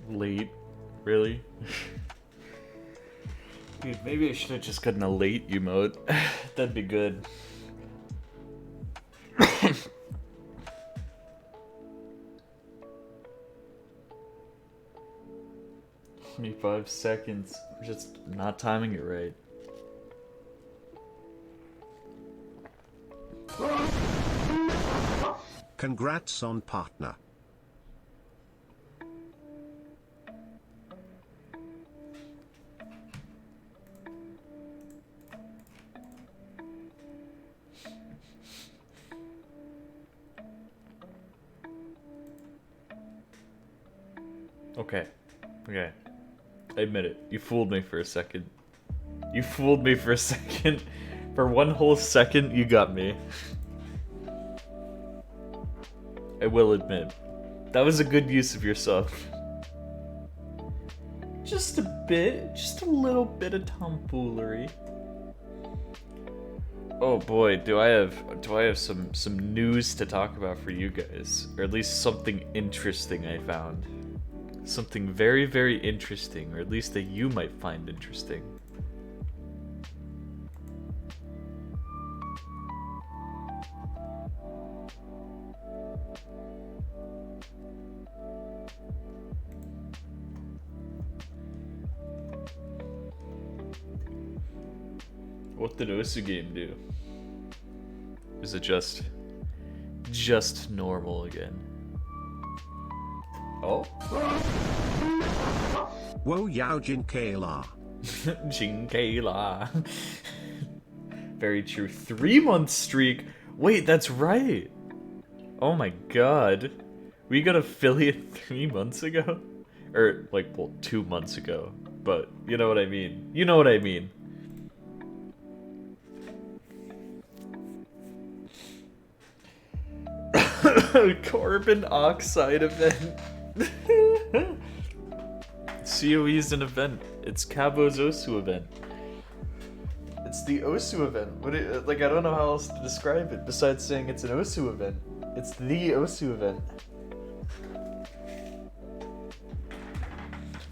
late. Really? Dude, maybe I should have just gotten a late emote. That'd be good. 25 seconds. Just not timing it right. Congrats on partner. Okay. Okay. I admit it. You fooled me for a second. You fooled me for a second. For one whole second, you got me. I will admit. That was a good use of your sub. Just a bit. Just a little bit of tomfoolery. Oh boy, do I have some news to talk about for you guys. Or at least something interesting I found. Something very, very interesting, or at least that you might find interesting. What did Osu game do? Is it just normal again? Oh? Wo Yao Jin Kayla. Jin Kayla. Very true. 3-month streak. Wait, that's right. Oh my god. We got affiliate 3 months ago? Or, like, well, 2 months ago. But, you know what I mean. You know what I mean. Carbon oxide event. COE's an event. It's Cabo's Osu event. It's the Osu event. What? Like, I don't know how else to describe it besides saying it's an Osu event. It's the Osu event.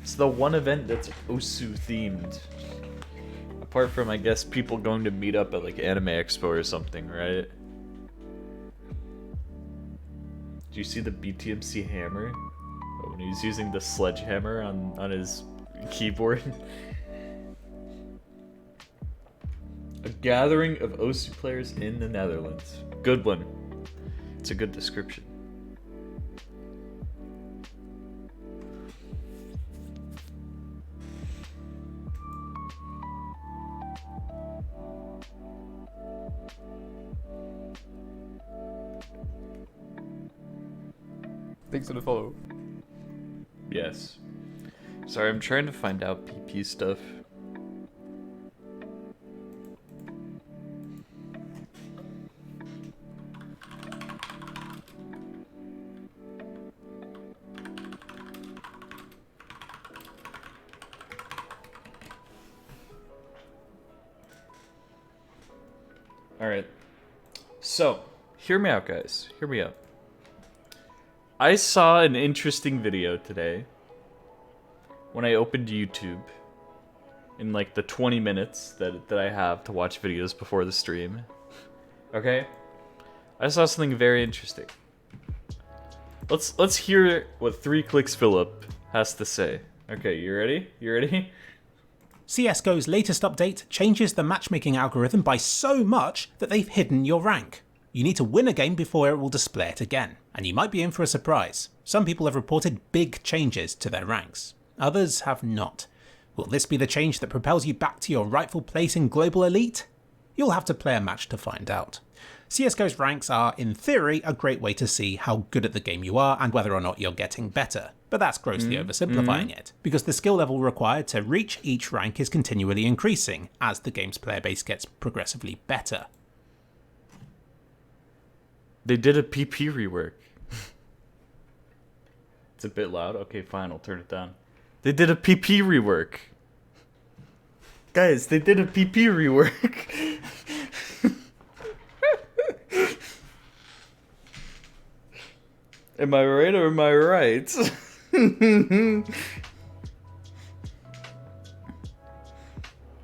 It's the one event that's Osu themed. Apart from, I guess, people going to meet up at like Anime Expo or something, right? Do you see the BTMC hammer? Oh, when he's using the sledgehammer on his keyboard. A gathering of Osu players in the Netherlands. Good one. It's a good description. Thanks for the follow. Yes. Sorry, I'm trying to find out PP stuff. Alright. So, hear me out, guys. Hear me out. I saw an interesting video today when I opened YouTube in like the 20 minutes that I have to watch videos before the stream. Okay? I saw something very interesting. Let's hear what 3 Clicks Philip has to say. Okay, you ready? You ready? CSGO's latest update changes the matchmaking algorithm by so much that they've hidden your rank. You need to win a game before it will display it again, and you might be in for a surprise. Some people have reported big changes to their ranks. Others have not. Will this be the change that propels you back to your rightful place in Global Elite? You'll have to play a match to find out. CSGO's ranks are, in theory, a great way to see how good at the game you are and whether or not you're getting better. But that's grossly oversimplifying it, because the skill level required to reach each rank is continually increasing as the game's player base gets progressively better. They did a PP rework. It's a bit loud. Okay, fine, I'll turn it down. They did a PP rework. Guys, they did a PP rework. Am I right or am I right?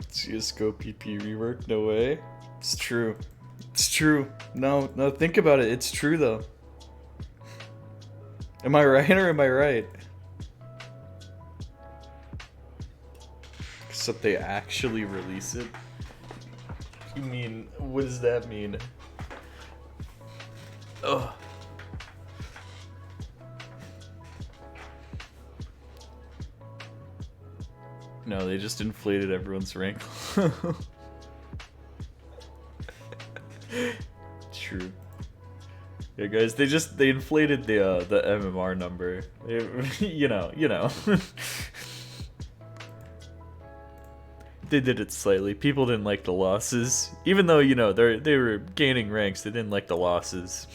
CSGO PP rework? No way. It's true. It's true. No, think about it. It's true though. Am I right or am I right? Except they actually release it. You mean, what does that mean? Ugh. No, they just inflated everyone's rank. True. Yeah, guys, they inflated the MMR number. You know. They did it slightly. People didn't like the losses, even though they were gaining ranks. They didn't like the losses.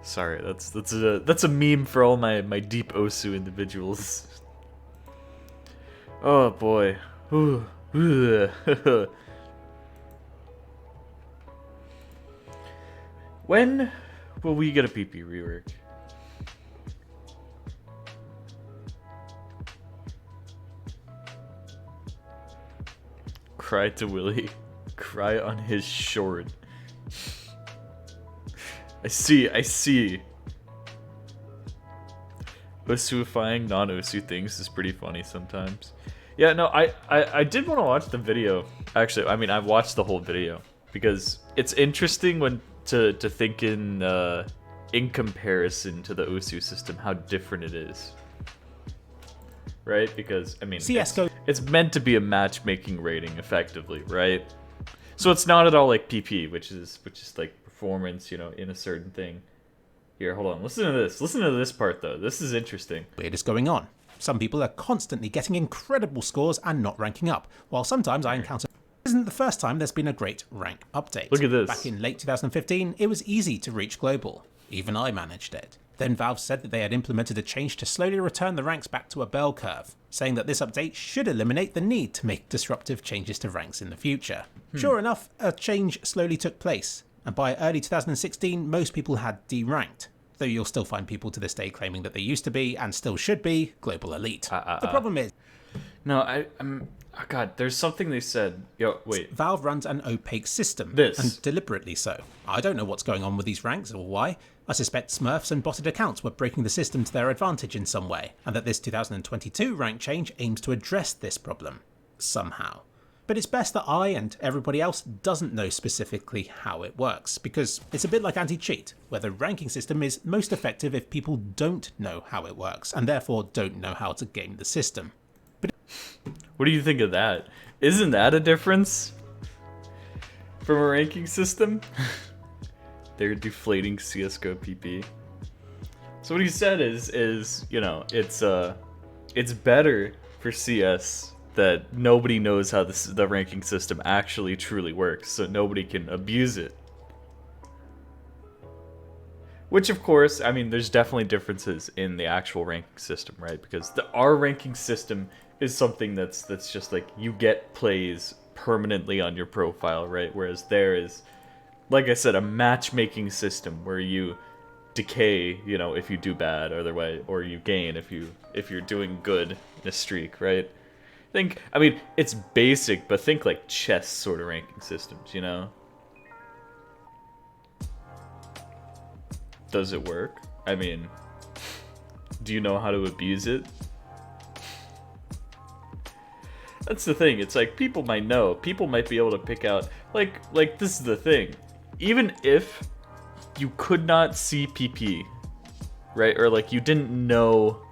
Sorry, that's a meme for all my deep Osu individuals. Oh boy. When will we get a PP rework? Cry to Willy. Cry on his short. I see. Osuifying non-Osu things is pretty funny sometimes. Yeah, no, I did want to watch the video. Actually, I mean, I watched the whole video because it's interesting when to think in comparison to the Osu system how different it is. Right? Because I mean, CS:GO it's meant to be a matchmaking rating effectively, right? So it's not at all like PP, which is like performance, in a certain thing. Here, hold on. Listen to this. Listen to this part though. This is interesting. weird is going on. Some people are constantly getting incredible scores and not ranking up, while sometimes I encounter this isn't the first time there's been a great rank update. Look at this. Back in late 2015, it was easy to reach global. Even I managed it. Then Valve said that they had implemented a change to slowly return the ranks back to a bell curve, saying that this update should eliminate the need to make disruptive changes to ranks in the future. Sure enough, a change slowly took place, and by early 2016, most people had deranked, though you'll still find people to this day claiming that they used to be, and still should be, global elite. The problem is, No, oh God, there's something they said. Yo, wait. Valve runs an opaque system, This. and deliberately so. I don't know what's going on with these ranks or why. I suspect Smurfs and botted accounts were breaking the system to their advantage in some way, and that this 2022 rank change aims to address this problem. Somehow. But it's best that I and everybody else doesn't know specifically how it works, because it's a bit like anti-cheat, where the ranking system is most effective if people don't know how it works, and therefore don't know how to game the system. What do you think of that? Isn't that a difference from a ranking system? They're deflating CS:GO PP. So what he said is it's better for CS that nobody knows how the ranking system actually truly works, so nobody can abuse it. Which, of course, I mean, there's definitely differences in the actual ranking system, right? Because our ranking system is something that's just like you get plays permanently on your profile, right? Whereas there is, like I said, a matchmaking system where you decay, if you do bad, otherwise, or you gain if you're doing good in a streak, right? I mean, it's basic, but think like chess sort of ranking systems, Does it work? I mean, do you know how to abuse it? That's the thing. It's like people might know. People might be able to pick out like this is the thing. Even if you could not see PP, right? Or like you didn't know.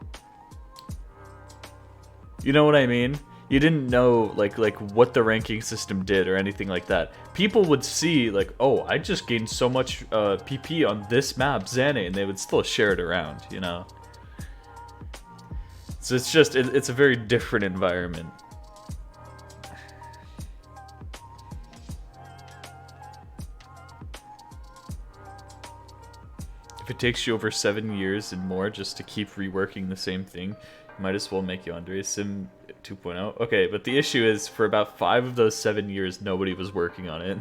You know what I mean? You didn't know like what the ranking system did or anything like that. People would see like, oh, I just gained so much PP on this map, Xane, and they would still share it around, So it's just it's a very different environment. If it takes you over 7 years and more just to keep reworking the same thing, you might as well make Yandere Sim 2.0. Okay, but the issue is, for about 5 of those 7 years, nobody was working on it.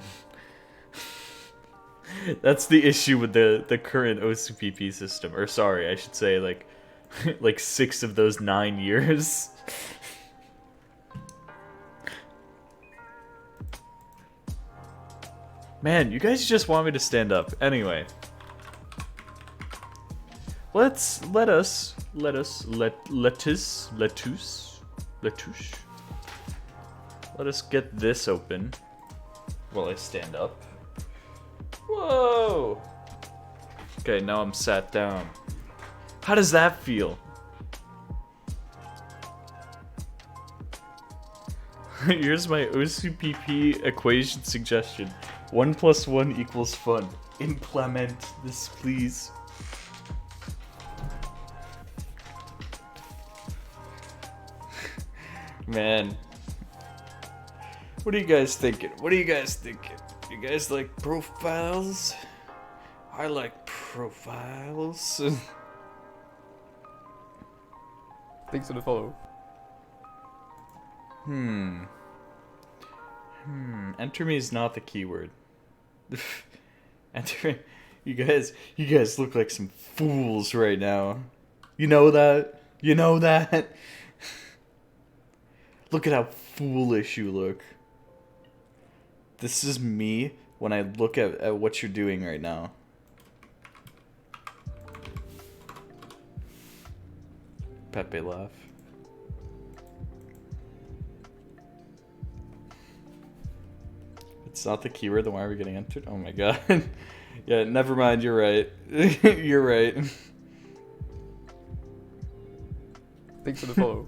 That's the issue with the current OCPP system. Or sorry, I should say like like 6 of those 9 years. Man, you guys just want me to stand up. Anyway. Let us let us get this open while I stand up. Whoa! Okay, now I'm sat down. How does that feel? Here's my OCPP equation suggestion. 1 + 1 = fun. Implement this, please. Man. What are you guys thinking? What are you guys thinking? You guys like profiles? I like profiles. Thanks for the follow. Enter me is not the keyword. Enter. You guys look like some fools right now. You know that? You know that? Look at how foolish you look. This is me when I look at what you're doing right now. Pepe laugh. It's not the keyword, then why are we getting entered? Oh my god. Yeah, never mind, you're right. You're right. Thanks for the follow.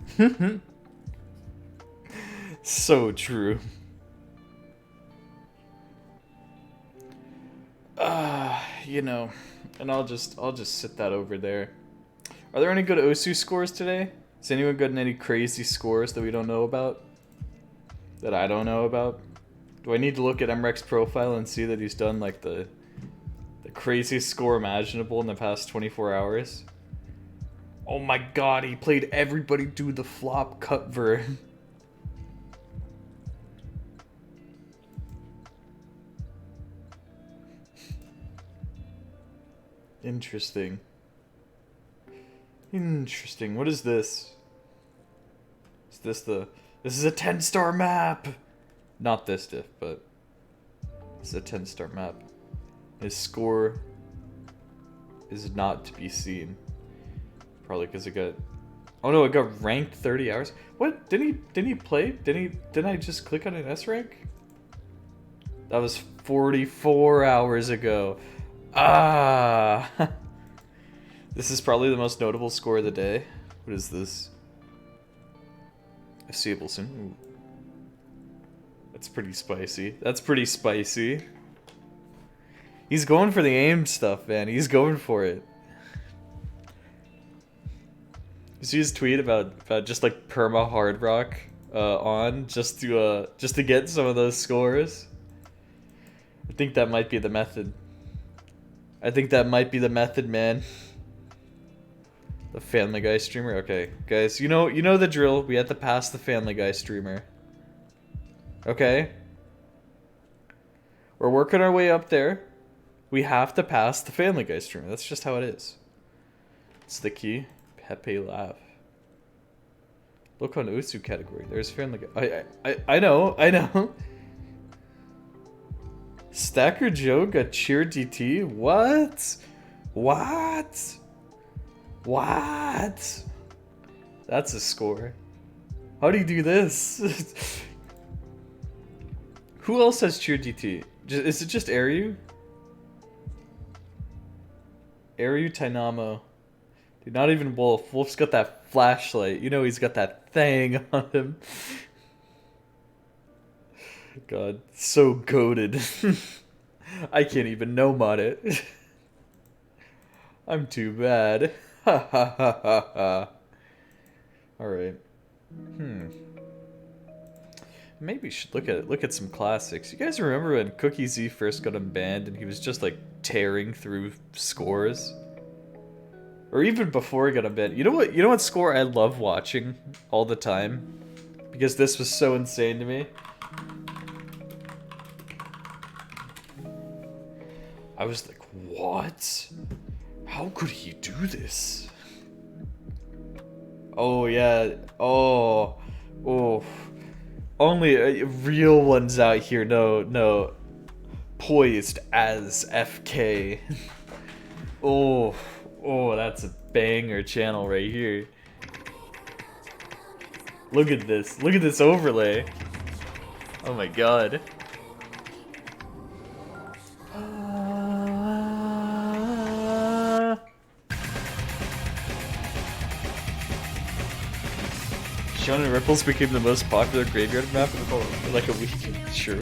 So true. You know, and I'll just sit that over there. Are there any good OSU scores today? Has anyone gotten any crazy scores that we don't know about? That I don't know about? Do I need to look at MREX's profile and see that he's done like the craziest score imaginable in the past 24 hours? Oh my god, he played everybody do the flop cut ver. Interesting. Interesting. What is this? Is this the... This is a 10-star map! Not this diff, but... It's a 10-star map. His score is not to be seen. Probably because it got... Oh no, it got ranked 30 hours? What? Didn't he play? Didn't I just click on an S rank? That was 44 hours ago. Ah! This is probably the most notable score of the day. What is this? A Sableson. Ooh. That's pretty spicy. That's pretty spicy. He's going for the aim stuff, man. He's going for it. You see his tweet about just like perma hard rock on just to get some of those scores? I think that might be the method. I think that might be the method, man. The Family Guy streamer? Okay, guys, you know the drill. We have to pass the Family Guy streamer. Okay? We're working our way up there. We have to pass the Family Guy streamer. That's just how it is. It's the key. Pepe laugh. Look on Usu category. There's Family Guy. I know. Stacker Joe got cheer DT? What? What? What? That's a score. How do you do this? Who else has cheer DT? Is it just Airyu? Airyu Tainamo. Dude, not even Wolf. Wolf's got that flashlight. You know he's got that thing on him. God, so goated. I can't even no-mod it. I'm too bad. Ha ha ha ha ha. Alright. Maybe we should look at some classics. You guys remember when Cookie Z first got him banned and he was just like tearing through scores? Or even before he got him banned. You know what score I love watching all the time? Because this was so insane to me. I was like, what? How could he do this? Oh yeah. Oh. Oh. Only real ones out here know poised as FK. Oh. Oh, that's a banger channel right here. Look at this. Look at this overlay. Oh my god. Shonen Ripples became the most popular graveyard map in like a week. Sure.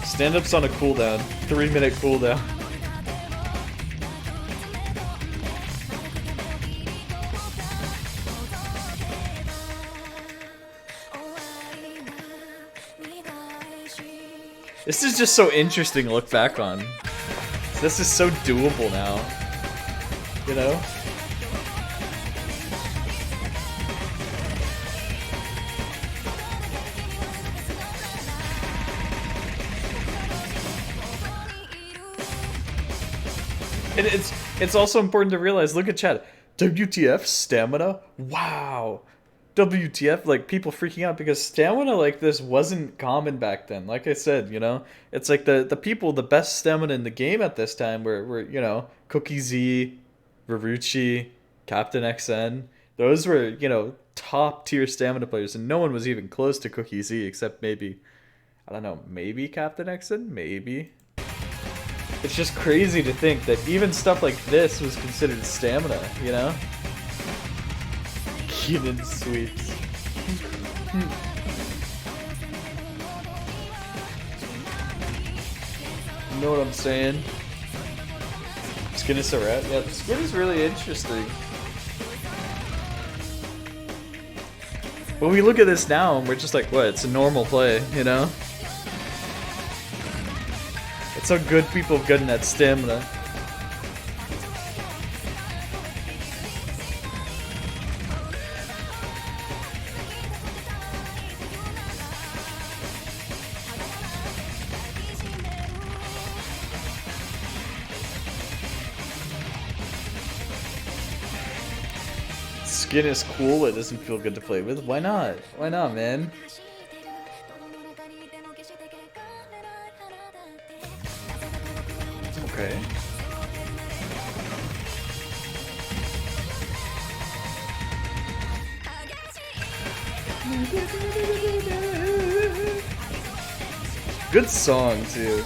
Stand-up's on a cooldown. 3-minute cooldown. This is just so interesting to look back on. This is so doable now. You know? And it's also important to realize, look at chat. WTF stamina? Wow. WTF, like people freaking out because stamina like this wasn't common back then. Like I said, you know, it's like the people, the best stamina in the game at this time were you know, Cookie Z, Raruchi, Captain XN. Those were, you know, top tier stamina players, and no one was even close to Cookie Z except maybe, I don't know, maybe Captain XN, maybe. It's just crazy to think that even stuff like this was considered stamina, you know? Keenan sweeps. You know what I'm saying? Skin is so rad. Yeah, the skin is really interesting. But we look at this now and we're just like, what? It's a normal play, you know? It's so good people have gotten that stamina. Skin is cool, it doesn't feel good to play with. Why not? Why not, man? Okay. Good song, too.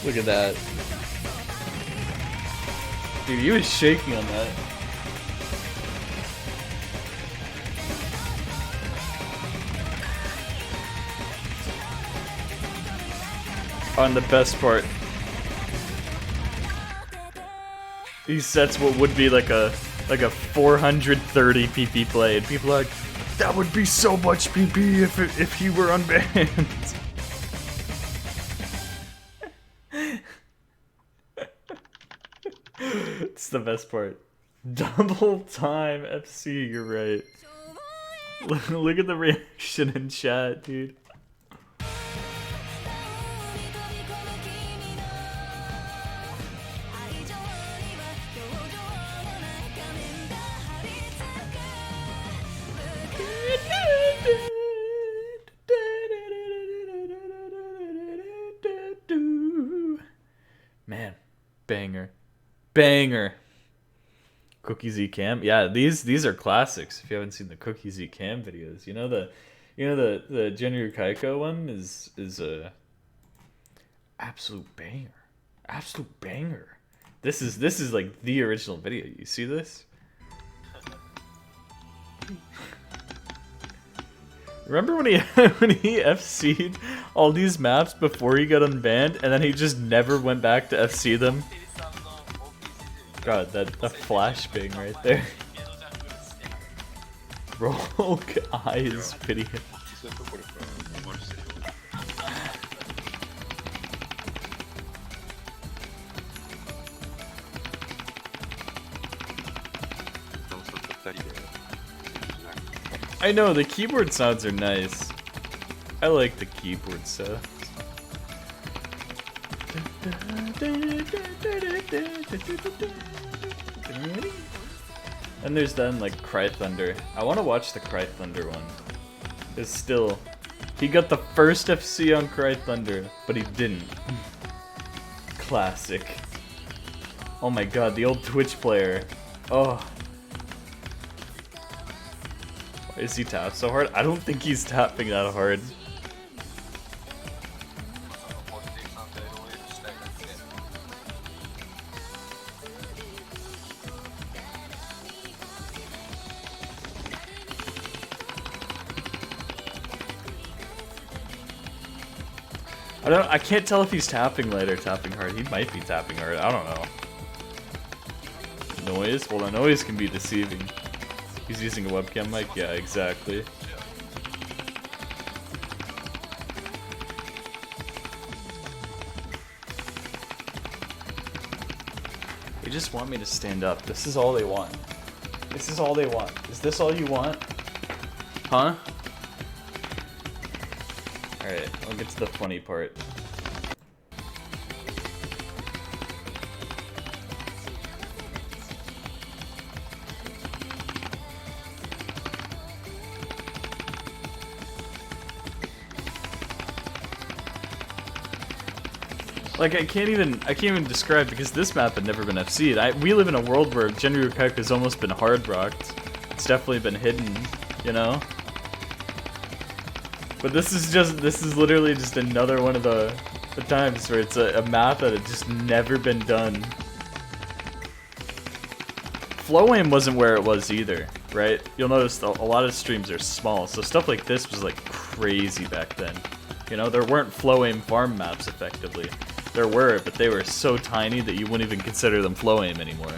Look at that. Dude, he was shaking on that. On the best part. He sets what would be like a 430 PP play, and people are like, that would be so much PP if he were unbanned. It's the best part. Double time FC, you're right. Look at the reaction in chat, dude. Man, banger. Banger. Cookie Z Cam. Yeah, these are classics if you haven't seen the Cookie Z Cam videos. You know the Genryu Kaiko one is a absolute banger. Absolute banger. This is like the original video. You see this? Remember when he FC'd all these maps before he got unbanned, and then he just never went back to FC them? God, that flash bang right there. Rogue eyes video. I know, the keyboard sounds are nice. I like the keyboard sounds. And there's then like Cry Thunder. I want to watch the Cry Thunder one. It's still, he got the first FC on Cry Thunder, but he didn't. Classic. Oh my god, the old Twitch player. Oh. Why is he tap so hard? I don't think he's tapping that hard. I can't tell if he's tapping light or tapping hard. He might be tapping hard. I don't know. Noise? Well, the noise can be deceiving. He's using a webcam mic? Yeah, exactly. They just want me to stand up. This is all they want. This is all they want. Is this all you want? Huh? Alright, I'll get to the funny part. Like, I can't even describe, because this map had never been FC'd. We live in a world where Genryu Kaku has almost been hard rocked. It's definitely been hidden, you know? But this is literally just another one of the times where it's a map that had just never been done. Flow aim wasn't where it was either, right? You'll notice a lot of streams are small, so stuff like this was like crazy back then. You know, there weren't flow aim farm maps effectively. There were, but they were so tiny that you wouldn't even consider them flow aim anymore.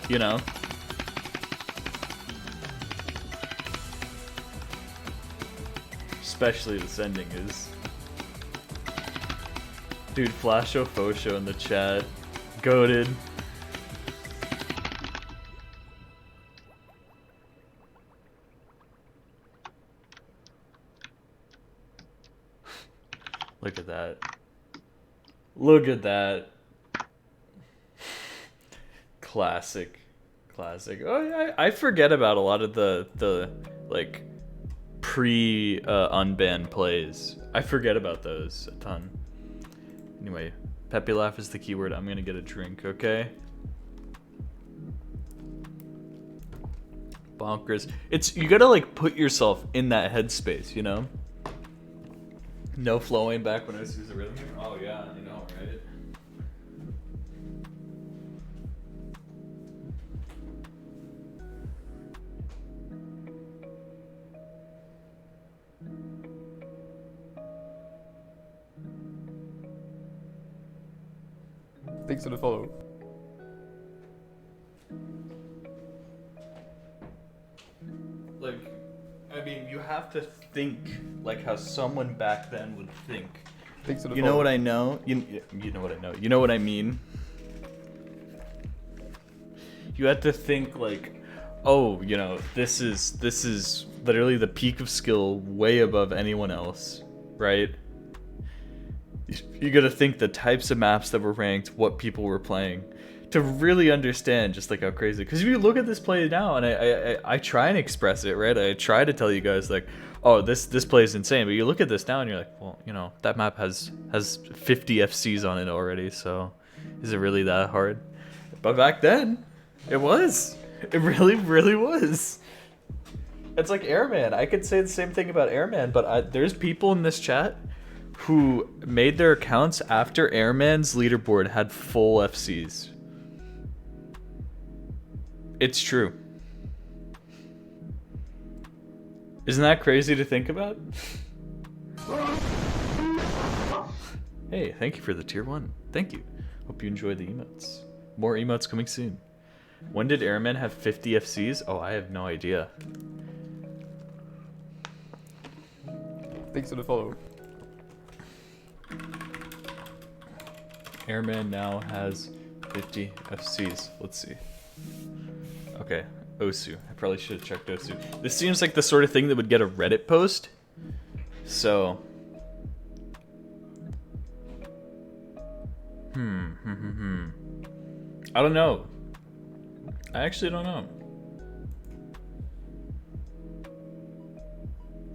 You know? Especially the sending is. Dude, Flasho Fosho in the chat. Goated. Look at that. Look at that. Classic. Classic. Oh yeah, I forget about a lot of the like unbanned plays. I forget about those a ton. Anyway, Peppy laugh is the keyword. I'm gonna get a drink, okay? Bonkers. You gotta like put yourself in that headspace, you know? No flowing back when I was using rhythm. Oh yeah, I know, right? Thanks for the follow. Like, I mean, you have to think like how someone back then would think. Thanks for the You follow. know what I know? You know what I know. You know what I mean? You had to think like, oh, you know, this is literally the peak of skill, way above anyone else, right? You gotta think the types of maps that were ranked, what people were playing, to really understand just like how crazy. Because if you look at this play now, and I try and express it, right? I try to tell you guys like, oh, this play is insane. But you look at this now and you're like, well, you know, that map has 50 FCs on it already. So is it really that hard? But back then, it was. It really, really was. It's like Airman. I could say the same thing about Airman, but there's people in this chat who made their accounts after Airman's leaderboard had full FCs. It's true. Isn't that crazy to think about? Hey, thank you for the tier 1. Thank you. Hope you enjoy the emotes. More emotes coming soon. When did Airman have 50 FCs? Oh, I have no idea. Thanks for the follow. Airman now has 50 FCs. Let's see. Okay, Osu. I probably should have checked Osu. This seems like the sort of thing that would get a Reddit post. So. I don't know. I actually don't know.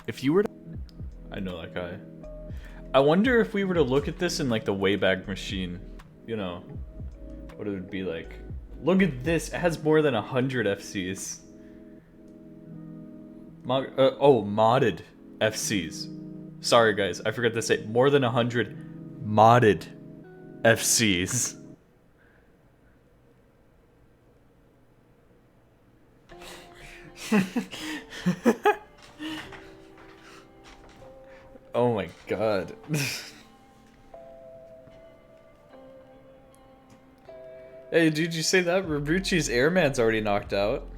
If you were to... I know that guy. I wonder if we were to look at this in like the Wayback Machine, you know, what it would be like. Look at this, it has more than 100 FCs. Modded FCs. Sorry guys, I forgot to say, more than 100 modded FCs. Oh my god. Hey, did you say that? Rabuchi's Airman's already knocked out.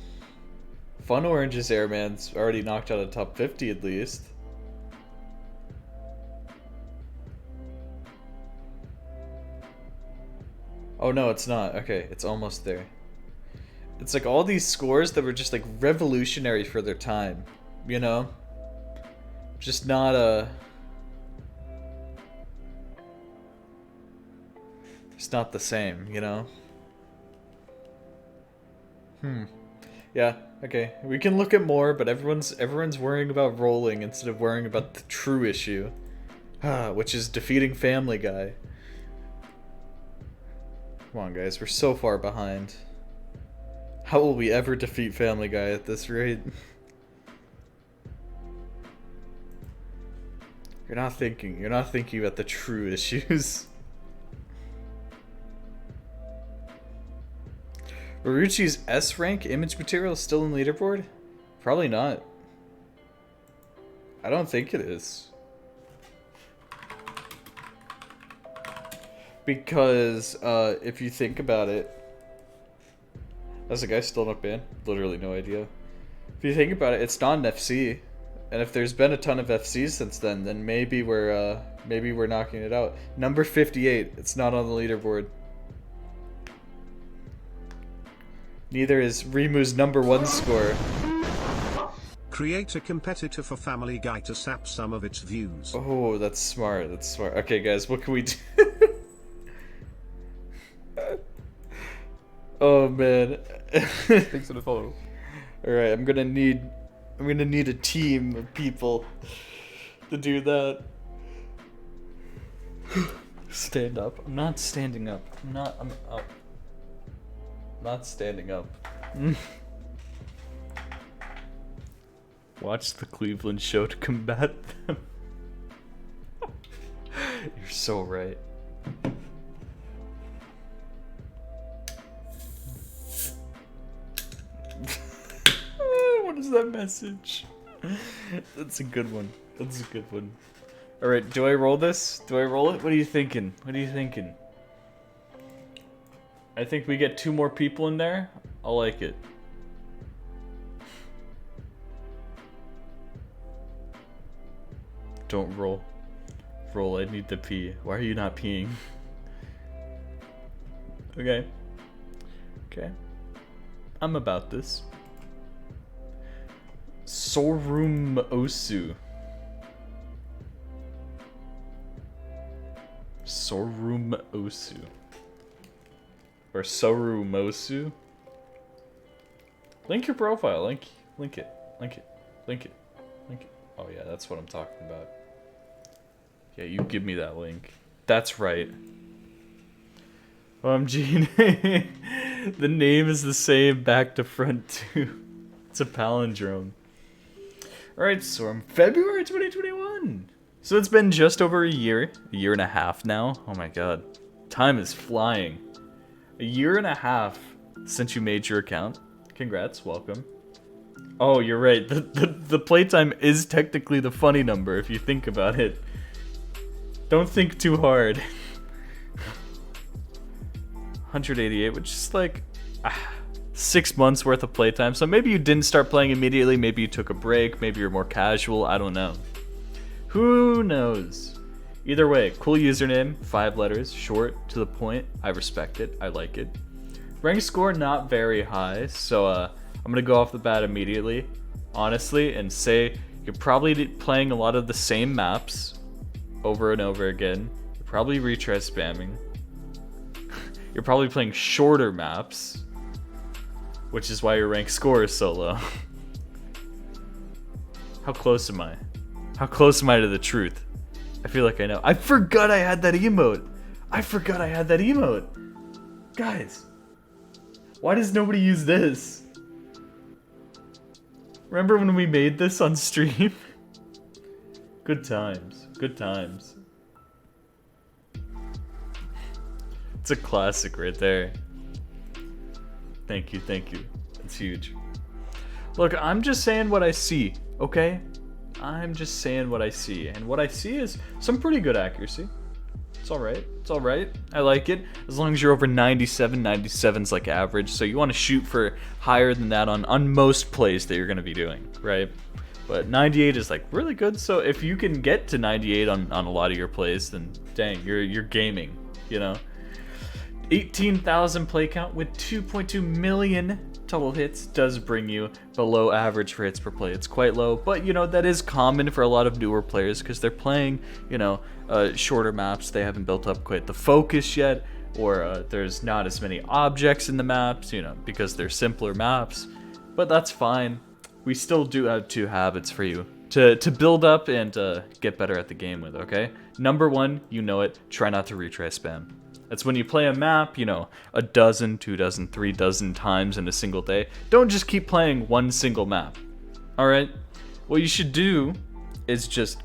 Fun Orange's Airman's already knocked out of top 50 at least. Oh no, it's not. Okay, it's almost there. It's like all these scores that were just like revolutionary for their time, you know? Just not a... It's not the same, you know? Yeah, okay. We can look at more, but everyone's worrying about rolling instead of worrying about the true issue. Which is defeating Family Guy. Come on, guys, we're so far behind. How will we ever defeat Family Guy at this rate? You're not thinking about the true issues. Maruchi's S rank image material is still in leaderboard? Probably not. I don't think it is. Because, if you think about it... Is the guy still not banned? Literally no idea. If you think about it, it's not an FC. And if there's been a ton of FCs since then maybe we're knocking it out. Number 58, it's not on the leaderboard. Neither is Rimu's #1 score. Create a competitor for Family Guy to sap some of its views. Oh, that's smart, that's smart. Okay guys, what can we do? Oh man. Thanks for the follow. Alright, I'm gonna need a team of people to do that. Stand up. I'm not standing up. I'm up. Not standing up. Watch the Cleveland show to combat them. You're so right. What is that message? That's a good one. That's a good one. Alright, do I roll this? Do I roll it? What are you thinking? What are you thinking? I think we get 2 more people in there. I'll like it. Don't roll. Roll, I need to pee. Why are you not peeing? Okay. Okay. I'm about this. Sorum Osu. Sorum Osu. Or Sorumosu. Link your profile. Link it. Link it. Link it. Link it. Oh yeah, that's what I'm talking about. Yeah, you give me that link. That's right. OMG. The name is the same back to front too. It's a palindrome. Alright, so I'm February 2021. So it's been just over a year and a half now. Oh my god. Time is flying. A year and a half since you made your account. Congrats, welcome. Oh, you're right. The playtime is technically the funny number if you think about it. Don't think too hard. 188, which is like 6 months worth of playtime. So maybe you didn't start playing immediately. Maybe you took a break. Maybe you're more casual. I don't know. Who knows? Either way, cool username, 5 letters, short, to the point. I respect it. I like it. Rank score not very high, so I'm gonna go off the bat immediately, honestly, and say you're probably playing a lot of the same maps over and over again. You're probably retry spamming. You're probably playing shorter maps, which is why your rank score is so low. How close am I? How close am I to the truth? I feel like I know. I forgot I had that emote. Guys, why does nobody use this? Remember when we made this on stream? Good times. Good times. It's a classic right there. Thank you, thank you. That's huge. Look, I'm just saying what I see, okay? I'm just saying what I see. And what I see is some pretty good accuracy. It's alright. It's alright. I like it. As long as you're over 97, 97's like average. So you want to shoot for higher than that on most plays that you're going to be doing, right? But 98 is like really good. So if you can get to 98 on a lot of your plays, then dang, you're gaming, you know? 18,000 play count with 2.2 million total hits does bring you below average for hits per play. It's quite low, but you know, that is common for a lot of newer players because they're playing, you know, shorter maps. They haven't built up quite the focus yet, or there's not as many objects in the maps, you know, because they're simpler maps. But that's fine. We still do have 2 habits for you to build up and get better at the game with, okay? Number 1, you know it, try not to retry spam. That's when you play a map, you know, a dozen, 2 dozen, 3 dozen times in a single day. Don't just keep playing one single map, all right? What you should do is just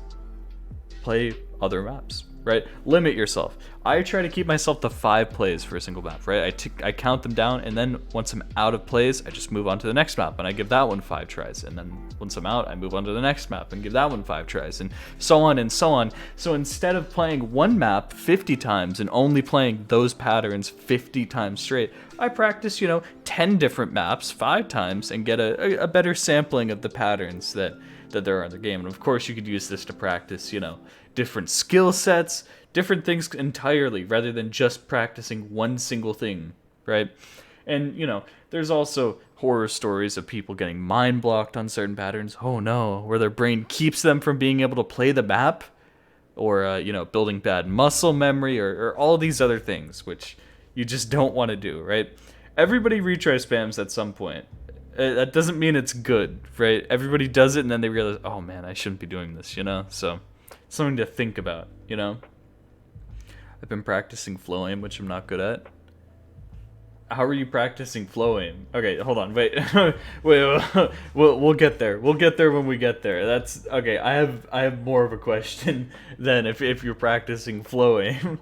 play other maps, right? Limit yourself. I try to keep myself to 5 plays for a single map, right? I count them down, and then once I'm out of plays, I just move on to the next map, and I give that one 5 tries. And then once I'm out, I move on to the next map and give that one 5 tries, and so on and so on. So instead of playing one map 50 times and only playing those patterns 50 times straight, I practice, you know, 10 different maps 5 times and get a better sampling of the patterns that there are in the game. And of course, you could use this to practice, you know, different skill sets, different things entirely, rather than just practicing one single thing, right? And, you know, there's also horror stories of people getting mind blocked on certain patterns. Oh no, where their brain keeps them from being able to play the map, or, you know, building bad muscle memory, or all these other things, which you just don't want to do, right? Everybody retry spams at some point. That doesn't mean it's good, right? Everybody does it and then they realize, oh man, I shouldn't be doing this, you know? So, something to think about, you know? I've been practicing flow aim, which I'm not good at. How are you practicing flow aim? Okay, hold on, wait. We'll get there. We'll get there when we get there. That's okay. I have more of a question than if you're practicing flow aim.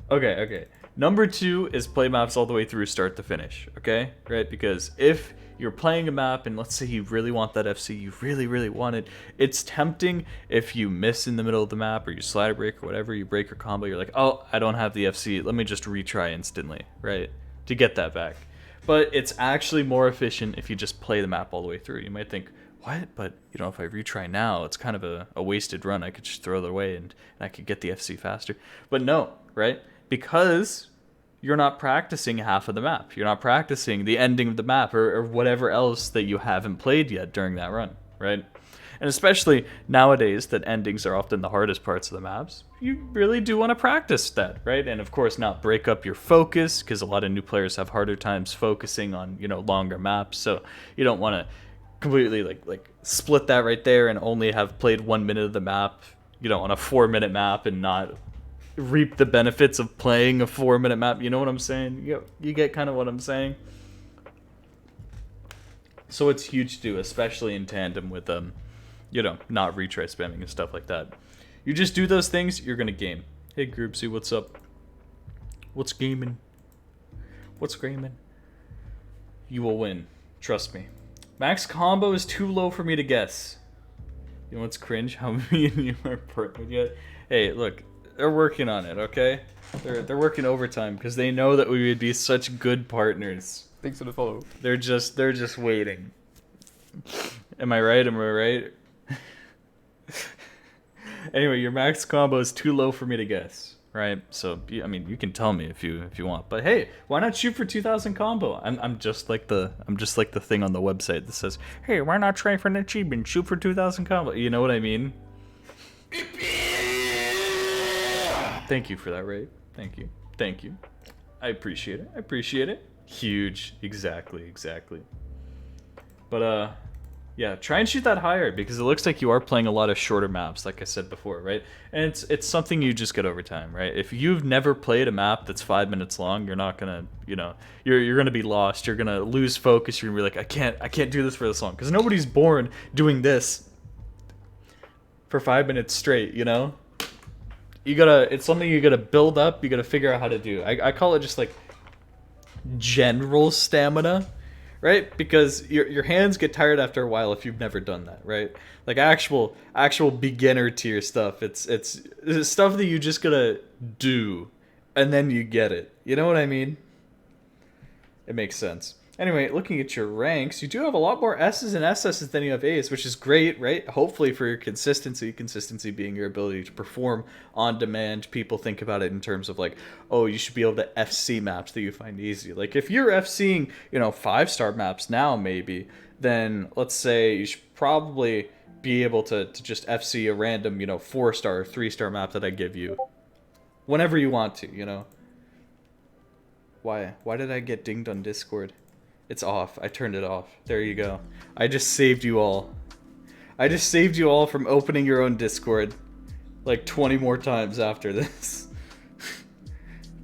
Okay. Number 2 is play maps all the way through start to finish, okay? Right? Because if you're playing a map and let's say you really want that FC, you really want it, it's tempting if you miss in the middle of the map or you slider break or whatever, you break your combo, you're like, oh, I don't have the FC, let me just retry instantly, right? To get that back. But it's actually more efficient if you just play the map all the way through. You might think, what? But, you know, if I retry now, it's kind of a wasted run. I could just throw it away and I could get the FC faster. But no, right? Because you're not practicing half of the map. You're not practicing the ending of the map or whatever else that you haven't played yet during that run, right? And especially nowadays that endings are often the hardest parts of the maps, you really do want to practice that, right? And of course not break up your focus, because a lot of new players have harder times focusing on, you know, longer maps. So you don't want to completely like split that right there and only have played 1 minute of the map, you know, on a 4-minute map and not reap the benefits of playing a 4-minute map. You know what I'm saying? You get kind of what I'm saying. So it's huge to do, especially in tandem with you know, not retry spamming and stuff like that. You just do those things, you're gonna game. Hey Groupsy, what's up? What's gaming? What's gaming? You will win. Trust me. Max combo is too low for me to guess. You know what's cringe? How me and you are partnered yet? Hey, look. They're working on it, okay? They're working overtime because they know that we would be such good partners. Thanks for the follow. They're just waiting. Am I right? Anyway, your max combo is too low for me to guess. right? So I mean, you can tell me if you want. But hey, why not shoot for 2,000 combo? I'm just like the thing on the website that says, hey, why not try for an achievement? Shoot for 2,000 combo. You know what I mean? Thank you for that, Ray. Thank you. I appreciate it. Huge. Exactly. But yeah, try and shoot that higher, because it looks like you are playing a lot of shorter maps, like I said before, right? And it's something you just get over time, right? If you've never played a map that's 5 minutes long, you're not gonna, you're gonna be lost. You're gonna lose focus. You're gonna be like, I can't do this for this long, because nobody's born doing this for 5 minutes straight. It's something you gotta build up. You gotta figure out how to do. I call it just like general stamina. Right? Because your hands get tired after a while if you've never done that, right? Like actual beginner tier stuff. It's stuff that you just gotta do, and then you get it. You know what I mean? It makes sense. Anyway, looking at your ranks, you do have a lot more S's and SS's than you have A's, which is great, right? Hopefully for your consistency being your ability to perform on demand. People think about it in terms of like, oh, you should be able to FC maps that you find easy. Like if you're FCing, 5-star maps now maybe, then let's say you should probably be able to just FC a random, 4-star or 3-star map that I give you whenever you want to, Why did I get dinged on Discord? It's off. I turned it off. There you go. I just saved you all. From opening your own Discord like 20 more times after this.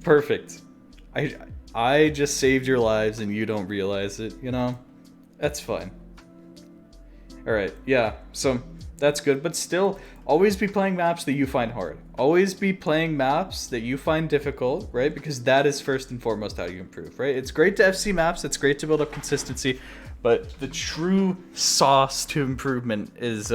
Perfect. I just saved your lives and you don't realize it, That's fine. Alright, yeah, so that's good, but still, always be playing maps that you find hard. Always be playing maps that you find difficult, right? Because that is first and foremost how you improve, right? It's great to FC maps, it's great to build up consistency, but the true sauce to improvement is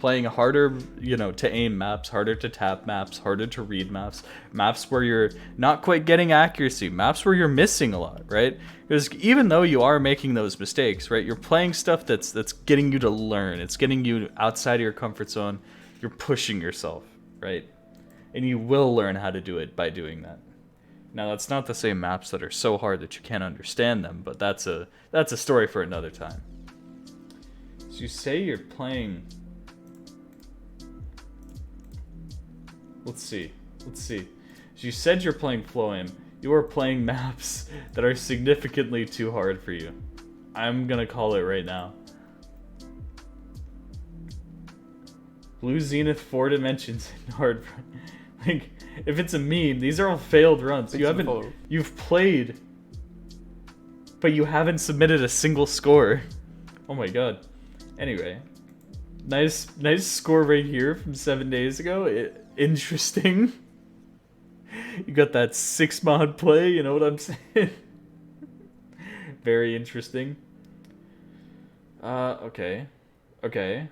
playing harder, to aim maps, harder to tap maps, harder to read maps, maps where you're not quite getting accuracy, maps where you're missing a lot, right? Because even though you are making those mistakes, right, you're playing stuff that's getting you to learn. It's getting you outside of your comfort zone. You're pushing yourself, right? And you will learn how to do it by doing that. Now, that's not the same maps that are so hard that you can't understand them, but that's a story for another time. So you say you're playing... Let's see. So you said you're playing Floam. You are playing maps that are significantly too hard for you. I'm gonna call it right now. Blue Zenith 4 dimensions in hard. Like, if it's a meme, these are all failed runs. You've played, but you haven't submitted a single score. Oh my god. Anyway, nice score right here from 7 days ago. Interesting. You got that 6-mod play, you know what I'm saying? Very interesting. Okay. I'm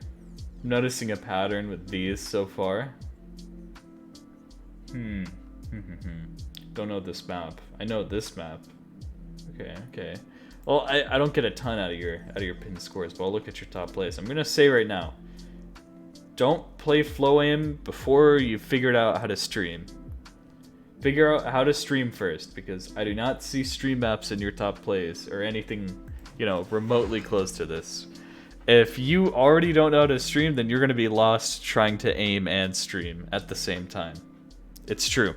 noticing a pattern with these so far. Don't know this map. I know this map. Okay. Well, I don't get a ton out of your pin scores, but I'll look at your top place. I'm gonna say right now, don't play Floam before you've figured out how to stream. Figure out how to stream first, because I do not see stream maps in your top plays or anything, remotely close to this. If you already don't know how to stream, then you're going to be lost trying to aim and stream at the same time. It's true.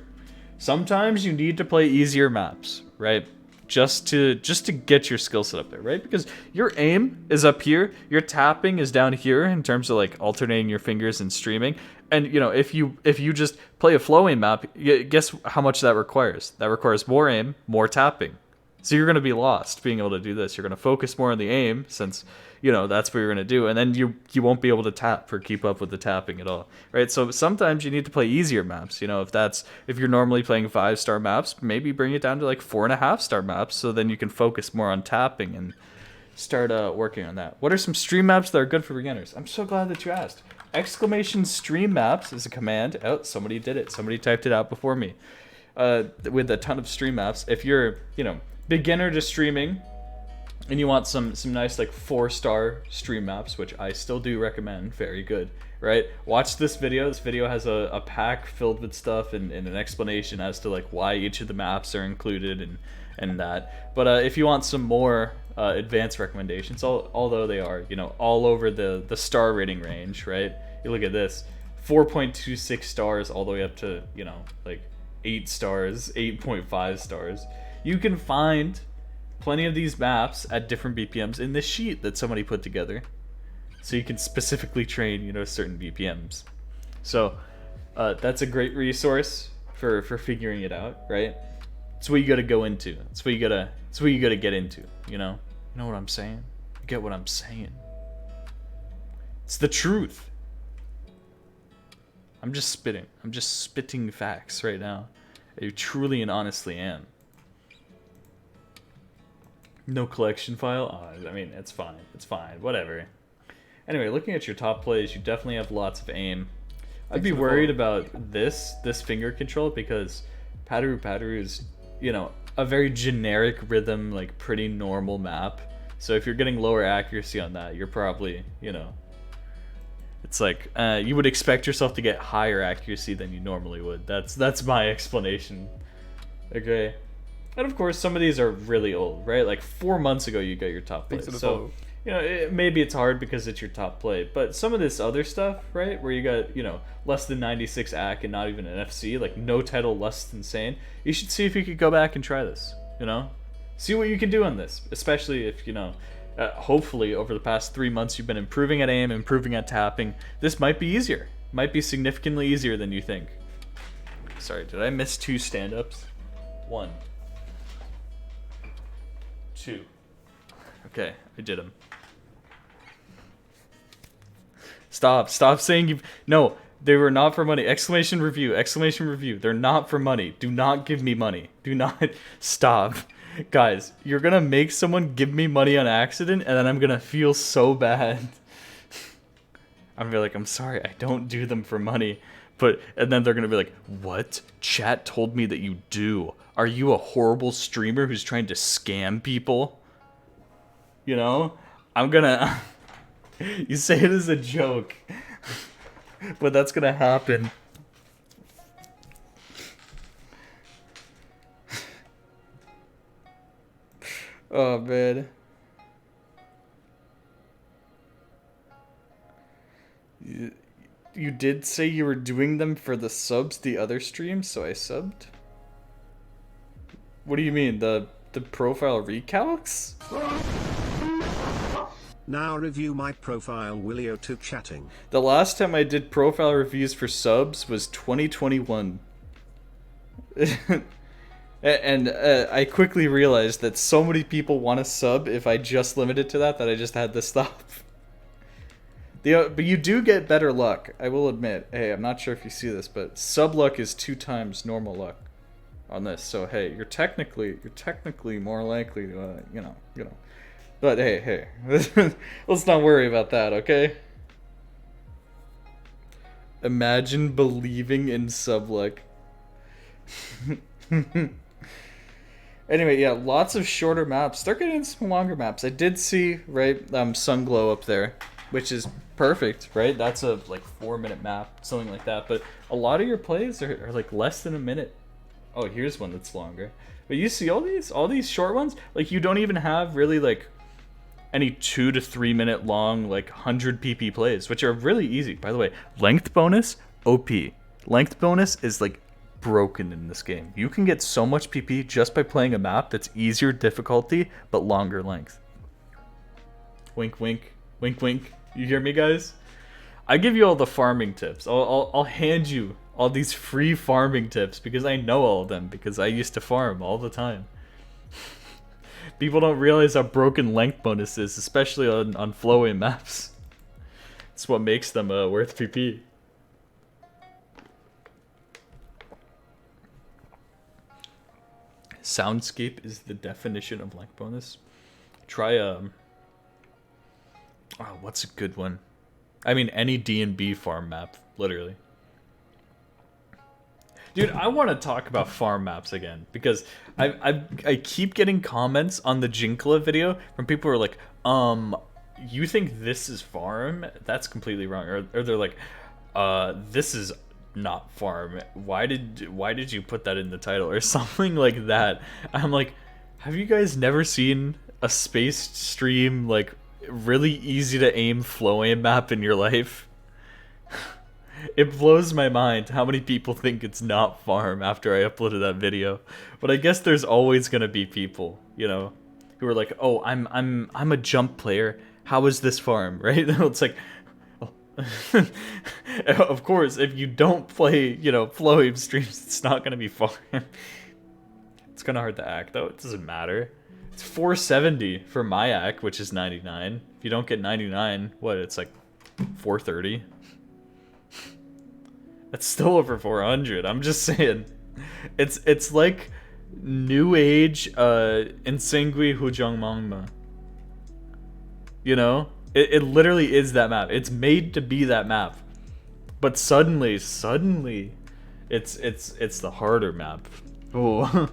Sometimes you need to play easier maps, right? Just to get your skill set up there, right? Because your aim is up here, your tapping is down here in terms of like alternating your fingers and streaming. And if you just play a Floam map, guess how much that requires? That requires more aim, more tapping. So you're going to be lost being able to do this. You're going to focus more on the aim since, that's what you're going to do. And then you won't be able to tap or keep up with the tapping at all, right? So sometimes you need to play easier maps. If you're normally playing 5-star maps, maybe bring it down to like 4.5-star maps. So then you can focus more on tapping and start working on that. What are some stream maps that are good for beginners? I'm so glad that you asked. !stream maps is a command. Oh, somebody did it. Somebody typed it out before me. With a ton of stream maps. If you're, beginner to streaming and you want some nice like 4-star stream maps, which I still do recommend, very good. right? Watch this video. This video has a pack filled with stuff and an explanation as to like why each of the maps are included and that. But if you want some more advanced recommendations, although they are, you know, all over the star rating range, right? You look at this, 4.26 stars all the way up to, you know, like 8 stars, 8.5 stars. You can find plenty of these maps at different BPMs in this sheet that somebody put together. So you can specifically train, you know, certain BPMs. So that's a great resource for figuring it out, right? It's what you gotta go into. It's what you gotta get into, you know? You know what I'm saying? You get what I'm saying? It's the truth. I'm just spitting. I'm just spitting facts right now. I truly and honestly am. No collection file? Oh, I mean, it's fine. It's fine. Whatever. Anyway, looking at your top plays, you definitely have lots of aim. I'd be worried about this finger control because Padaru Padaru is, you know, a very generic rhythm, like pretty normal map. So if you're getting lower accuracy on that, you're probably, you know, it's like you would expect yourself to get higher accuracy than you normally would. That's my explanation. Okay. And of course, some of these are really old, right? Like 4 months ago, you got your top play. So, you know, maybe it's hard because it's your top play. But some of this other stuff, right, where you got, you know, less than 96 AC and not even an FC, like no title, less than insane, you should see if you could go back and try this, you know? See what you can do on this, especially if, you know, hopefully over the past 3 months you've been improving at aim, improving at tapping. This might be easier. Might be significantly easier than you think. Sorry, did I miss 2 stand-ups? 1. 2. Okay, I did them. Stop saying you've... No, they were not for money. Exclamation review. They're not for money. Do not give me money. Do not... Stop. Guys, you're gonna make someone give me money on accident, and then I'm gonna feel so bad. I'm gonna be like, I'm sorry, I don't do them for money. And then they're gonna be like, what? Chat told me that you do. Are you a horrible streamer who's trying to scam people? You know? I'm gonna... You say it as a joke. But that's gonna happen. Oh, man. You did say you were doing them for the subs, the other streams, so I subbed? What do you mean, the profile recalcs? Now review my profile, Willio to chatting. The last time I did profile reviews for subs was 2021. And I quickly realized that so many people want to sub if I just limit it to that I just had to stop. But you do get better luck, I will admit. Hey, I'm not sure if you see this, but sub luck is 2 times normal luck on this. So hey, you're technically more likely to you know. But hey, let's not worry about that, okay? Imagine believing in sub luck. Anyway, yeah, lots of shorter maps. Start getting some longer maps. I did see, right, Sunglow up there, which is perfect, right? That's a like 4-minute map, something like that. But a lot of your plays are like less than a minute. Oh, here's one that's longer. But you see all these short ones, like you don't even have really like any 2 to 3 minute long like 100 PP plays, which are really easy. By the way, length bonus, OP. Length bonus is like broken in this game. You can get so much PP just by playing a map that's easier difficulty but longer length. Wink wink, wink wink. You hear me, guys? I give you all the farming tips. I'll hand you all these free farming tips because I know all of them because I used to farm all the time. People don't realize how broken length bonus is, especially on flowing maps. It's what makes them worth PP. Soundscape is the definition of length bonus. Try what's a good one? I mean, any D&B farm map, literally. Dude, I want to talk about farm maps again because I keep getting comments on the Jinkla video from people who are like, you think this is farm? That's completely wrong. Or they're like, this is not farm. Why did you put that in the title or something like that? I'm like, have you guys never seen a Space Stream like really easy to aim flow aim map in your life? It blows my mind how many people think it's not farm after I uploaded that video. But I guess there's always gonna be people, you know, who are like, oh, I'm a jump player. How is this farm, right? It's like, of course, if you don't play, you know, flow aim streams, it's not gonna be farm. It's kind of hard to act though. It doesn't matter. It's 470 for my act, which is 99. If you don't get 99, what? It's like 430. That's still over 400. I'm just saying, it's like new age Insengui Hujangmangma. You know, it literally is that map. It's made to be that map, but suddenly, it's the harder map. Oh.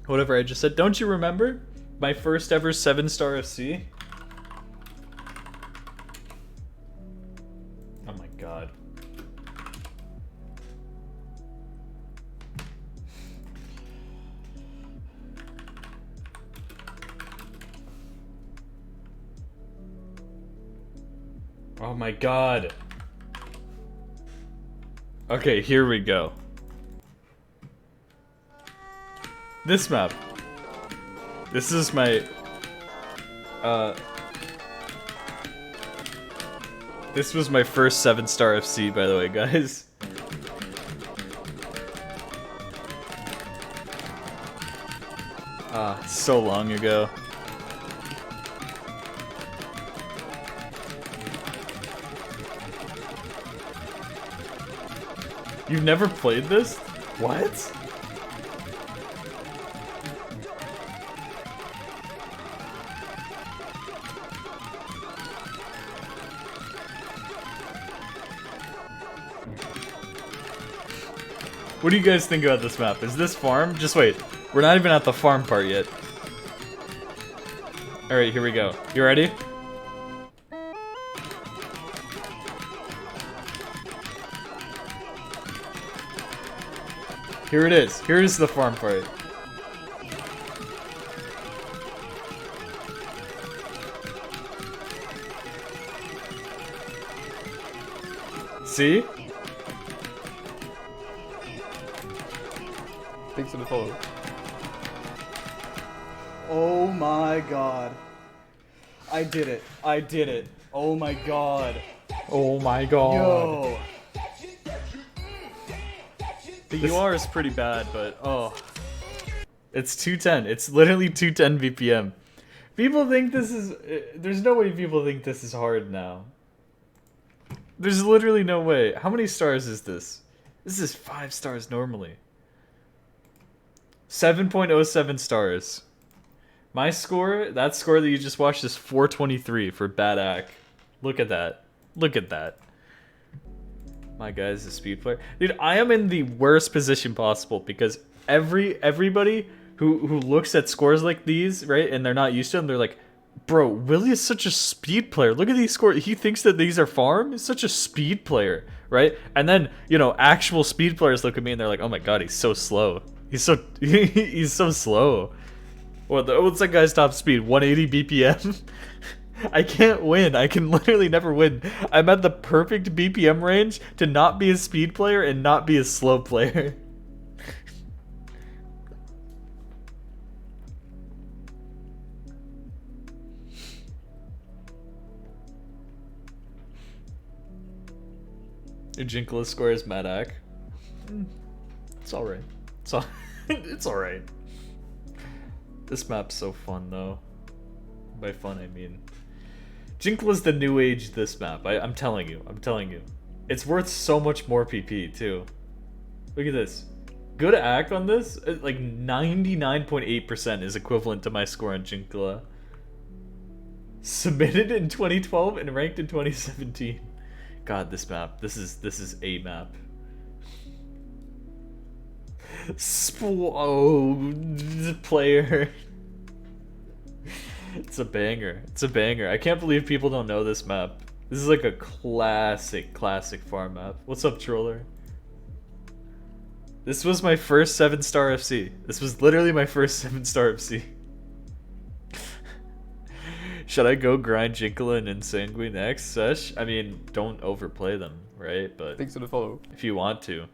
Whatever I just said. Don't you remember my first ever 7-star FC? Oh my god. Oh my god. Okay, here we go. This map. This is my this was my first 7-star FC, by the way, guys. So long ago. You've never played this? What? What do you guys think about this map? Is this farm? Just wait. We're not even at the farm part yet. Alright, here we go. You ready? Here it is. Here's the farm part. See? Thanks for the follow. Oh my god. I did it. I did it. Oh my god. Oh my god. Yo. The UR is pretty bad, but oh. It's 210. It's literally 210 BPM. People think this is... There's no way people think this is hard now. There's literally no way. How many stars is this? This is 5 stars normally. 7.07 stars. My score, that score that you just watched, is 423 for bad act. Look at that. Look at that. My guy is a speed player. Dude, I am in the worst position possible because everybody who looks at scores like these, right, and they're not used to them, they're like, bro, Willie is such a speed player. Look at these scores. He thinks that these are farm. He's such a speed player, right? And then, you know, actual speed players look at me and they're like, oh my god, he's so slow. He's so he's so slow. What's that guy's top speed? 180 BPM? I can't win. I can literally never win. I'm at the perfect BPM range to not be a speed player and not be a slow player. Your Jinkla score is Madak. It's alright. It's alright. This map's so fun though. By fun I mean Jinkla's the new age this map. I'm telling you. It's worth so much more PP too. Look at this. Good act on this, like 99.8% is equivalent to my score on Jinkla. Submitted in 2012 and ranked in 2017. God, this map. This is a map. Player. It's a banger. It's a banger. I can't believe people don't know this map. This is like a classic farm map. What's up, Troller? This was my first 7-star FC. This was literally my first 7-star FC. Should I go grind Jinkola and Sanguine next, Sesh? I mean, don't overplay them, right? But Thanks for the follow. if you want to.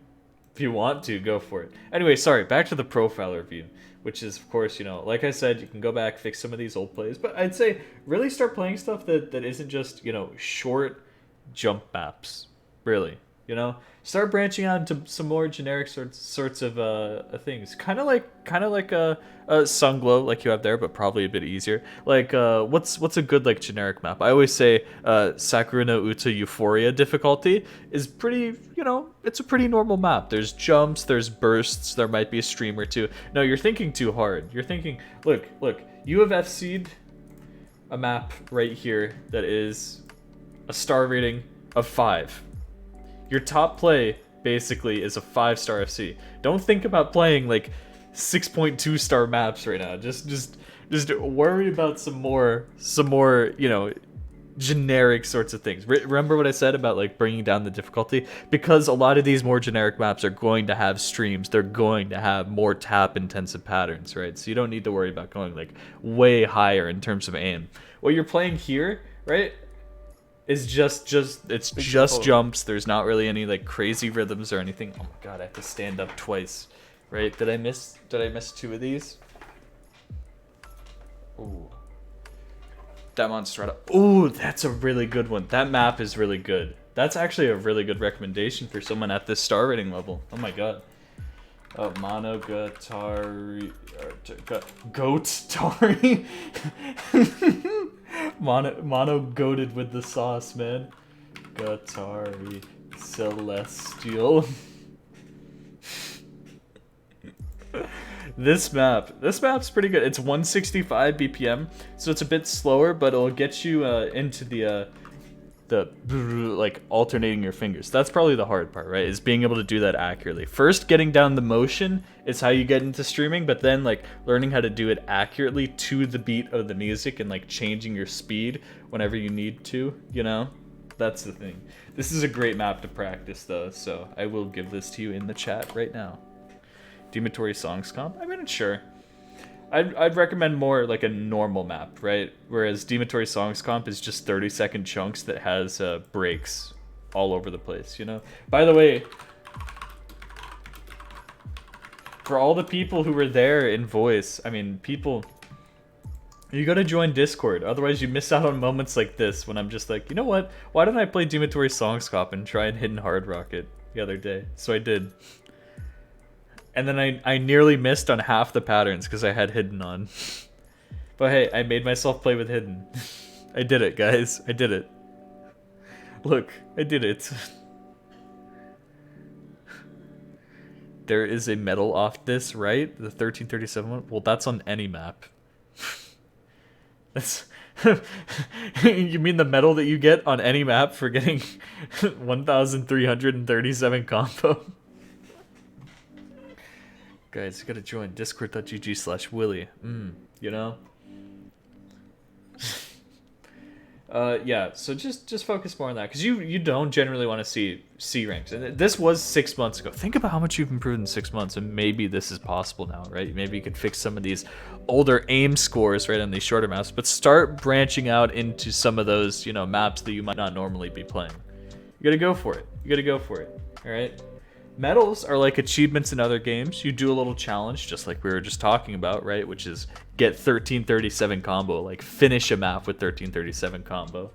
If you want to, go for it. Anyway, sorry, back to the profile review, which is, of course, you know, like I said, you can go back, fix some of these old plays, but I'd say really start playing stuff that isn't just, you know, short jump maps, really, you know? Start branching out into some more generic sorts of things. Kind of like a Sunglow, like you have there, but probably a bit easier. Like what's a good like generic map? I always say Sakura no Uta Euphoria difficulty is pretty, you know, it's a pretty normal map. There's jumps, there's bursts, there might be a stream or two. No, you're thinking too hard. You're thinking, look, you have FC'd a map right here that is a star rating of 5. Your top play basically is a 5-star FC. Don't think about playing like 6.2 star maps right now. Just worry about some more, you know, generic sorts of things. Remember what I said about like bringing down the difficulty? Because a lot of these more generic maps are going to have streams. They're going to have more tap intensive patterns, right? So you don't need to worry about going like way higher in terms of aim. What you're playing here, right? Is just jumps. There's not really any like crazy rhythms or anything. Oh my god, I have to stand up twice. Right? Did I miss 2 of these? Ooh. That Monstrata. Ooh, that's a really good one. That map is really good. That's actually a really good recommendation for someone at this star rating level. Oh my god. Monogatari Goatari. Mono goated with the sauce, man. Gatari Celestial. This map's pretty good. It's 165 BPM, so it's a bit slower, but it'll get you into the like alternating your fingers. That's probably the hard part, right? Is being able to do that accurately. First, getting down the motion is how you get into streaming, but then like learning how to do it accurately to the beat of the music and like changing your speed whenever you need to, you know? That's the thing. This is a great map to practice though, so I will give this to you in the chat right now. Dematory Songs Comp? I mean, sure. I'd recommend more like a normal map, right? Whereas Dematory Songs Comp is just 30-second chunks that has breaks all over the place, you know? By the way, for all the people who were there in voice, I mean, people, you gotta join Discord, otherwise you miss out on moments like this when I'm just like, you know what? Why don't I play Dematory Songs Comp and try and Hidden Hard Rocket the other day? So I did. And then I nearly missed on half the patterns because I had Hidden on. But hey, I made myself play with Hidden. I did it, guys. I did it. Look, I did it. There is a medal off this, right? The 1337 one? Well, that's on any map. That's... You mean the medal that you get on any map for getting 1,337 combo? Guys, you gotta join discord.gg/Willy. You know? Yeah, so just focus more on that, because you don't generally want to see C ranks. And this was 6 months ago. Think about how much you've improved in 6 months, and maybe this is possible now, right? Maybe you could fix some of these older aim scores, right, on these shorter maps, but start branching out into some of those, you know, maps that you might not normally be playing. You gotta go for it. You gotta go for it, all right? Medals are like achievements in other games. You do a little challenge, just like we were just talking about, right? Which is get 1337 combo, like finish a map with 1337 combo.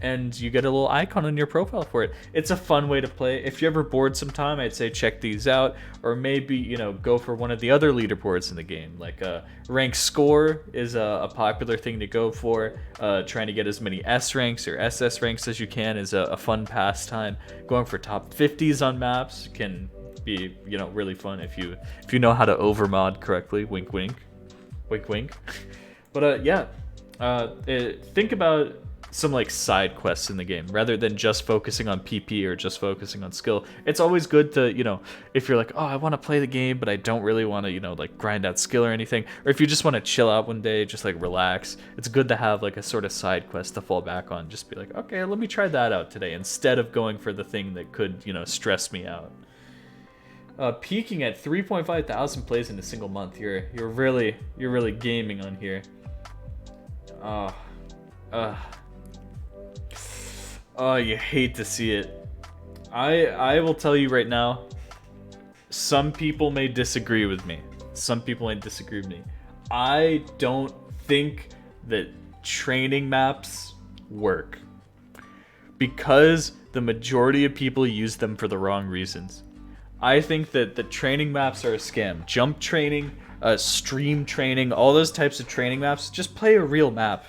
And you get a little icon on your profile for it. It's a fun way to play. If you're ever bored sometime, I'd say check these out, or maybe, you know, go for one of the other leaderboards in the game. Like rank score is a popular thing to go for. Trying to get as many S ranks or SS ranks as you can is a fun pastime. Going for top 50s on maps can be, you know, really fun if you know how to overmod correctly. Wink, wink, wink, wink. But yeah, think about some like side quests in the game rather than just focusing on PP or just focusing on skill. It's always good to, you know, if you're like, oh, I want to play the game, but I don't really want to, you know, like grind out skill or anything, or if you just want to chill out one day, just like relax, it's good to have like a sort of side quest to fall back on. Just be like, okay, let me try that out today instead of going for the thing that could, you know, stress me out. Peaking at 3.5 thousand plays in a single month. You're really gaming on here. Oh, you hate to see it. I will tell you right now, some people may disagree with me. Some people may disagree with me. I don't think that training maps work because the majority of people use them for the wrong reasons. I think that the training maps are a scam. Jump training, stream training, all those types of training maps, just play a real map.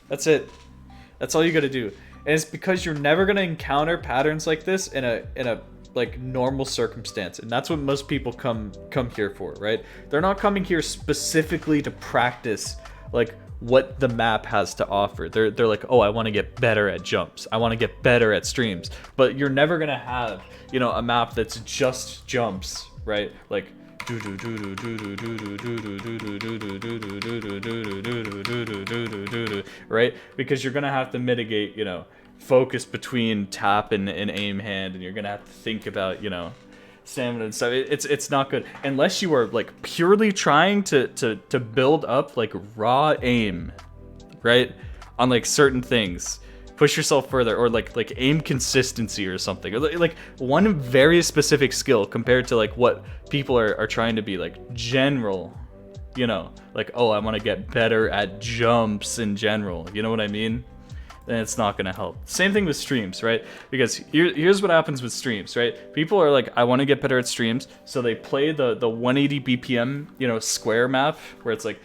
That's it. That's all you gotta do. And it's because you're never gonna encounter patterns like this in a like normal circumstance. And that's what most people come here for, right? They're not coming here specifically to practice like what the map has to offer. They're like, oh, I want to get better at jumps. I want to get better at streams. But you're never gonna have, you know, a map that's just jumps, right? Like right? Because you're gonna have to mitigate, you know, focus between tap and aim hand, and you're gonna have to think about, you know, stamina and stuff. It's not good unless you are like purely trying to build up like raw aim, right, on like certain things. Push yourself further, or like aim consistency or something, or like one very specific skill compared to like what people are trying to be like general, you know, like, oh, I want to get better at jumps in general, you know what I mean? Then it's not gonna help. Same thing with streams, right? Because here's what happens with streams, right? People are like, I want to get better at streams, so they play the 180 BPM, you know, square map where it's like,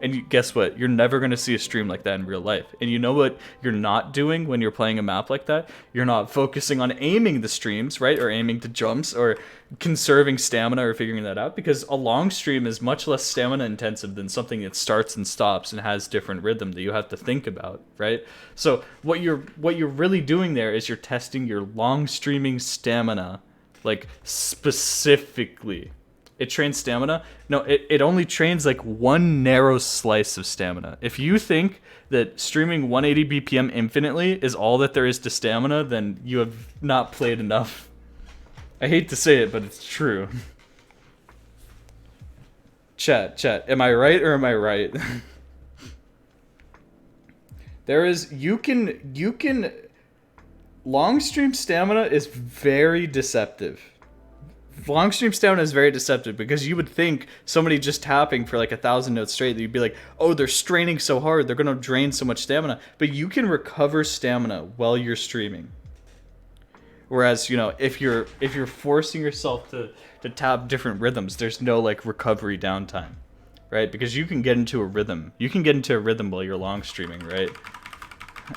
and guess what? You're never gonna see a stream like that in real life. And you know what you're not doing when you're playing a map like that? You're not focusing on aiming the streams, right? Or aiming to jumps, or conserving stamina, or figuring that out, because a long stream is much less stamina intensive than something that starts and stops and has different rhythm that you have to think about, right? So what you're really doing there is you're testing your long streaming stamina, like specifically. It trains stamina. No, it only trains like one narrow slice of stamina. If you think that streaming 180 BPM infinitely is all that there is to stamina, then you have not played enough. I hate to say it, but it's true. Chat, am I right or am I right? You can long stream stamina is very deceptive. Long stream stamina is very deceptive because you would think somebody just tapping for like 1,000 notes straight, that you'd be like, oh, they're straining so hard, they're gonna drain so much stamina. But you can recover stamina while you're streaming. Whereas, you know, if you're forcing yourself to tap different rhythms, there's no like recovery downtime, right? Because you can get into a rhythm. You can get into a rhythm while you're long streaming, right?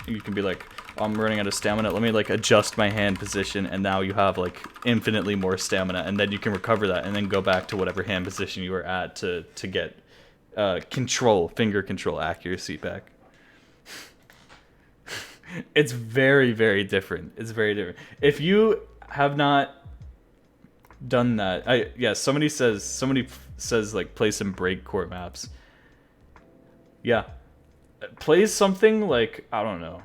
You can be like, oh, I'm running out of stamina. Let me like adjust my hand position, and now you have like infinitely more stamina, and then you can recover that, and then go back to whatever hand position you were at to get finger control accuracy back. It's very, very different. It's very different. If you have not done that, somebody says like play some breakcore maps. Yeah, play something like, I don't know,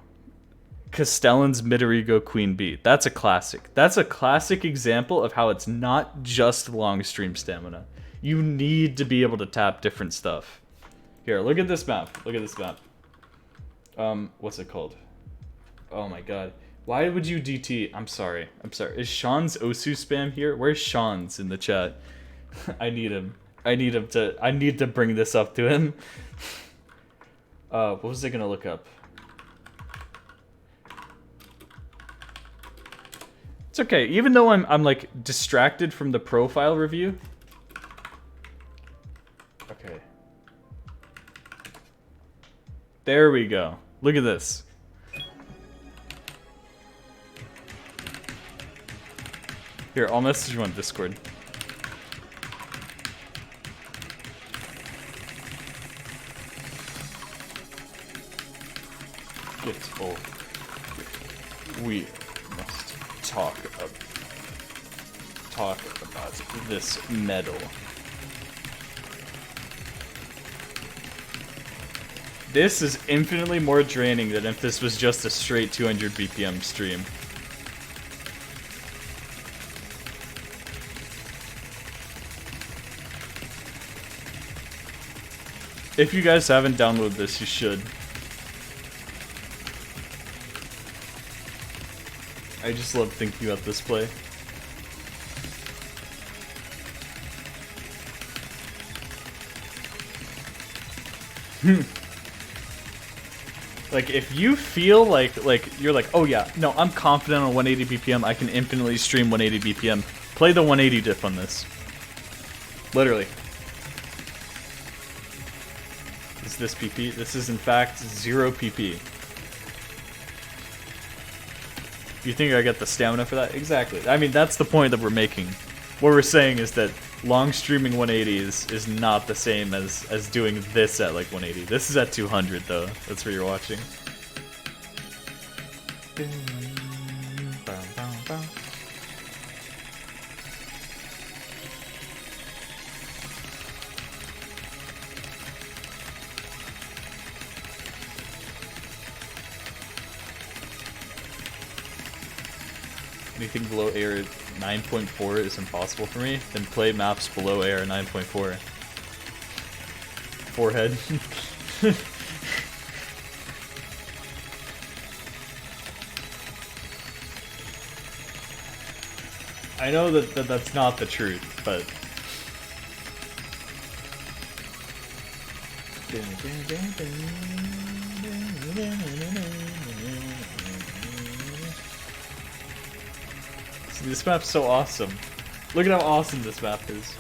Castellan's Midorigo Queen Bee. That's a classic. That's a classic example of how it's not just long stream stamina. You need to be able to tap different stuff. Here, look at this map. Look at this map. What's it called? Oh my god. Why would you DT? I'm sorry. Is Sean's Osu spam here? Where's Sean's in the chat? I need him. I need to bring this up to him. What was I gonna look up? It's okay. Even though I'm like distracted from the profile review. Okay. There we go. Look at this. Here, I'll message you on Discord. Beautiful. We must talk about this medal. This is infinitely more draining than if this was just a straight 200 BPM stream. If you guys haven't downloaded this, you should. I just love thinking about this play. Like, if you feel like you're like, oh yeah, no, I'm confident on 180 BPM, I can infinitely stream 180 BPM, play the 180 diff on this. Literally. Is this PP? This is in fact 0 PP. You think I get the stamina for that? Exactly. I mean, that's the point that we're making. What we're saying is that long streaming 180 is not the same as doing this at like 180. This is at 200 though. That's where you're watching. Anything below AR 9.4 is impossible for me, then play maps below AR 9.4. Forehead. I know that that's not the truth, but... This map's so awesome. Look at how awesome this map is.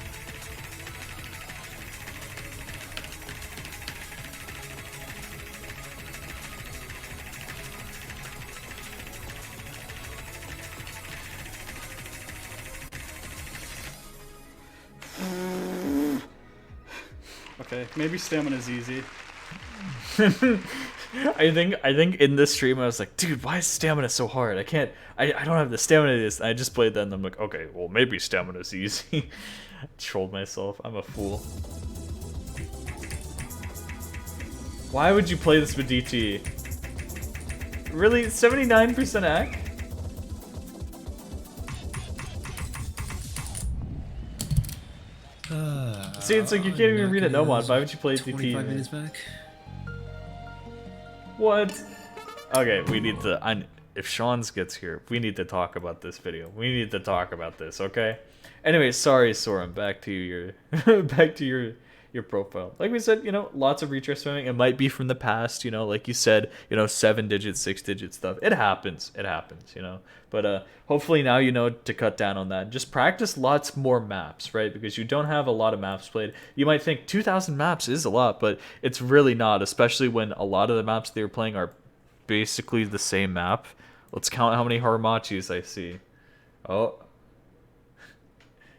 Okay, maybe stamina's easy. I think in this stream I was like, dude, why is stamina so hard? I don't have the stamina to this. I just played that and I'm like, okay, well maybe stamina's easy. I trolled myself. I'm a fool. Why would you play this with DT? Really? 79% AC? See, it's like you can't even read it no mod. Why would you play DT? 25 minutes back. What? Okay, we need to. If Sean's gets here, we need to talk about this video. We need to talk about this, okay? Anyway, sorry, Soren. Back to your, back to your profile. Like we said, you know, lots of retry spamming. It might be from the past, you know, like you said, you know, 7-digit, 6-digit stuff. It happens. It happens, you know. But hopefully now you know to cut down on that. Just practice lots more maps, right? Because you don't have a lot of maps played. You might think 2,000 maps is a lot, but it's really not, especially when a lot of the maps they're playing are basically the same map. Let's count how many Haramachis I see. Oh.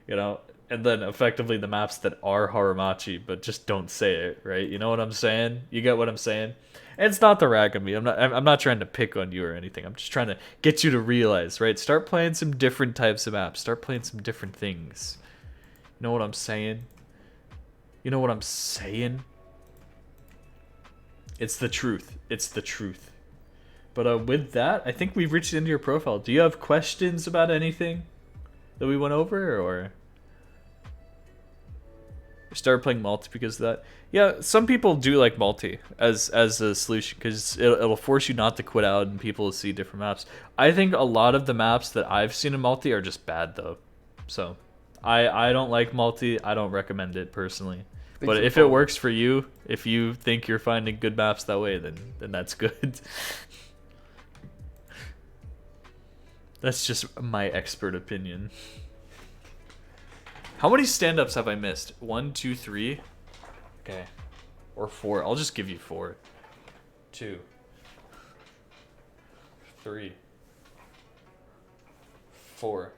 You know, and then effectively the maps that are Haramachi, but just don't say it, right? You know what I'm saying? You get what I'm saying? And it's not the rag on me. I'm not trying to pick on you or anything. I'm just trying to get you to realize, right? Start playing some different types of maps. Start playing some different things. You know what I'm saying? You know what I'm saying? It's the truth. It's the truth. But with that, I think we've reached into your profile. Do you have questions about anything that we went over, or start playing multi because of that? Yeah, some people do like multi as a solution because it'll force you not to quit out and people will see different maps. I think a lot of the maps that I've seen in multi are just bad though, so I don't like multi. I don't recommend it personally. But if it works for you, if you think you're finding good maps that way, then that's good. That's just my expert opinion. How many stand-ups have I missed? 1, 2, 3? Okay. Or 4. I'll just give you 4. 2. 3. 4.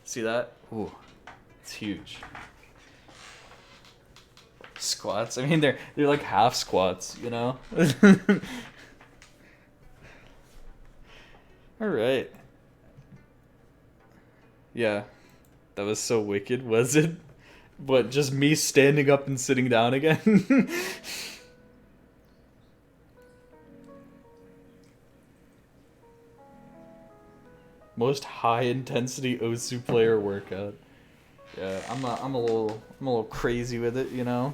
See that? Ooh. It's huge. Squats. I mean, they're like half squats, you know? Alright. Yeah. That was so wicked, was it? What, just me standing up and sitting down again? Most high intensity Osu player workout. Yeah, I'm a little crazy with it, you know.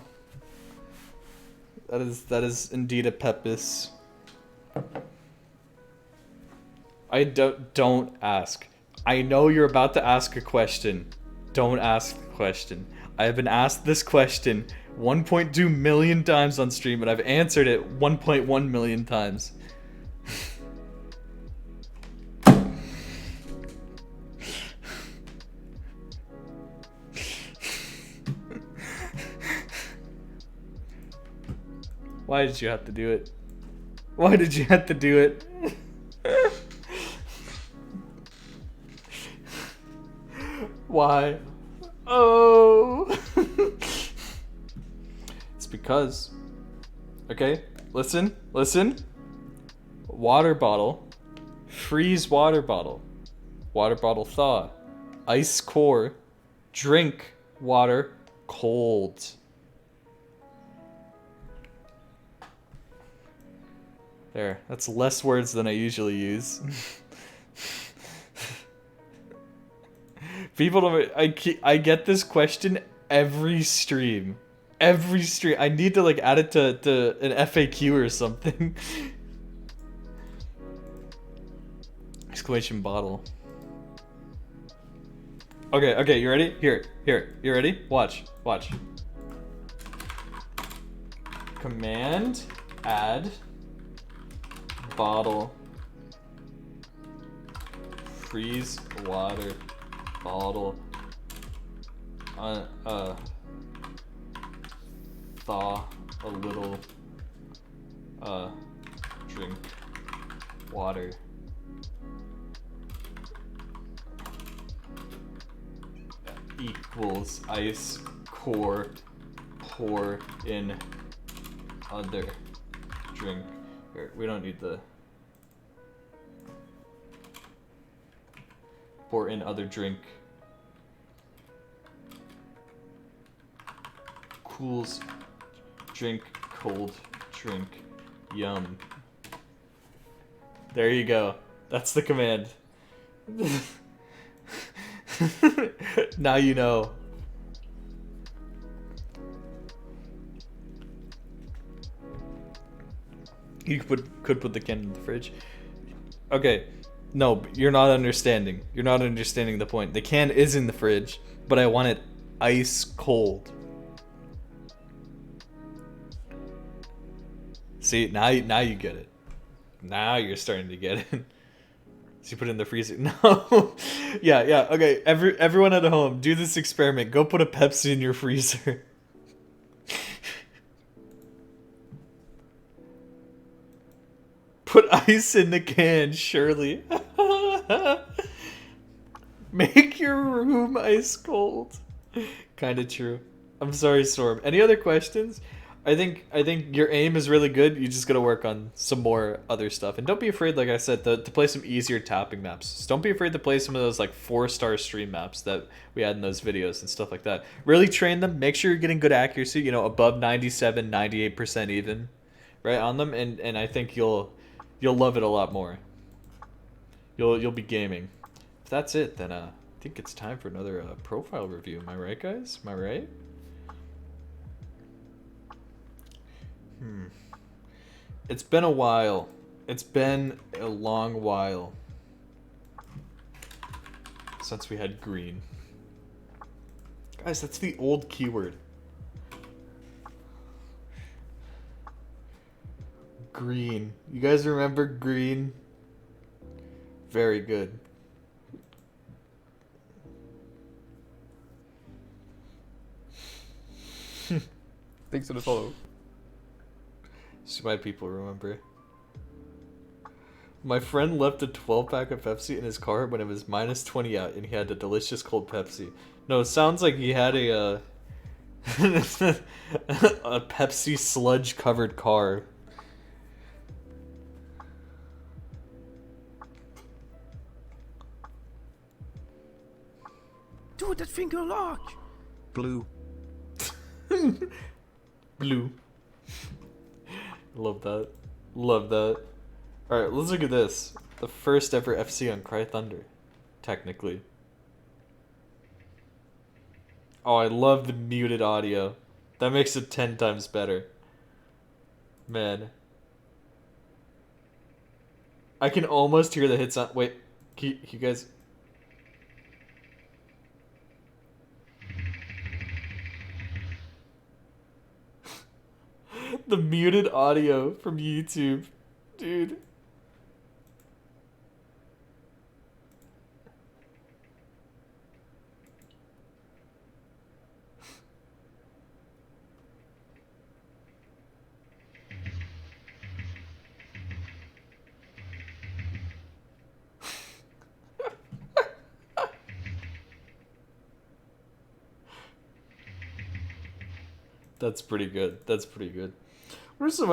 That is indeed a pepis. Don't ask. I know you're about to ask a question. Don't ask the question. I have been asked this question 1.2 million times on stream, and I've answered it 1.1 million times. Why did you have to do it? Why did you have to do it? Why? Oh. It's because. Okay, listen. Water bottle. Freeze water bottle. Water bottle thaw. Ice core. Drink water cold. There, that's less words than I usually use. People don't. I get this question every stream. Every stream. I need to like add it to an FAQ or something. Exclamation bottle. Okay, you ready? Here, you ready? Watch. Command add bottle freeze water bottle thaw a little drink water equals ice core pour in other drink. Here, we don't need the pour in other drink. Cools drink cold drink yum. There you go. That's the command. Now you know. You could put the can in the fridge. Okay. No, you're not understanding. You're not understanding the point. The can is in the fridge, but I want it ice cold. See, now you get it. Now you're starting to get it. So you put it in the freezer. No. Yeah, okay. Everyone at home, do this experiment. Go put a Pepsi in your freezer. Put ice in the can, surely. Make your room ice cold. Kinda true. I'm sorry, Storm. Any other questions? I think your aim is really good. You just gotta work on some more other stuff. And don't be afraid, like I said, to play some easier tapping maps. Just don't be afraid to play some of those like 4-star stream maps that we had in those videos and stuff like that. Really train them. Make sure you're getting good accuracy, you know, above 97, 98% even, right, on them. And I think you'll love it a lot more. You'll be gaming. If that's it, then I think it's time for another profile review. Am I right, guys? Am I right? It's been a while. It's been a long while since we had green. Guys, that's the old keyword. Green. You guys remember green? Very good. Thanks for the follow. See, my people remember. My friend left a 12-pack of Pepsi in his car when it was minus 20 out, and he had a delicious cold Pepsi. No, it sounds like he had a a Pepsi sludge-covered car. Dude, that finger lock. Blue. Blue. Love that. Love that. Alright, let's look at this. The first ever FC on Cry Thunder. Technically. Oh, I love the muted audio. That makes it 10 times better. Man. I can almost hear the hits on. Wait, can you guys. The muted audio from YouTube. Dude. That's pretty good. That's pretty good. What are some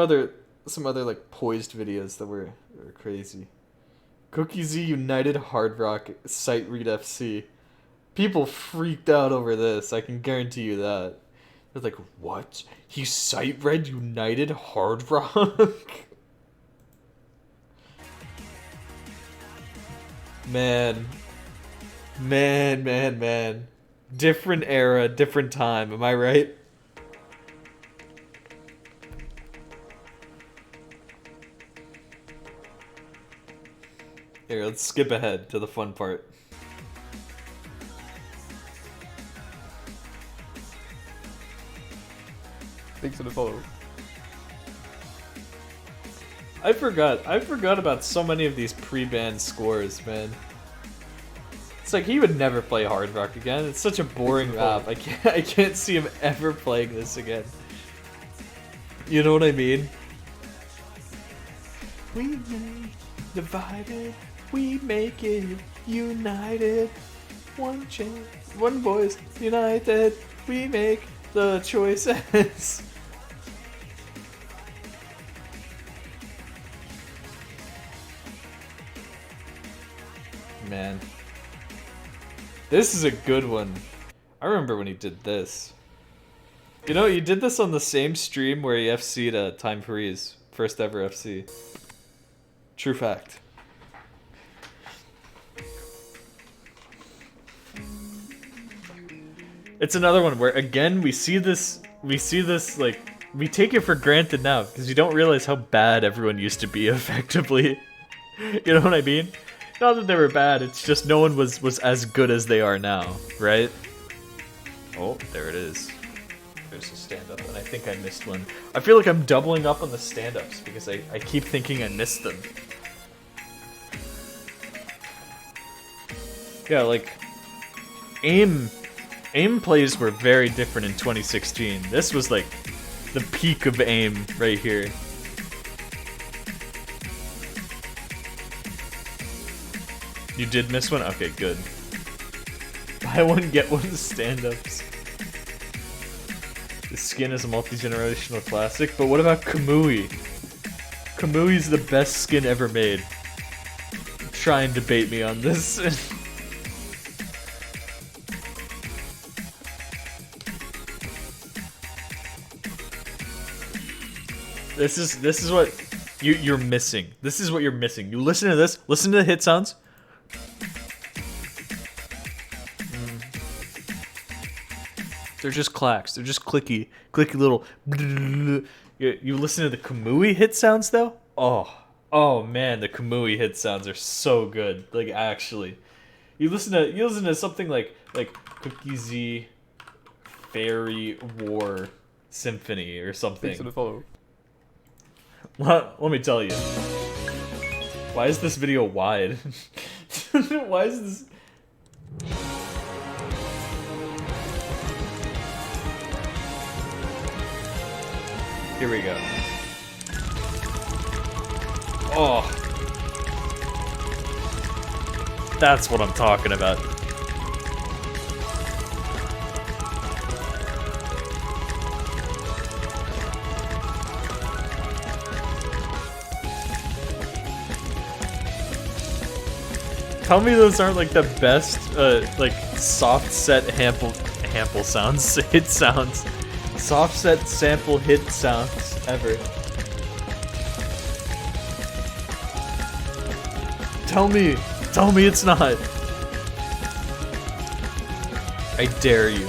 other like poised videos that were crazy? Cookie Z United Hard Rock Sight Read FC. People freaked out over this. I can guarantee you that. They're like, what? He sight read United Hard Rock? Man. Man. Different era, different time. Am I right? Here, let's skip ahead to the fun part. Thanks for the follow. I forgot about so many of these pre-banned scores, man. It's like he would never play Hard Rock again. It's such a boring map. I can't see him ever playing this again. You know what I mean? We make divided, we make it united. One chance, one voice, united. We make the choices. Man, this is a good one. I remember when he did this. You know, you did this on the same stream where he FC'd Time Freeze, first ever FC. True fact. It's another one where again we see this like we take it for granted now because you don't realize how bad everyone used to be effectively. You know what I mean? Not that they were bad, it's just no one was as good as they are now, right? Oh, there it is. There's a stand-up, and I think I missed one. I feel like I'm doubling up on the stand-ups because I keep thinking I missed them. Yeah, like aim plays were very different in 2016. This was like the peak of aim right here. You did miss one? Okay, good. Buy one, get one stand-ups. The skin is a multi-generational classic, but what about Kamui? Kamui's the best skin ever made. Try and debate me on this. This is what you're missing. This is what you're missing. You listen to this. Listen to the hit sounds. They're just clacks. They're just clicky little. You listen to the Kamui hit sounds though. Oh man, the Kamui hit sounds are so good. Like actually, you listen to something like Cookie Z, Fairy War Symphony or something. Thanks for the follow. Let me tell you. Why is this video wide? Why is this? Here we go. Oh. That's what I'm talking about. Tell me those aren't like the best like soft set sample sounds, hit sounds. Soft set sample hit sounds ever. Tell me it's not. I dare you.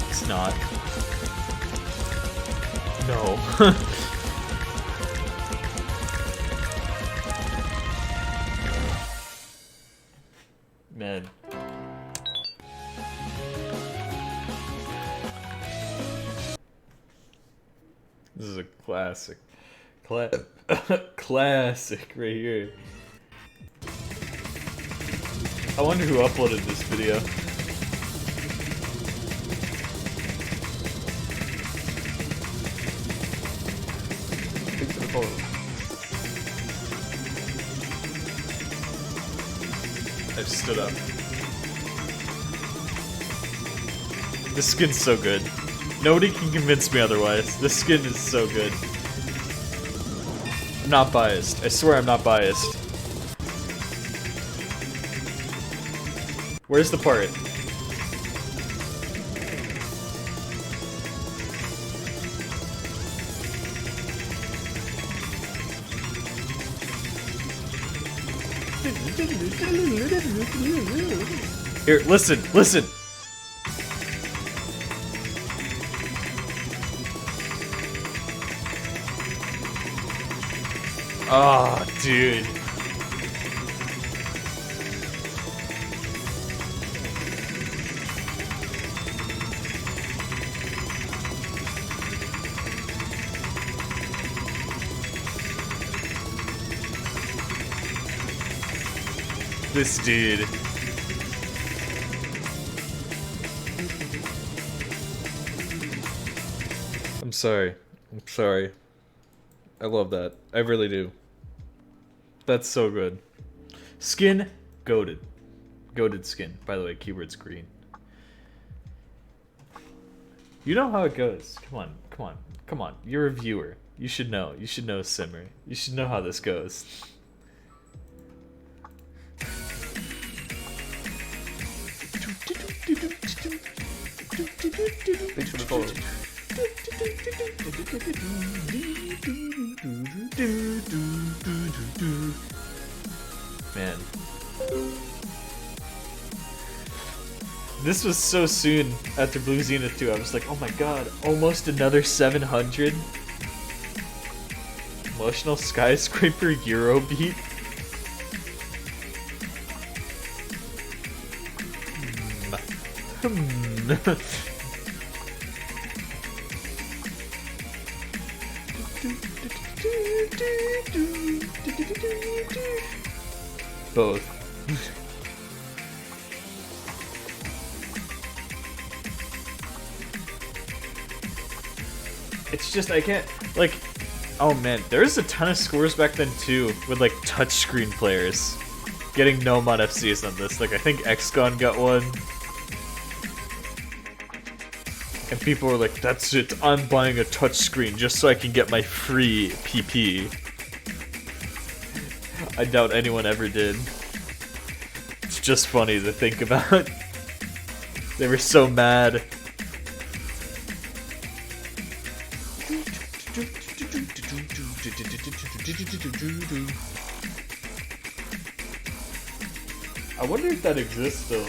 It's not. No. Man. This is a classic. Classic right here. I wonder who uploaded this video. Thanks for the follow. I just stood up. This skin's so good. Nobody can convince me otherwise. This skin is so good. I'm not biased. I swear I'm not biased. Where's the part? Here, listen. Oh, dude. This dude. I'm sorry. I love that. I really do. That's so good. Skin, goated. Goated skin. By the way, keyword's green. You know how it goes. Come on. You're a viewer. You should know. You should know Simmer. You should know how this goes. Thanks for the follow. Man. This was so soon after Blue Zenith 2. I was like, oh my god, almost another 700? Emotional Skyscraper Eurobeat? Both. It's just, I can't, like, oh man, there's a ton of scores back then too, with like touchscreen players getting no mod FCs on this. Like, I think XCon got one. And people were like, that's it, I'm buying a touchscreen just so I can get my free PP. I doubt anyone ever did. It's just funny to think about. They were so mad. I wonder if that exists still.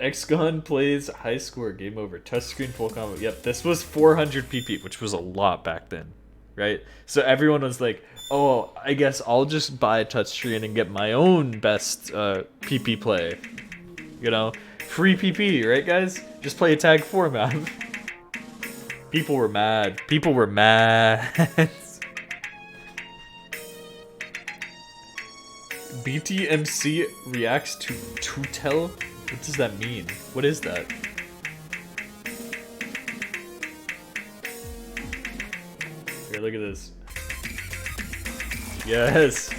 XCon plays high score, game over, touchscreen, full combo. Yep, this was 400 PP, which was a lot back then, right? So everyone was like, oh, I guess I'll just buy a touchscreen and get my own best PP play. You know, free PP, right guys? Just play a tag 4 map. People were mad. People were mad. BTMC reacts to Tutel? What does that mean? What is that? Here, look at this. Yes!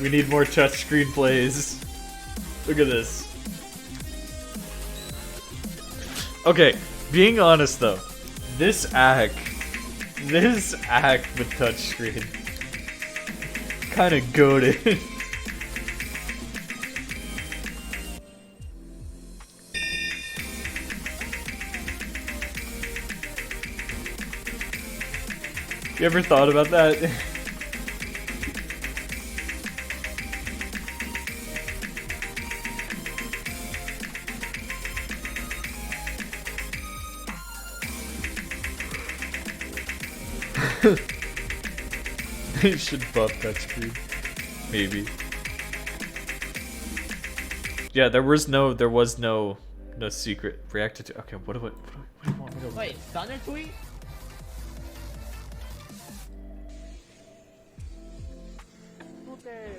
We need more touchscreen plays. Look at this. Okay, being honest though, this act with touchscreen, kind of goated. You ever thought about that? They should buff touchscreen. Maybe. Yeah, there was no secret. Reacted to. Okay, what do you want me to? Wait, Thunder tweet? Okay.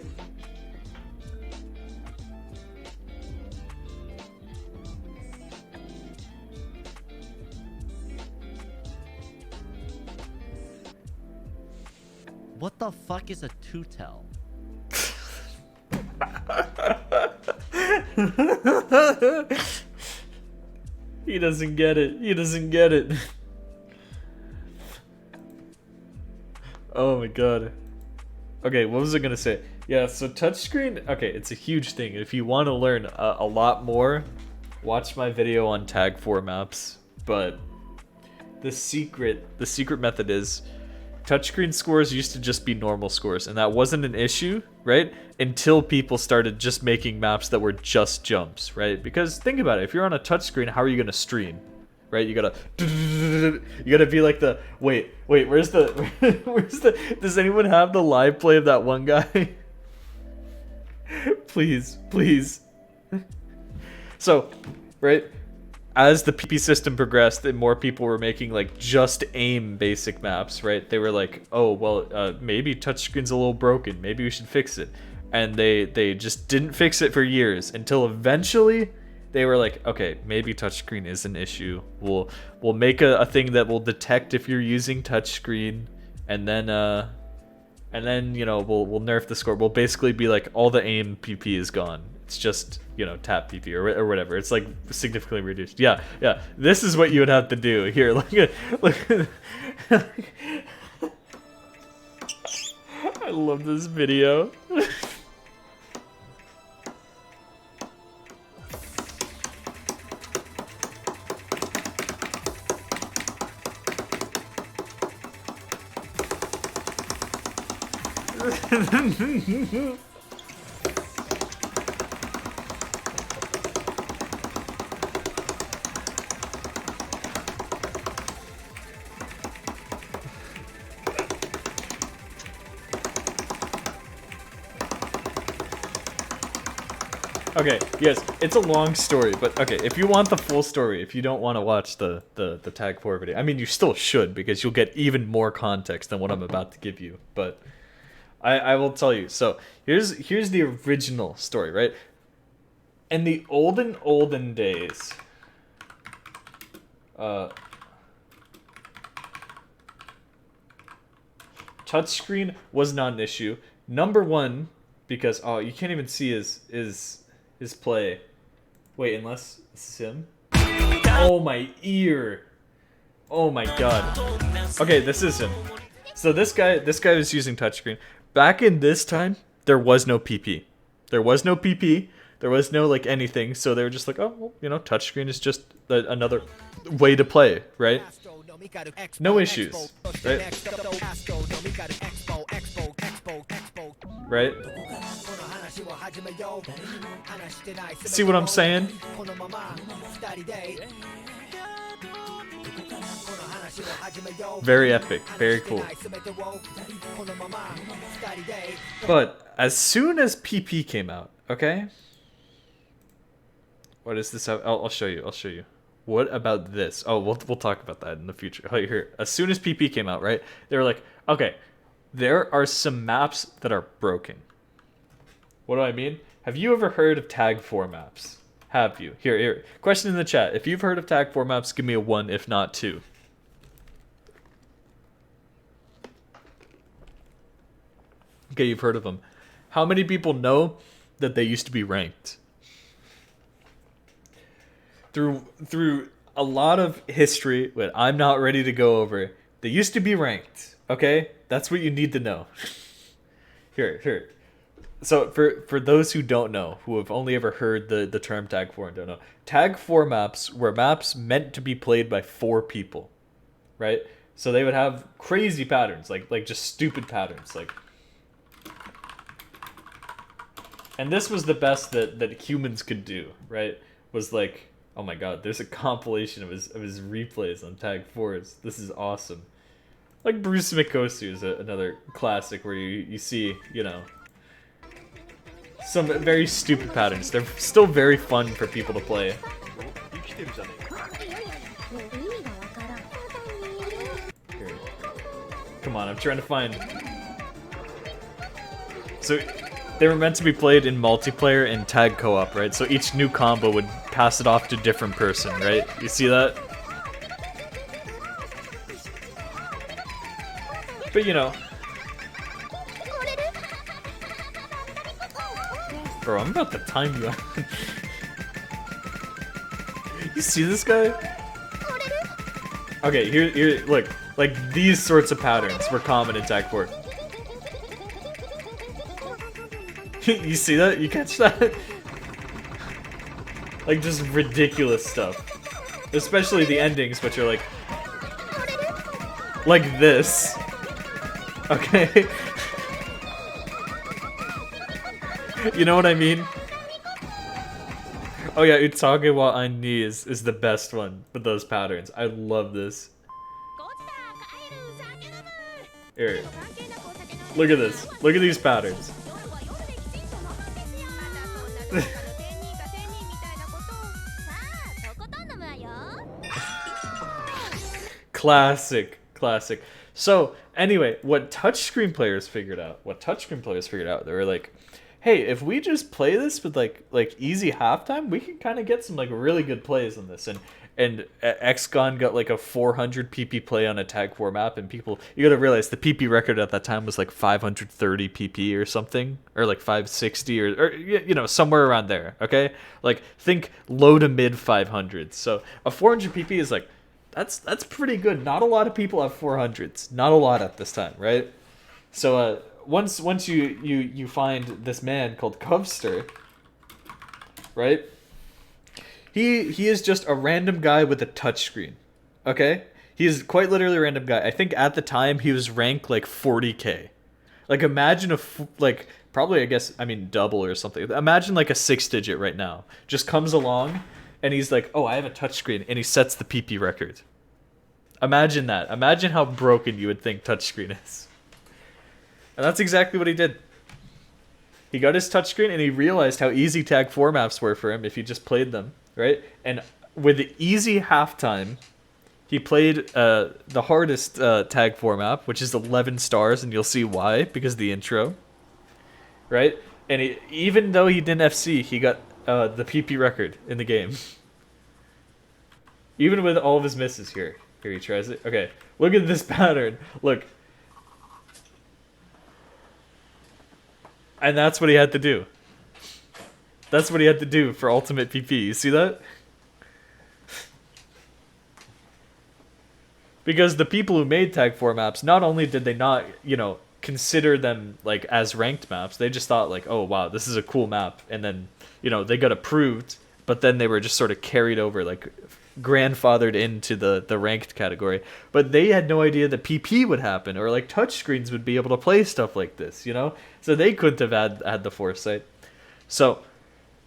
What the fuck is a two-tell? He doesn't get it. He doesn't get it. Oh my god. Okay, what was I gonna say? Yeah, so touchscreen, okay, it's a huge thing. If you want to learn a lot more, watch my video on tag 4 maps. But the secret method is touchscreen scores used to just be normal scores, and that wasn't an issue, right? Until people started just making maps that were just jumps, right? Because think about it, if you're on a touchscreen, how are you gonna stream? Right? You gotta be like the wait, where's the does anyone have the live play of that one guy? Please. So, right? As the PP system progressed and more people were making like just aim basic maps, right? They were like, oh well, maybe touchscreen's a little broken. Maybe we should fix it. And they just didn't fix it for years until eventually they were like, okay, maybe touchscreen is an issue. We'll make a thing that will detect if you're using touchscreen, and then you know we'll nerf the score. We'll basically be like all the aim PP is gone. It's just, you know, tap PP or whatever. It's like significantly reduced. Yeah. This is what you would have to do. Here, look at. I love this video. Okay, yes, it's a long story, but okay, if you want the full story, if you don't want to watch the tag 4 video, I mean, you still should, because you'll get even more context than what I'm about to give you, but I will tell you. So, here's the original story, right? In the olden days, touchscreen was not an issue. Number one, because, oh, you can't even see his play. Wait, unless this is him. Oh my ear. Oh my god. Okay, this is him. So this guy was using touchscreen. Back in this time, there was no PP. There was no PP. There was no like anything. So they were just like, oh, well, you know, touchscreen is just another way to play, right? No issues, right? Right? See what I'm saying? Very epic, very cool. But as soon as PP came out, okay? What is this? I'll show you. I'll show you. What about this? Oh, we'll talk about that in the future. Oh, here. As soon as PP came out, right? They were like, okay, there are some maps that are broken. What do I mean? Have you ever heard of tag 4 maps? Have you? Here. Question in the chat. If you've heard of tag 4 maps, give me a 1, if not 2. Okay, you've heard of them. How many people know that they used to be ranked? Through a lot of history, but I'm not ready to go over, they used to be ranked. Okay? That's what you need to know. Here. So for those who don't know, who have only ever heard the term Tag 4 and don't know, Tag 4 maps were maps meant to be played by 4 people, right? So they would have crazy patterns, like just stupid patterns, like. And this was the best that humans could do, right? Was like, oh my god, there's a compilation of his replays on Tag 4s. This is awesome. Like Bruce Mikosu is another classic where you see, you know, some very stupid patterns. They're still very fun for people to play. Here. Come on, I'm trying to find... So, they were meant to be played in multiplayer and tag co-op, right? So each new combo would pass it off to a different person, right? You see that? But you know... Bro, I'm about to time you out. You see this guy? Okay, here, look. Like, these sorts of patterns were common in Tag 4. You see that? You catch that? Like, just ridiculous stuff. Especially the endings, which are like this. Okay? You know what I mean? Oh yeah, Utage wa Ani is the best one with those patterns. I love this. Here. Look at this. Look at these patterns. Classic. So, anyway, what touchscreen players figured out, they were like, hey, if we just play this with like easy halftime, we can kind of get some like really good plays on this. And XCon got like a 400 PP play on a Tag 4 map, and people, you gotta realize the PP record at that time was like 530 PP or something, or like 560 or you know, somewhere around there. Okay, like think low to mid 500s. So a 400 PP is like that's pretty good. Not a lot of people have 400s. Not a lot at this time, right? So once you find this man called Covster, right? He is just a random guy with a touchscreen. Okay? He is quite literally a random guy. I think at the time he was ranked like 40k. Like imagine probably I guess I mean double or something. Imagine like a 6-digit right now. Just comes along and he's like, "Oh, I have a touchscreen," and he sets the PP record. Imagine that. Imagine how broken you would think touchscreen is. And that's exactly what he did. He got his touchscreen and he realized how easy Tag 4 maps were for him if he just played them, right? And with the easy halftime, he played the hardest Tag 4 map, which is 11 stars, and you'll see why, because of the intro, right? And even though he didn't FC, he got the PP record in the game. Even with all of his misses here. Here he tries it. Okay, look at this pattern. Look. And that's what he had to do. That's what he had to do for ultimate PP. You see that? Because the people who made Tag 4 maps, not only did they not, you know, consider them like as ranked maps, they just thought like, oh wow, this is a cool map, and then, you know, they got approved, but then they were just sort of carried over, like grandfathered into the ranked category. But they had no idea that PP would happen, or like touchscreens would be able to play stuff like this, you know? So they couldn't have had the foresight. So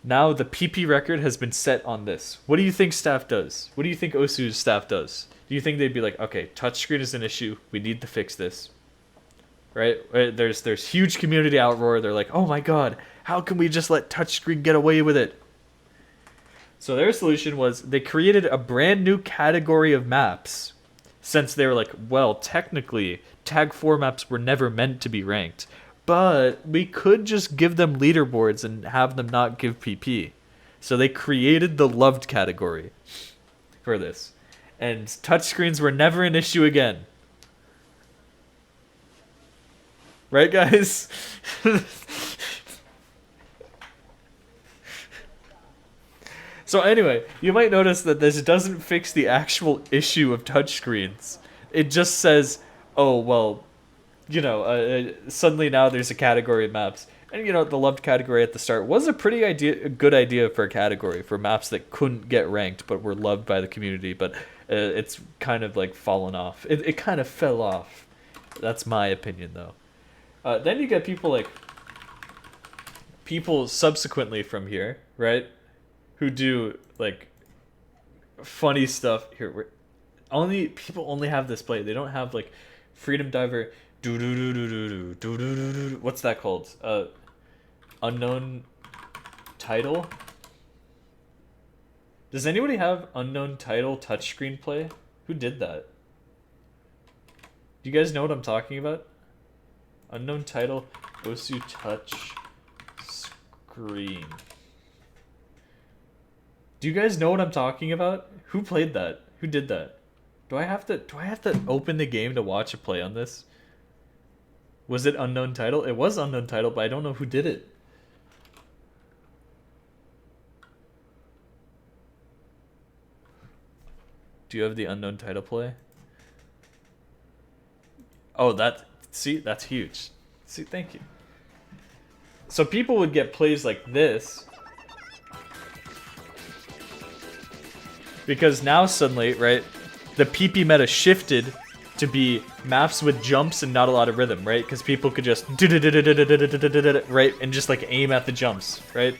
now the PP record has been set on this. What do you think staff does? What do you think Osu's staff does? Do you think they'd be like, okay, touchscreen is an issue, we need to fix this, right? There's huge community outroar. They're like, oh my god, how can we just let touchscreen get away with it? So their solution was they created a brand new category of maps, since they were like, well, technically Tag 4 maps were never meant to be ranked, but we could just give them leaderboards and have them not give PP. So they created the loved category for this. And touchscreens were never an issue again. Right, guys? So anyway, you might notice that this doesn't fix the actual issue of touchscreens. It just says, oh, well, you know, suddenly now there's a category of maps. And, you know, the loved category at the start was a good idea for a category, for maps that couldn't get ranked but were loved by the community. But it's kind of, like, fallen off. It kind of fell off. That's my opinion, though. Then you get people subsequently from here, right? Who do, like, funny stuff. Here, people only have this play. They don't have, like, Freedom Diver... What's that called? Unknown title? Does anybody have unknown title touchscreen play? Who did that? Do you guys know what I'm talking about? Unknown title Osu touch screen. Do you guys know what I'm talking about? Who played that? Who did that? Do I have to open the game to watch a play on this? Was it unknown title? It was unknown title, but I don't know who did it. Do you have the unknown title play? Oh, see, that's huge. See, thank you. So people would get plays like this. Because now suddenly, right, the PP meta shifted to be maps with jumps and not a lot of rhythm, right? Because people could just right and just like aim at the jumps, right?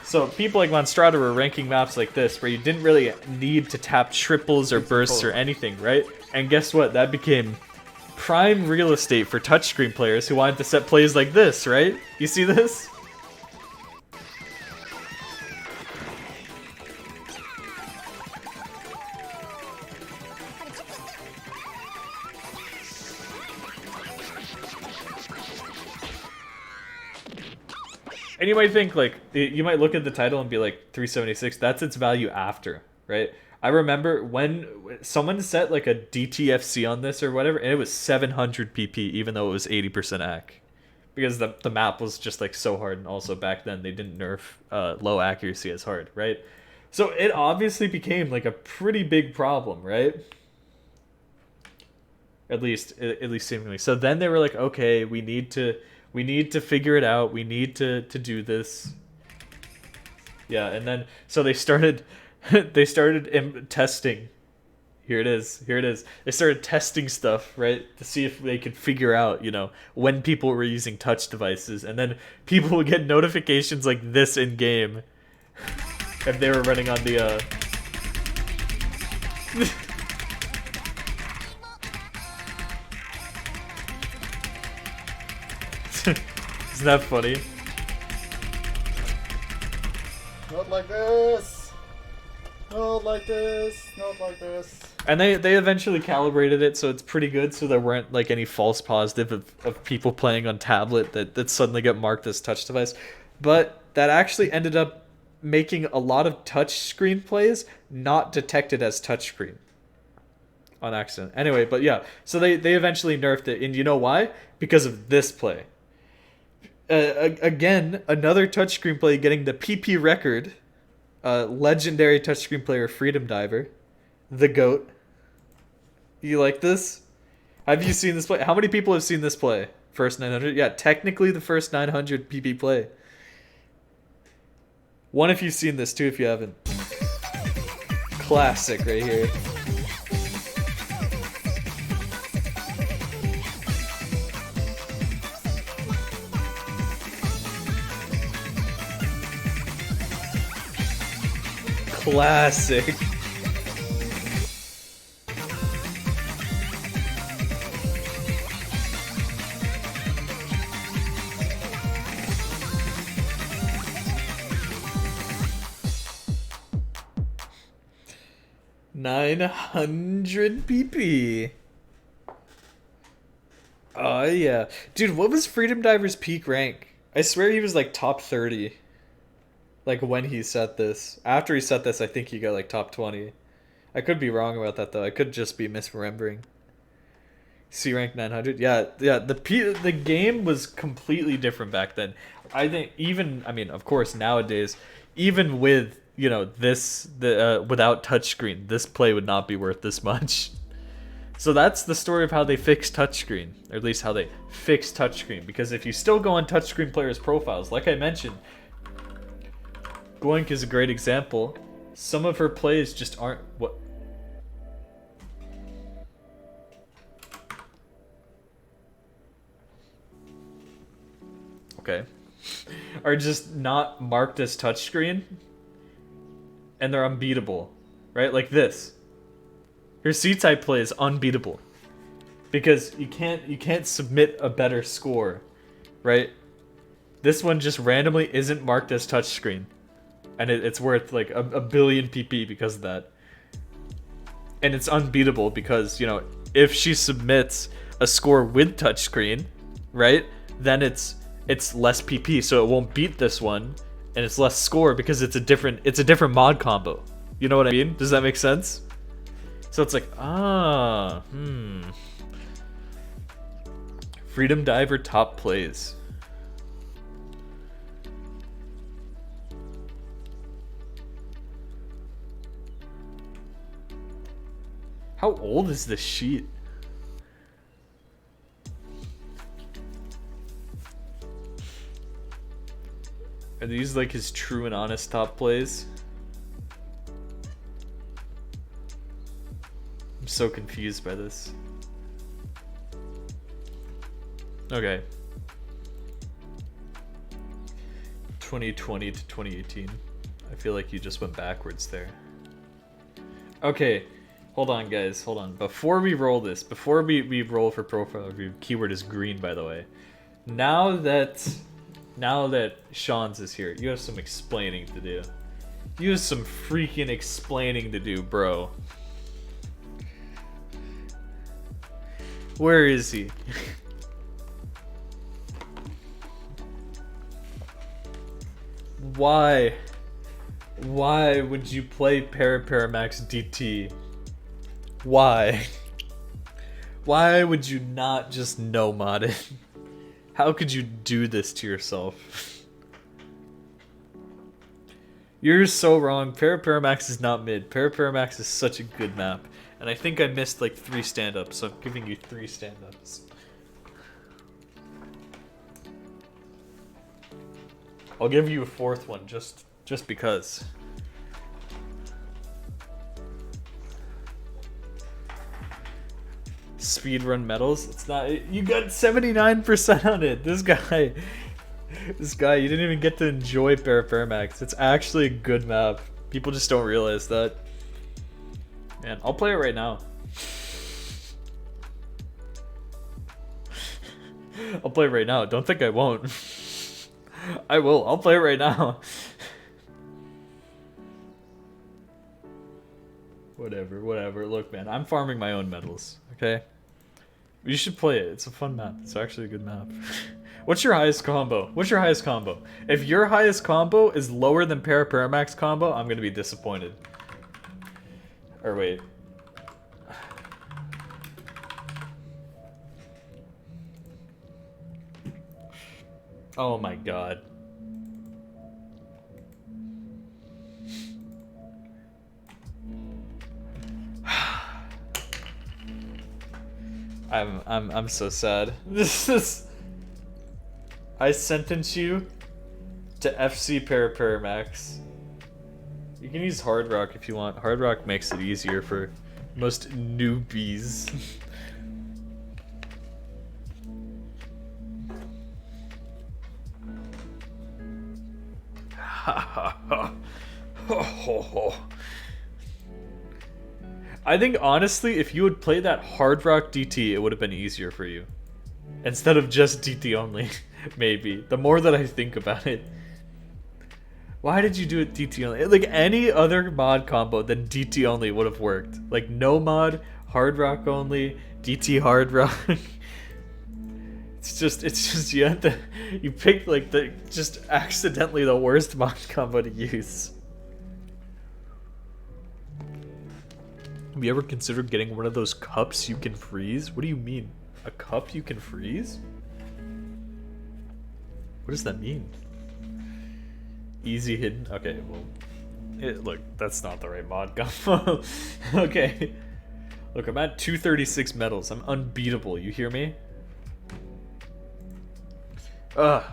So people like Monstrata were ranking maps like this where you didn't really need to tap triples or bursts or anything, right? And guess what? That became prime real estate for touchscreen players who wanted to set plays like this, right? You see this? And you might think, like, you might look at the title and be like, 376, that's its value after, right? I remember when someone set, like, a DTFC on this or whatever, and it was 700 PP, even though it was 80% AC. Because the map was just, like, so hard, and also back then they didn't nerf low accuracy as hard, right? So it obviously became, like, a pretty big problem, right? At least seemingly. So then they were like, okay, we need to figure it out. We need to do this. Yeah, and then so they started testing. Here it is. They started testing stuff, right, to see if they could figure out, you know, when people were using touch devices, and then people would get notifications like this in game if they were running on the Isn't that funny? Not like this. Not like this. Not like this. And they eventually calibrated it so it's pretty good, so there weren't like any false positive of people playing on tablet that suddenly got marked as touch device. But that actually ended up making a lot of touch screen plays not detected as touchscreen on accident. Anyway, but yeah, so they eventually nerfed it, and you know why? Because of this play. Again, another touchscreen play getting the PP record. Legendary touchscreen player Freedom Diver, the GOAT. You like this? Have you seen this play? How many people have seen this play? First 900? Yeah, technically the first 900 PP play. One if you've seen this, two if you haven't. Classic right here. Classic. $900 PP. Oh yeah. Dude, what was Freedom Diver's peak rank? I swear he was like top 30. Like when he set this. After he set this, I think he got like top 20. I could be wrong about that though. I could just be misremembering. C rank 900. Yeah. The game was completely different back then. I think even, I mean, of course nowadays, even with, you know, without touchscreen, this play would not be worth this much. So that's the story of how they fixed touchscreen, or at least how they fixed touchscreen. Because if you still go on touchscreen players' profiles, like I mentioned, Goink is a great example. Some of her plays just aren't what. Okay. Are just not marked as touchscreen, and they're unbeatable, right? Like this. Her C-type play is unbeatable because you can't submit a better score, right? This one just randomly isn't marked as touchscreen, and it's worth like a billion PP because of that. And it's unbeatable because, you know, if she submits a score with touchscreen, right, then it's less PP, so it won't beat this one, and it's less score because it's a different mod combo. You know what I mean? Does that make sense? So it's like, Freedom Diver top plays. How old is this sheet? Are these like his true and honest top plays? I'm so confused by this. Okay. 2020 to 2018. I feel like you just went backwards there. Okay. Hold on, guys. Hold on. Before we roll this, before we roll for profile review, keyword is green, by the way. Now that Sean's is here, you have some explaining to do. You have some freaking explaining to do, bro. Where is he? Why? Why would you play Paraparamax DT? Why? Why would you not just no mod it? How could you do this to yourself? You're so wrong. Paraparamax is not mid. Paraparamax is such a good map. And I think I missed like 3 stand-ups, so I'm giving you 3 stand-ups. I'll give you a 4th one just because. Speedrun medals? It's not. You got 79% on it. This guy, you didn't even get to enjoy Paraparamax. It's actually a good map. People just don't realize that. Man, I'll play it right now. I'll play it right now. Don't think I won't. I will. I'll play it right now. Whatever. Look, man, I'm farming my own medals, okay? You should play it. It's a fun map. It's actually a good map. What's your highest combo? If your highest combo is lower than Paraparamax combo, I'm gonna be disappointed. Or wait. Oh my god. I'm so sad. This is. I sentence you to FC Paraparamax. You can use Hard Rock if you want. Hard Rock makes it easier for most newbies. I think honestly, if you would play that Hard Rock DT, it would have been easier for you. Instead of just DT only, maybe. The more that I think about it. Why did you do it DT only? Like any other mod combo than DT only would have worked. Like no mod, Hard Rock only, DT Hard Rock. It's just you picked like just accidentally the worst mod combo to use. Have you ever considered getting one of those cups you can freeze? What do you mean? A cup you can freeze? What does that mean? Easy hidden. Okay, well, look, that's not the right mod combo. Okay, look, I'm at 236 medals. I'm unbeatable. You hear me? Ugh.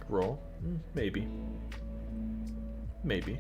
Roll? Maybe. Maybe.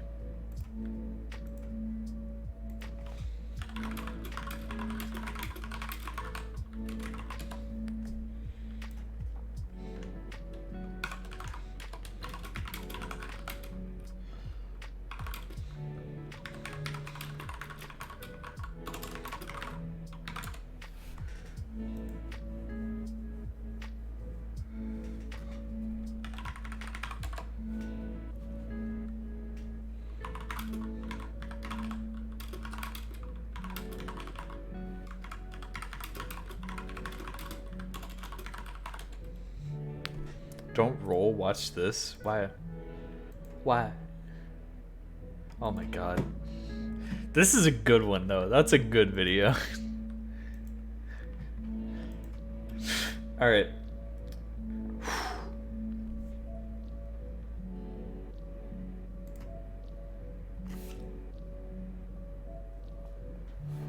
Don't roll, watch this. Why? Why? Oh my god. This is a good one though. That's a good video. Alright.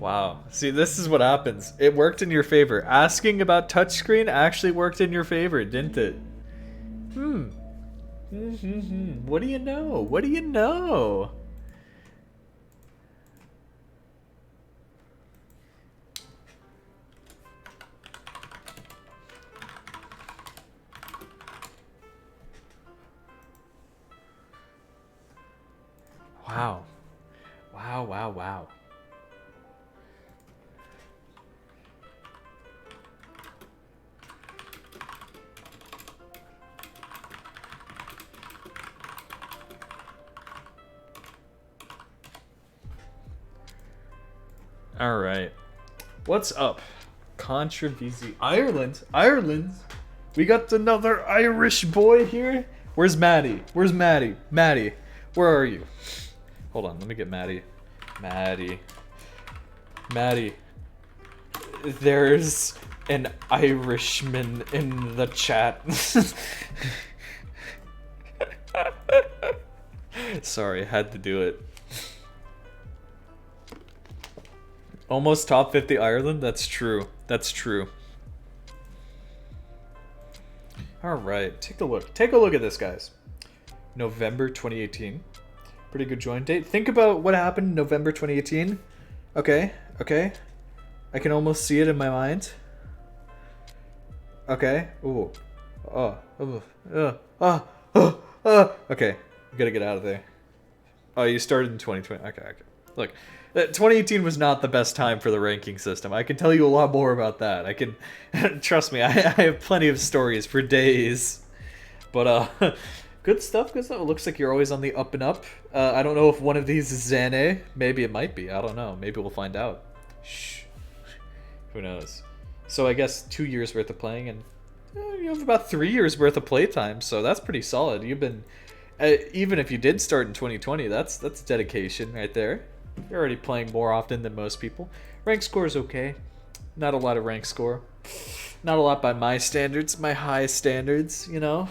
Wow. See, this is what happens. It worked in your favor. Asking about touchscreen actually worked in your favor, didn't it? What do you know? What do you know? Wow. Wow, wow, wow. All right, what's up? Controversy. Ireland. Ireland. We got another Irish boy here. Where's Maddie? Where's Maddie? Maddie, where are you? Hold on, let me get Maddie. Maddie. Maddie. There's an Irishman in the chat. Sorry, I had to do it. Almost top 50 Ireland? That's true. That's true. Alright, take a look. Take a look at this, guys. November 2018. Pretty good join date. Think about what happened in November 2018. Okay, okay. I can almost see it in my mind. Okay. Ooh. Okay, you gotta get out of there. Oh, you started in 2020. Okay, okay. Look. 2018 was not the best time for the ranking system. I can tell you a lot more about that. I can, trust me, I have plenty of stories for days. But, good stuff, good stuff. It looks like you're always on the up and up. I don't know if one of these is Xane. Maybe it might be. I don't know. Maybe we'll find out. Shh. Who knows? So I guess 2 years worth of playing, and you have about 3 years worth of playtime, so that's pretty solid. You've been, even if you did start in 2020, that's dedication right there. You're already playing more often than most people. Rank score is okay. Not a lot of rank score. Not a lot by my standards, my high standards, you know.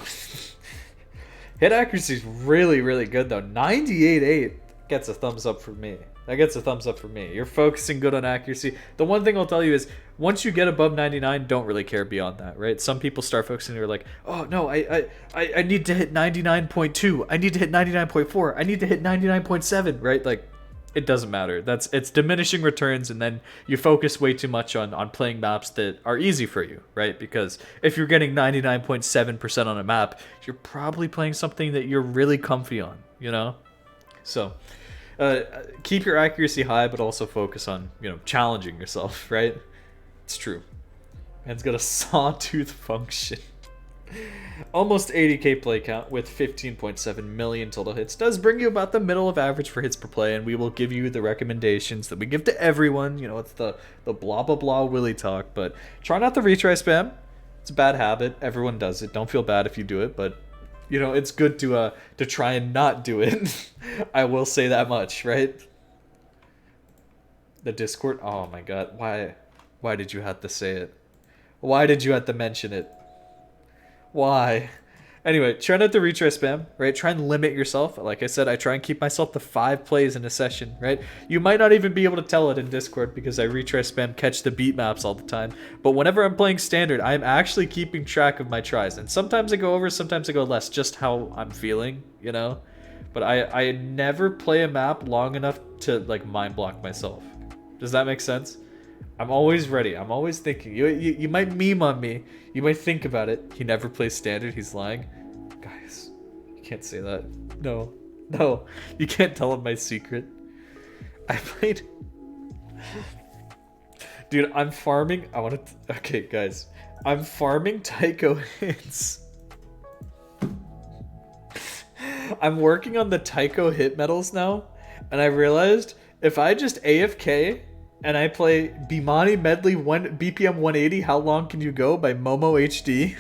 Hit accuracy is really, really good though. 98.8 gets a thumbs up for me. That gets a thumbs up for me. You're focusing good on accuracy. The one thing I'll tell you is, once you get above 99, don't really care beyond that, right? Some people start focusing and you're like, oh no, I need to hit 99.2. I need to hit 99.4. I need to hit 99.7, right? Like, it doesn't matter. It's diminishing returns, and then you focus way too much on playing maps that are easy for you, right? Because if you're getting 99.7% on a map, you're probably playing something that you're really comfy on, you know? So, keep your accuracy high, but also focus on, you know, challenging yourself, right? It's true. Man's got a sawtooth function. Almost 80k play count with 15.7 million total hits does bring you about the middle of average for hits per play, and we will give you the recommendations that we give to everyone. You know, it's the blah blah blah willy talk, but try not to retry spam. It's a bad habit. Everyone does it. Don't feel bad if you do it, but you know, it's good to try and not do it. I will say that much, right? The Discord. Oh my god, why did you have to say it? Why did you have to mention it? Why? Anyway, try not to retry spam, right? Try and limit yourself. Like I said, I try and keep myself to 5 plays in a session, right? You might not even be able to tell it in Discord because I retry spam catch the beat maps all the time. But whenever I'm playing standard, I'm actually keeping track of my tries. And sometimes I go over, sometimes I go less, just how I'm feeling, you know? But I never play a map long enough to like mind block myself. Does that make sense? I'm always ready. I'm always thinking. You might meme on me. You might think about it. He never plays standard. He's lying. Guys, you can't say that. No. No. You can't tell him my secret. I played... Dude, I'm farming... I want to... Okay, guys. I'm farming Tycho hits. I'm working on the Tycho hit medals now. And I realized if I just AFK... and I play Bimani Medley BPM 180, How Long Can You Go by Momo HD.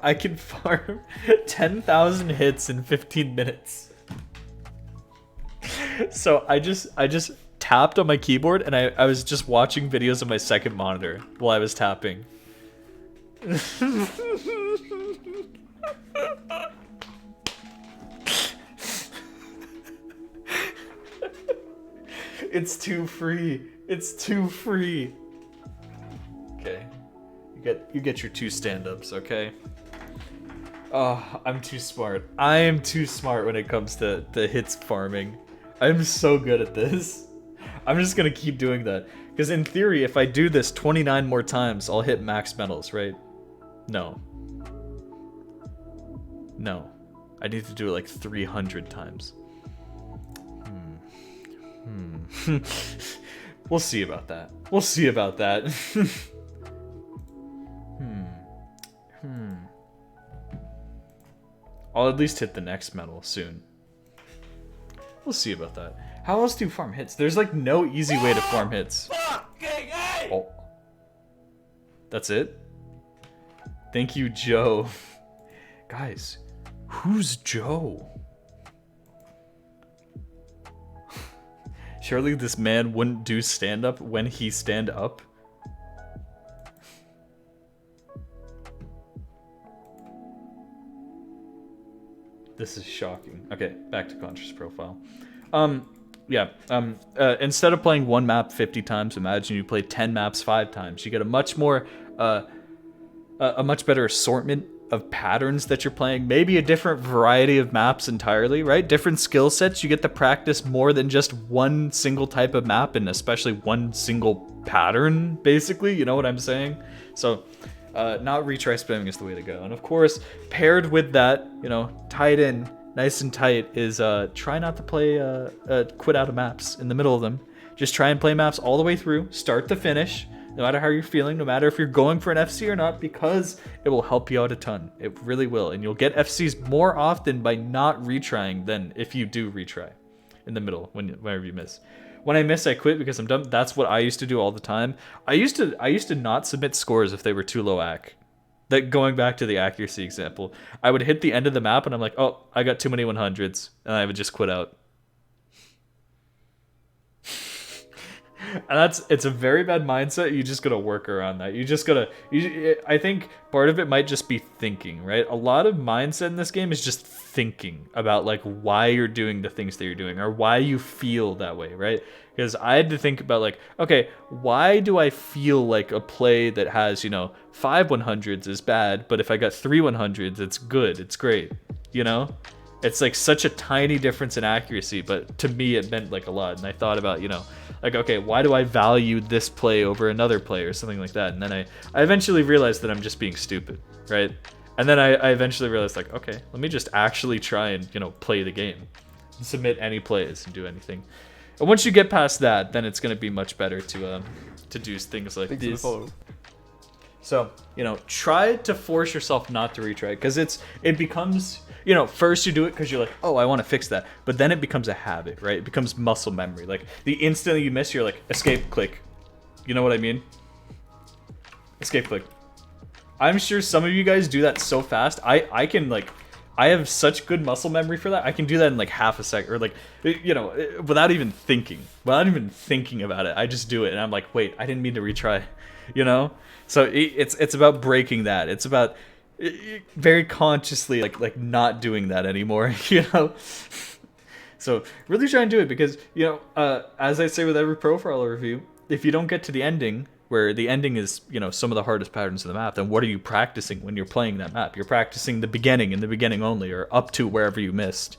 I can farm 10,000 hits in 15 minutes. So I just tapped on my keyboard and I was just watching videos on my second monitor while I was tapping. It's too free. It's too free. Okay. You get your 2 stand-ups, okay? Oh, I'm too smart. I am too smart when it comes to hits farming. I'm so good at this. I'm just gonna keep doing that. Because in theory, if I do this 29 more times, I'll hit max medals, right? No. No. I need to do it like 300 times. We'll see about that. We'll see about that. I'll at least hit the next medal soon. We'll see about that. How else do you farm hits? There's like no easy way to farm hits. Oh. That's it? Thank you, Joe. Guys, who's Joe? Surely this man wouldn't do stand-up when he stand up? This is shocking. Okay, back to Conscious Profile. Instead of playing one map 50 times, imagine you play 10 maps 5 times. You get a much more, a much better assortment of patterns that you're playing, maybe a different variety of maps entirely, right? Different skill sets. You get to practice more than just one single type of map and especially one single pattern, basically, you know what I'm saying? So not retry spamming is the way to go. And of course, paired with that, you know, tied in nice and tight is try not to play quit out of maps in the middle of them. Just try and play maps all the way through, start to finish, no matter how you're feeling, no matter if you're going for an FC or not, because it will help you out a ton. It really will. And you'll get FCs more often by not retrying than if you do retry in the middle whenever you miss. When I miss, I quit because I'm dumb. That's what I used to do all the time. I used to not submit scores if they were too low AC. That going back to the accuracy example, I would hit the end of the map and I'm like, oh, I got too many 100s, and I would just quit out. And it's a very bad mindset. You just gotta work around that. I think part of it might just be thinking, right? A lot of mindset in this game is just thinking about like why you're doing the things that you're doing or why you feel that way, right? Because I had to think about like, okay, why do I feel like a play that has, you know, 5 100s is bad, but if I got 3 100s, it's good, it's great, you know? It's like such a tiny difference in accuracy, but to me it meant like a lot. And I thought about, you know, like, okay, why do I value this play over another play or something like that? And then I eventually realized that I'm just being stupid, right? And then I eventually realized like, okay, let me just actually try and, you know, play the game and submit any plays and do anything. And once you get past that, then it's going to be much better to do things like this. So, you know, try to force yourself not to retry, because it becomes, you know, first you do it because you're like, oh, I want to fix that. But then it becomes a habit, right? It becomes muscle memory. Like the instant you miss, you're like, escape, click. You know what I mean? Escape, click. I'm sure some of you guys do that so fast. I can like, I have such good muscle memory for that. I can do that in like half a second, or like, you know, without even thinking about it. I just do it and I'm like, wait, I didn't mean to retry, you know? So it's about breaking that. It's about very consciously like not doing that anymore, you know. So really try and do it because, you know, as I say with every profile review, if you don't get to the ending, where the ending is, you know, some of the hardest patterns of the map, then what are you practicing when you're playing that map? You're practicing the beginning and the beginning only, or up to wherever you missed.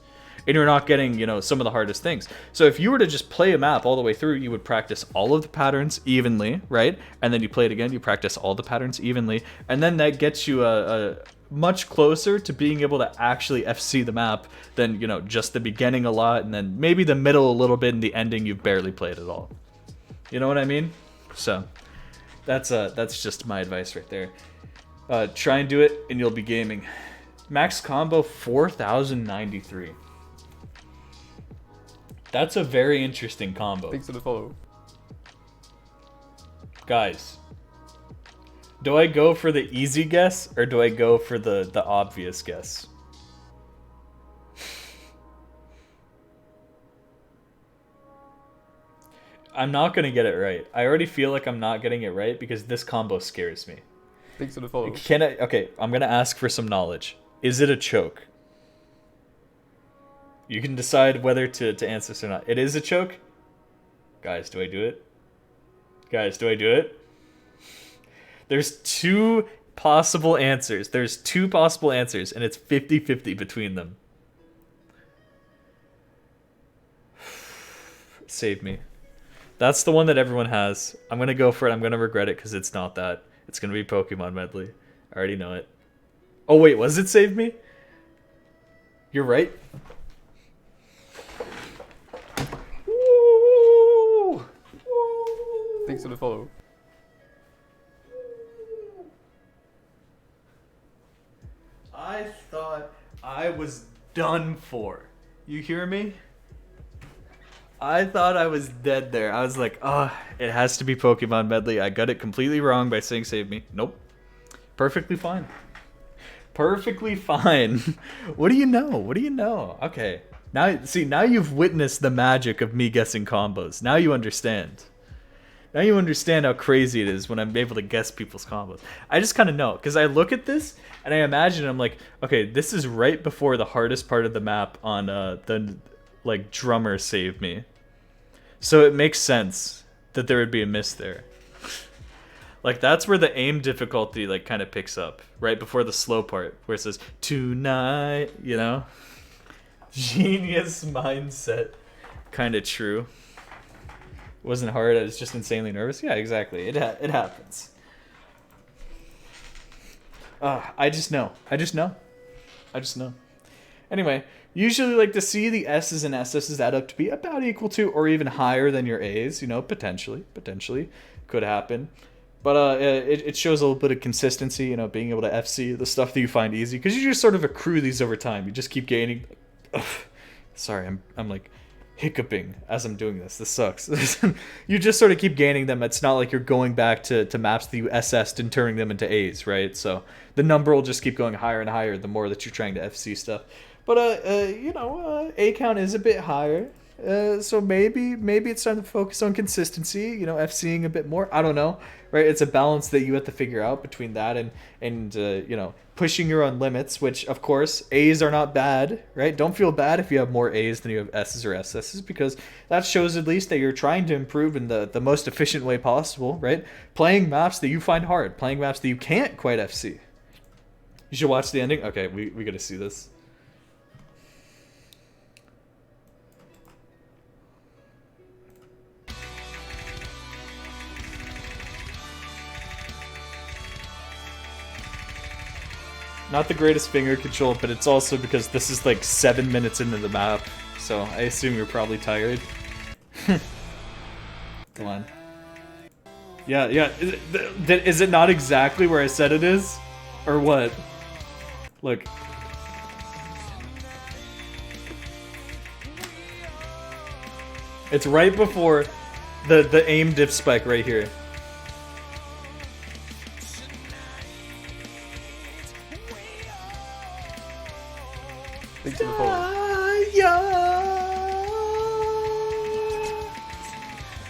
And you're not getting, you know, some of the hardest things. So if you were to just play a map all the way through, you would practice all of the patterns evenly, right? And then you play it again, you practice all the patterns evenly, and then that gets you a much closer to being able to actually FC the map than, you know, just the beginning a lot, and then maybe the middle a little bit, and the ending you've barely played at all. You know what I mean? So that's just my advice right there. Try and do it, and you'll be gaming. Max combo 4093. That's a very interesting combo. Thanks for the follow. Guys, do I go for the easy guess or do I go for the obvious guess? I'm not going to get it right. I already feel like I'm not getting it right because this combo scares me. Thanks for the follow. Okay, I'm going to ask for some knowledge. Is it a choke? You can decide whether to answer this or not. It is a choke? Guys, do I do it? Guys, do I do it? There's two possible answers. There's two possible answers, and it's 50-50 between them. Save me. That's the one that everyone has. I'm going to go for it. I'm going to regret it because it's not that. It's going to be Pokemon Medley. I already know it. Oh, wait, was it Save Me? You're right. Thanks for the follow. I thought I was done for. You hear me? I thought I was dead there. I was like, oh, it has to be Pokemon Medley. I got it completely wrong by saying Save Me. Nope. Perfectly fine. Perfectly fine. What do you know? What do you know? Okay. Now you've witnessed the magic of me guessing combos. Now you understand. Now you understand how crazy it is when I'm able to guess people's combos. I just kind of know, because I look at this, and I imagine, I'm like, okay, this is right before the hardest part of the map on the, like, drummer Save Me. So it makes sense that there would be a miss there. Like, that's where the aim difficulty, like, kind of picks up. Right before the slow part, where it says, tonight, you know? Genius mindset. Kind of true. It wasn't hard, I was just insanely nervous. Yeah, exactly. It happens. I just know. Anyway, usually like to see the S's and SS's add up to be about equal to or even higher than your A's, you know, potentially could happen. But it shows a little bit of consistency, you know, being able to FC the stuff that you find easy, because you just sort of accrue these over time. You just keep gaining. Sorry, I'm like hiccuping as I'm doing this. This sucks. You just sort of keep gaining them. It's not like you're going back to maps that you SS'd and turning them into A's, right? So the number will just keep going higher and higher the more that you're trying to FC stuff. But you know, A count is a bit higher. So maybe it's time to focus on consistency, you know, FCing a bit more. I don't know, right? It's a balance that you have to figure out between that and you know, pushing your own limits, which of course A's are not bad, right? Don't feel bad if you have more A's than you have S's or SS's, because that shows at least that you're trying to improve in the most efficient way possible, right? Playing maps that you find hard, playing maps that you can't quite FC. You should watch the ending. Okay, we gotta see this. Not the greatest finger control, but it's also because this is like 7 minutes into the map, so I assume you're probably tired. Come on. Yeah. Is it not exactly where I said it is? Or what? Look. It's right before the aim diff spike right here. Thanks for the follow.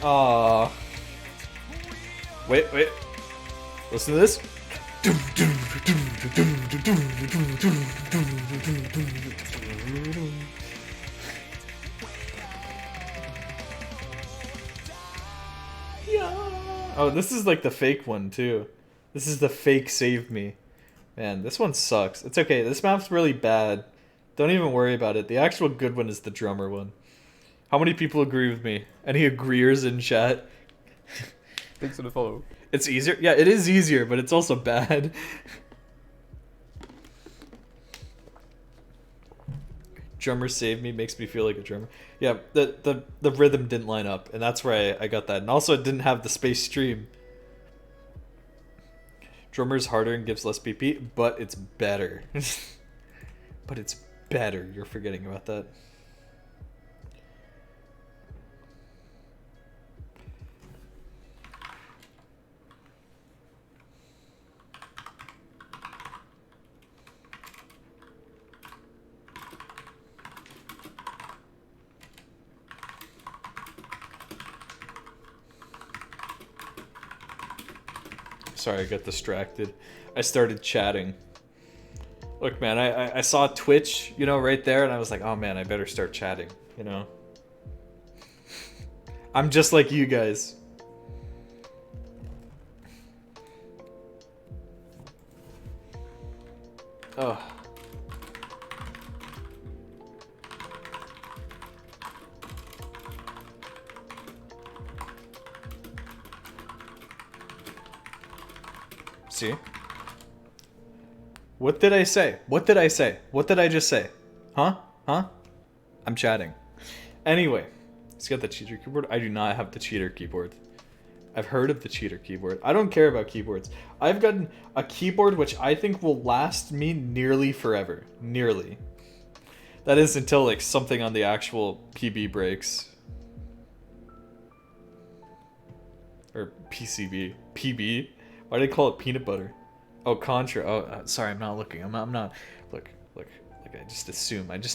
Aww. Wait. Listen to this. Oh, this is like the fake one too. This is the fake save me. Man, this one sucks. It's okay. This map's really bad. Don't even worry about it. The actual good one is the drummer one. How many people agree with me? Any agreeers in chat? Thanks for the follow. It's easier? Yeah, it is easier, but it's also bad. Drummer saved me, makes me feel like a drummer. Yeah, the rhythm didn't line up, and that's where I got that. And also it didn't have the space stream. Drummer's harder and gives less PP, but it's better. But it's better. You're forgetting about that. Sorry, I got distracted. I started chatting. Look, man, I saw Twitch, you know, right there, and I was like, oh man, I better start chatting, you know? I'm just like you guys. Oh. See? What did I say? What did I say? What did I just say? Huh? Huh? I'm chatting. Anyway, he's got the cheater keyboard. I do not have the cheater keyboard. I've heard of the cheater keyboard. I don't care about keyboards. I've gotten a keyboard which I think will last me nearly forever. Nearly. That is until like something on the actual PB breaks. Or PCB. PB? Why do they call it peanut butter? Oh, Contra. Oh, sorry, I'm not looking. I'm not. Look. I just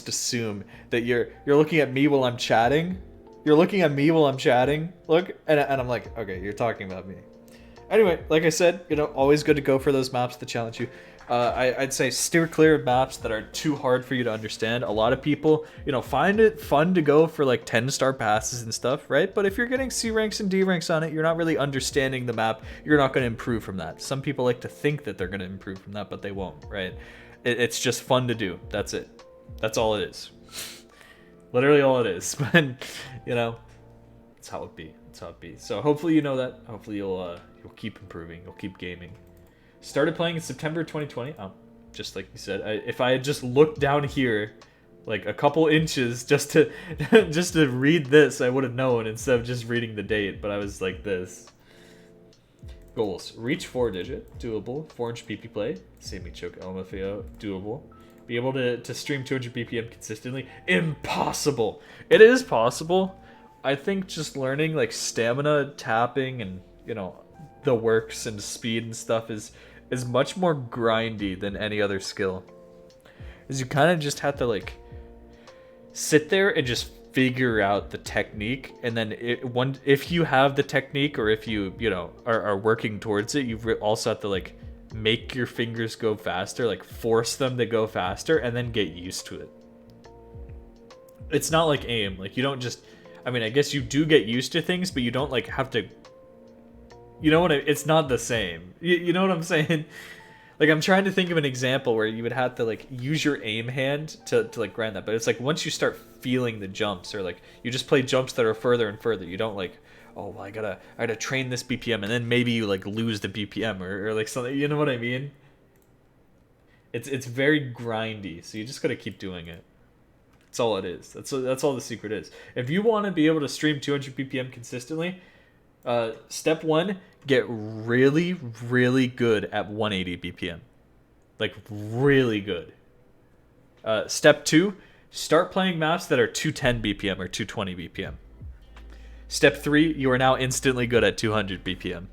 assume that you're looking at me while I'm chatting. You're looking at me while I'm chatting. Look, and I'm like, okay, you're talking about me. Anyway, like I said, you know, always good to go for those maps that challenge you. I'd say steer clear of maps that are too hard for you to understand. A lot of people, you know, find it fun to go for like 10-star passes and stuff, right? But if you're getting C ranks and D ranks on it, you're not really understanding the map. You're not going to improve from that. Some people like to think that they're going to improve from that, but they won't, right? It's just fun to do. That's it. That's all it is. Literally all it is. But, you know, it's how it be. It's how it be. So hopefully you know that. Hopefully you'll keep improving. You'll keep gaming. Started playing in September 2020. Just like you said, if I had just looked down here, like a couple inches, just to read this, I would have known instead of just reading the date. But I was like this. Goals: reach 4-digit, doable. 4-inch PP play, save me choke LMFAO, doable. Be able to stream 200 BPM consistently, impossible. It is possible. I think just learning like stamina, tapping, and you know the works and speed and stuff is much more grindy than any other skill. Is you kind of just have to like sit there and just figure out the technique, and then if you have the technique, or if you know are working towards it, you also have to like make your fingers go faster, like force them to go faster, and then get used to it. It's not like aim. Like you don't just, I mean, I guess you do get used to things, but you don't like have to, you know what it's not the same. You know what I'm saying? Like I'm trying to think of an example where you would have to like use your aim hand to like grind that, but it's like once you start feeling the jumps, or like you just play jumps that are further and further, you don't like, oh well, I gotta train this BPM, and then maybe you like lose the BPM or like something, you know what I mean? It's very grindy, so you just gotta keep doing it. That's all it is. That's all the secret is. If you want to be able to stream 200 BPM consistently, step 1, get really, really good at 180 BPM. Like, really good. Step 2, start playing maps that are 210 BPM or 220 BPM. Step 3, you are now instantly good at 200 BPM.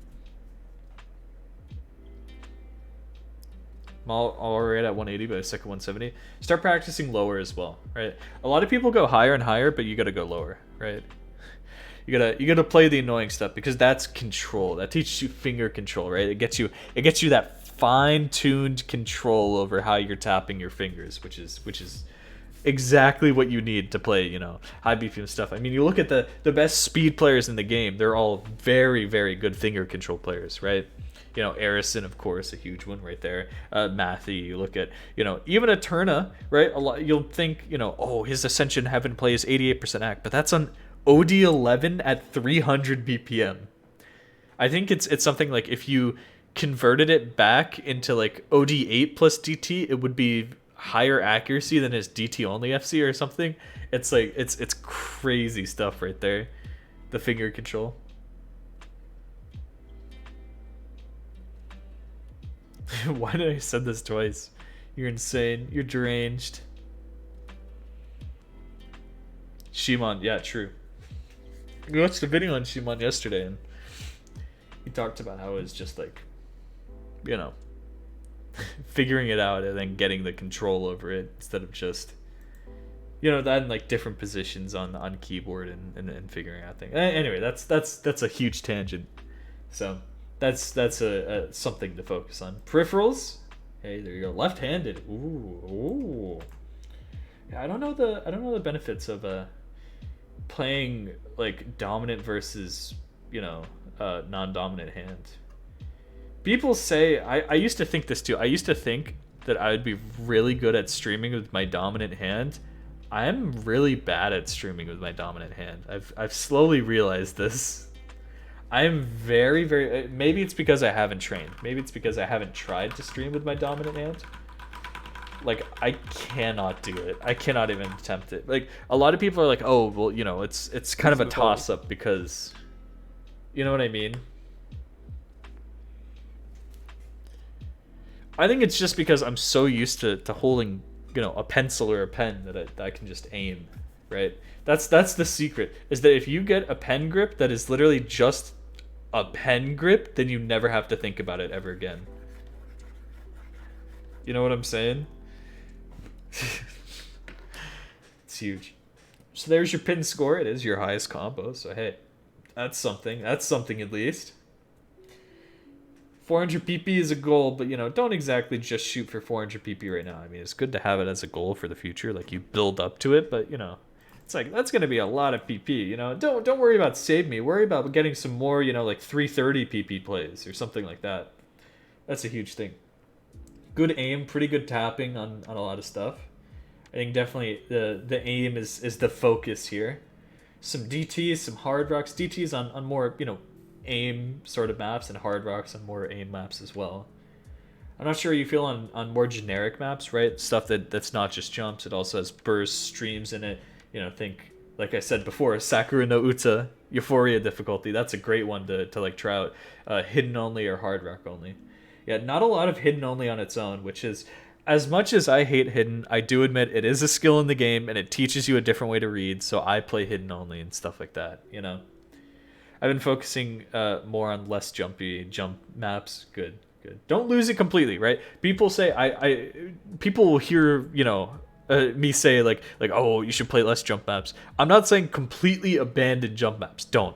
I'm already at 180, but I suck at 170. Start practicing lower as well, right? A lot of people go higher and higher, but you gotta go lower, right? You gotta play the annoying stuff, because that's control. That teaches you finger control, right? It gets you that fine-tuned control over how you're tapping your fingers, which is exactly what you need to play, high BPM stuff. I mean, you look at the best speed players in the game, they're all very, very good finger control players, right? Arison, of course, a huge one right there. Matthew, you look at, even Eterna, right? A lot, you'll think, oh, his Ascension Heaven play is 88% act, but that's on OD11 at 300 BPM. I think it's something like if you converted it back into like OD8 plus DT, it would be higher accuracy than his DT only FC or something. It's like it's crazy stuff right there. The finger control. Why did I say this twice? You're insane. You're deranged. Shimon, yeah, true. We watched a video on Shimon yesterday, and he talked about how it was just like, figuring it out and then getting the control over it instead of just, that in like different positions on keyboard and figuring out things. Anyway, that's a huge tangent. So that's a something to focus on. Peripherals. Hey, there you go. Left-handed. Ooh. Yeah, I don't know the benefits of playing like dominant versus non-dominant hand. People say I used to think this too. I used to think that I would be really good at streaming with my dominant hand. I'm really bad at streaming with my dominant hand. I've slowly realized this. I'm very, very... Maybe it's because I haven't trained. Maybe it's because I haven't tried to stream with my dominant hand. Like, I cannot do it. I cannot even attempt it. Like, a lot of people are like, oh, well, it's kind of a toss-up because... You know what I mean? I think it's just because I'm so used to holding, a pencil or a pen that I can just aim, right? That's the secret, is that if you get a pen grip that is literally just a pen grip, then you never have to think about it ever again. You know what I'm saying? It's huge. So there's your pin score. It is your highest combo, so hey, that's something. That's something at least. 400 PP is a goal, but don't exactly just shoot for 400 PP right now. I mean, it's good to have it as a goal for the future, like you build up to it, but it's like that's going to be a lot of PP, Don't worry about save me. Worry about getting some more, like 330 PP plays or something like that. That's a huge thing. Good aim, pretty good tapping on a lot of stuff. I think definitely the aim is the focus here. Some DTs, some hard rocks. DTs on more, aim sort of maps, and hard rocks on more aim maps as well. I'm not sure how you feel on more generic maps, right? Stuff that's not just jumps. It also has bursts, streams in it. Think, like I said before, Sakura no Uta, Euphoria difficulty. That's a great one to like try out. Hidden only or hard rock only. Yeah, not a lot of hidden only on its own, which is, as much as I hate hidden, I do admit it is a skill in the game and it teaches you a different way to read, so I play hidden only and stuff like that, I've been focusing more on less jumpy jump maps. Good. Don't lose it completely, right? People say people will hear, me say like, oh, you should play less jump maps. I'm not saying completely abandon jump maps. Don't.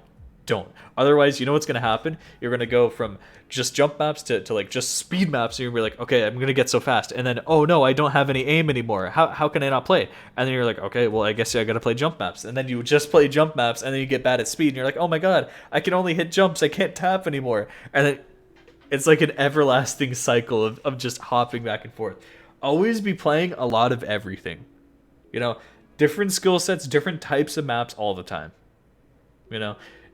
Otherwise, you know what's gonna happen? You're gonna go from just jump maps to like just speed maps, and you're gonna be like, okay, I'm gonna get so fast, and then oh no, I don't have any aim anymore. How can I not play? And then you're like, okay, well I guess I gotta play jump maps, and then you just play jump maps, and then you get bad at speed, and you're like, oh my god, I can only hit jumps, I can't tap anymore, and then it's like an everlasting cycle of just hopping back and forth. Always be playing a lot of everything, different skill sets, different types of maps all the time.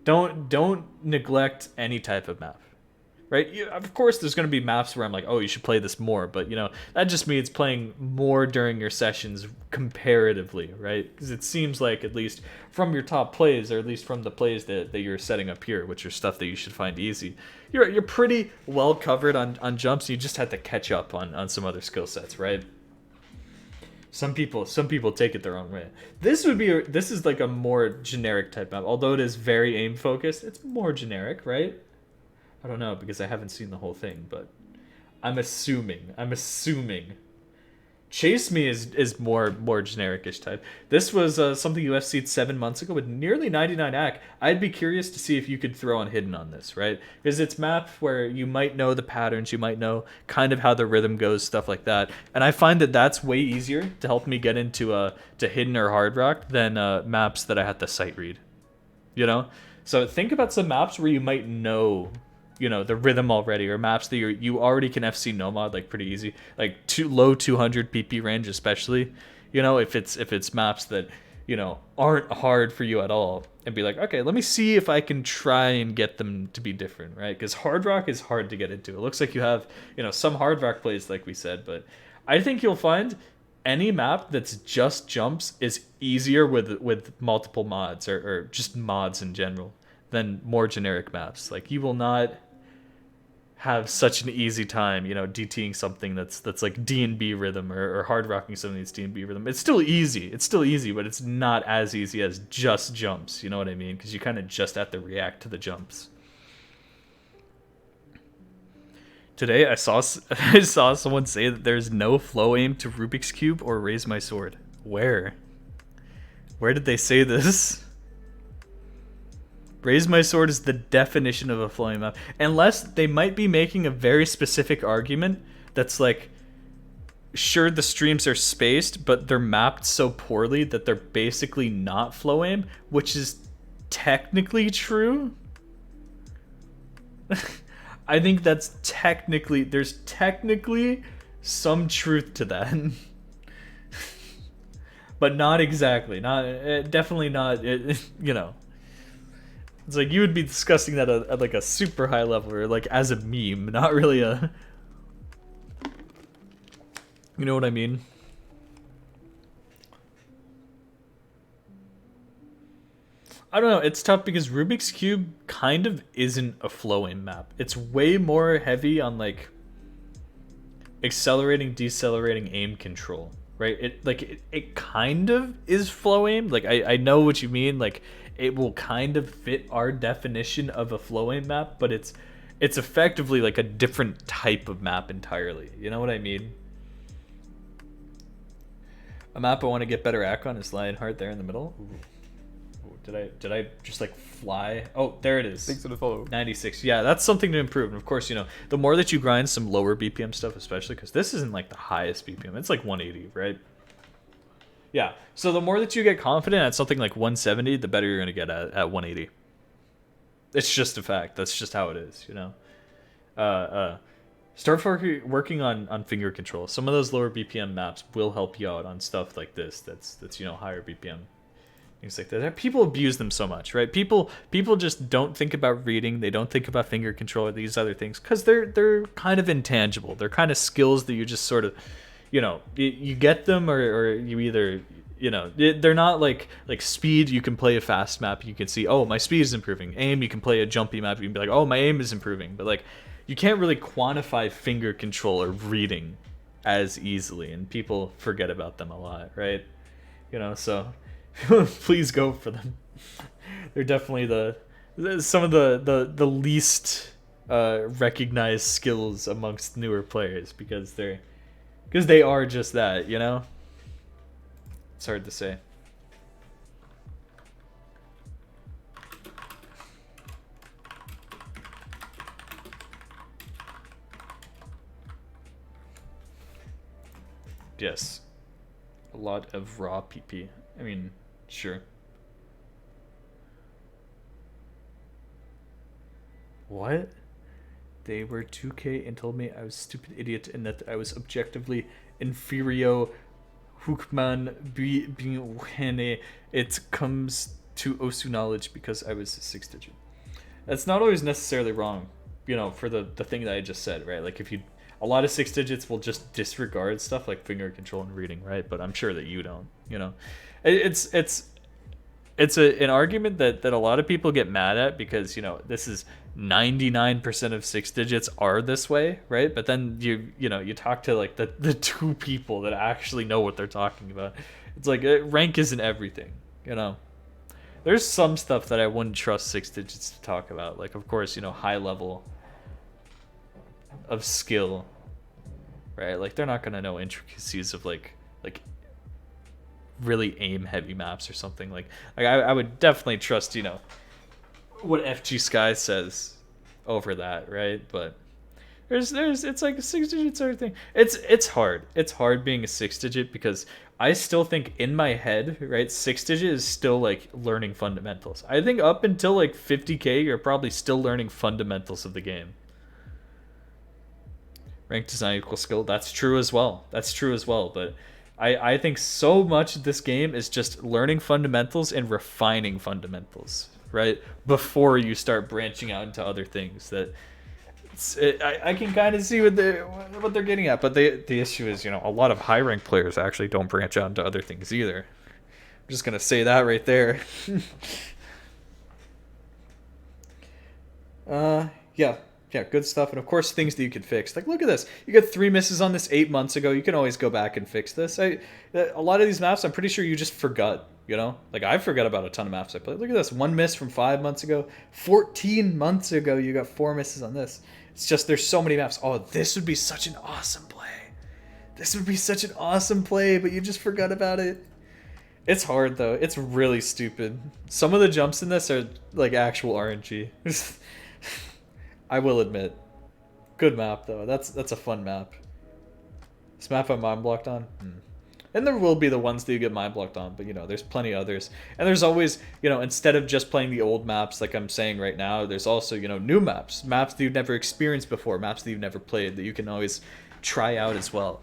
Don't neglect any type of map, right? Of course, there's going to be maps where I'm like, oh, you should play this more, but that just means playing more during your sessions comparatively, right? Because it seems like, at least from your top plays, or at least from the plays that you're setting up here, which are stuff that you should find easy, you're pretty well covered on jumps. You just have to catch up on some other skill sets, right? Some people take it their own way. This is like a more generic type map. Although it is very aim focused, it's more generic, right? I don't know, because I haven't seen the whole thing, but I'm assuming Chase Me is more generic-ish type. This was something you FC'd 7 months ago with nearly 99 AC. I'd be curious to see if you could throw on Hidden on this, right? Because it's map where you might know the patterns, you might know kind of how the rhythm goes, stuff like that. And I find that that's way easier to help me get into to Hidden or Hard Rock than maps that I had to sight read. You know? So think about some maps where you might know, you know, the rhythm already, or maps that you already can FC no mod like pretty easy, like low 200 PP range, especially, you know, if it's maps that, you know, aren't hard for you at all, and be like, okay, let me see if I can try and get them to be different, right? Because Hard Rock is hard to get into. It looks like you have, you know, some Hard Rock plays like we said, but I think you'll find any map that's just jumps is easier with multiple mods, or just mods in general, than more generic maps. Like, you will not have such an easy time, you know, DTing something that's like D&B rhythm, or hard rocking something that's D&B rhythm. It's still easy, but it's not as easy as just jumps, you know what I mean? Because you kind of just have to react to the jumps. Today I saw someone say that there's no flow aim to Rubik's Cube or Raise My Sword. Where did they say this? Raise My Sword is the definition of a flowing map. Unless they might be making a very specific argument that's like, sure, the streams are spaced, but they're mapped so poorly that they're basically not flow aim, which is technically true. I think that's there's technically some truth to that. But not exactly. Definitely not, you know. It's like you would be discussing that at like a super high level, or like as a meme, not really a... You know what I mean? I don't know, it's tough because Rubik's Cube kind of isn't a flow-aim map. It's way more heavy on like accelerating, decelerating aim control, right? It kind of is flow-aim. Like I know what you mean, like it will kind of fit our definition of a flow-aim map, but it's effectively like a different type of map entirely. You know what I mean? A map I want to get better at on is Lionheart there in the middle. Ooh. Did I just like fly? Oh, there it is. Thanks for the follow. 96. Yeah, that's something to improve. And of course, you know, the more that you grind some lower BPM stuff, especially because this isn't like the highest BPM. It's like 180, right? Yeah. So the more that you get confident at something like 170, the better you're going to get at 180. It's just a fact. That's just how it is, you know? Start working on finger control. Some of those lower BPM maps will help you out on stuff like this that's you know, higher BPM. Things like that. People abuse them so much, right? People just don't think about reading. They don't think about finger control or these other things because they're kind of intangible. They're kind of skills that you just sort of, you know, you get them or you either, you know, they're not like speed. You can play a fast map. You can see, oh, my speed is improving. Aim, you can play a jumpy map. You can be like, oh, my aim is improving. But like, you can't really quantify finger control or reading as easily, and people forget about them a lot, right? You know, so. Please go for them. They're definitely some of the least recognized skills amongst newer players because they are just that, you know? It's hard to say. Yes. A lot of raw PP. I mean, sure. What? They were 2K and told me I was a stupid idiot and that I was objectively inferior. Hookman being it comes to Osu knowledge because I was 6 digit. That's not always necessarily wrong, you know, for the thing that I just said, right? Like if you, a lot of 6 digits will just disregard stuff like finger control and reading, right? But I'm sure that you don't, you know. It's an argument that a lot of people get mad at because, you know, this is 99% of 6 digits are this way, right? But then you know, you talk to like the two people that actually know what they're talking about. It's like rank isn't everything, you know. There's some stuff that I wouldn't trust 6 digits to talk about. Like, of course, you know, high level of skill, right? Like they're not gonna know intricacies of like really aim heavy maps or something. Like I would definitely trust, you know, what FG Sky says over that, right? But there's it's like a 6-digit sort of thing. It's hard. It's hard being a 6-digit because I still think in my head, right, 6-digit is still like learning fundamentals. I think up until like 50k, you're probably still learning fundamentals of the game. Rank does not equal skill. That's true as well. That's true as well. But I think so much of this game is just learning fundamentals and refining fundamentals, right? Before you start branching out into other things. I can kind of see what they're getting at, but the issue is, you know, a lot of high rank players actually don't branch out into other things either. I'm just gonna say that right there. Yeah, good stuff, and of course things that you could fix. Like, look at this. You got 3 misses on this 8 months ago. You can always go back and fix this. A lot of these maps, I'm pretty sure you just forgot. You know, like I forgot about a ton of maps I played. Look at this. 1 miss from 5 months ago. 14 months ago, you got 4 misses on this. It's just there's so many maps. Oh, this would be such an awesome play. This would be such an awesome play, but you just forgot about it. It's hard though. It's really stupid. Some of the jumps in this are like actual RNG. I will admit. Good map though. That's a fun map. This map I'm mind blocked on. And there will be the ones that you get mind blocked on, but you know, there's plenty others. And there's always, you know, instead of just playing the old maps like I'm saying right now, there's also, you know, new maps. Maps that you've never experienced before, maps that you've never played that you can always try out as well.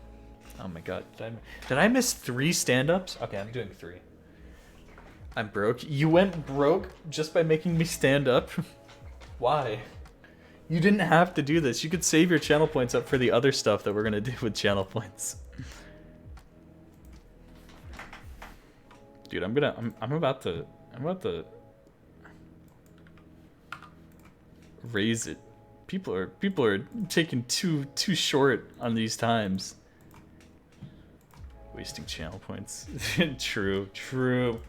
Oh my god. Did I miss 3 stand-ups? Okay, I'm doing 3. I'm broke. You went broke just by making me stand up? Why? You didn't have to do this. You could save your channel points up for the other stuff that we're gonna do with channel points. Dude, I'm about to raise it. People are taking too short on these times. Wasting channel points. True.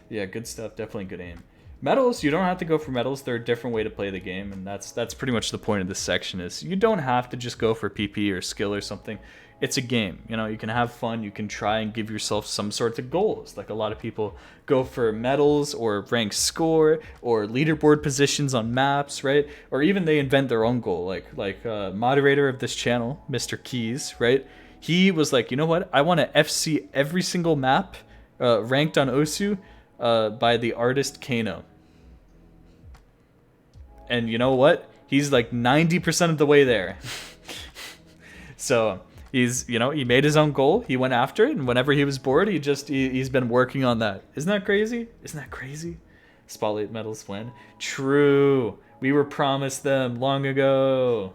Yeah, good stuff. Definitely good aim. Medals, you don't have to go for medals. They're a different way to play the game, and that's pretty much the point of this section is you don't have to just go for PP or skill or something. It's a game, you know, you can have fun, you can try and give yourself some sorts of goals. Like a lot of people go for medals or rank score or leaderboard positions on maps, right? Or even they invent their own goal, like moderator of this channel, Mr. Keys, right? He was like, you know what? I want to FC every single map ranked on Osu by the artist Kano. And you know what? He's like 90% of the way there. So he's, you know, he made his own goal. He went after it, and whenever he was bored, he's been working on that. Isn't that crazy? Isn't that crazy? Spotlight medals win. True. We were promised them long ago.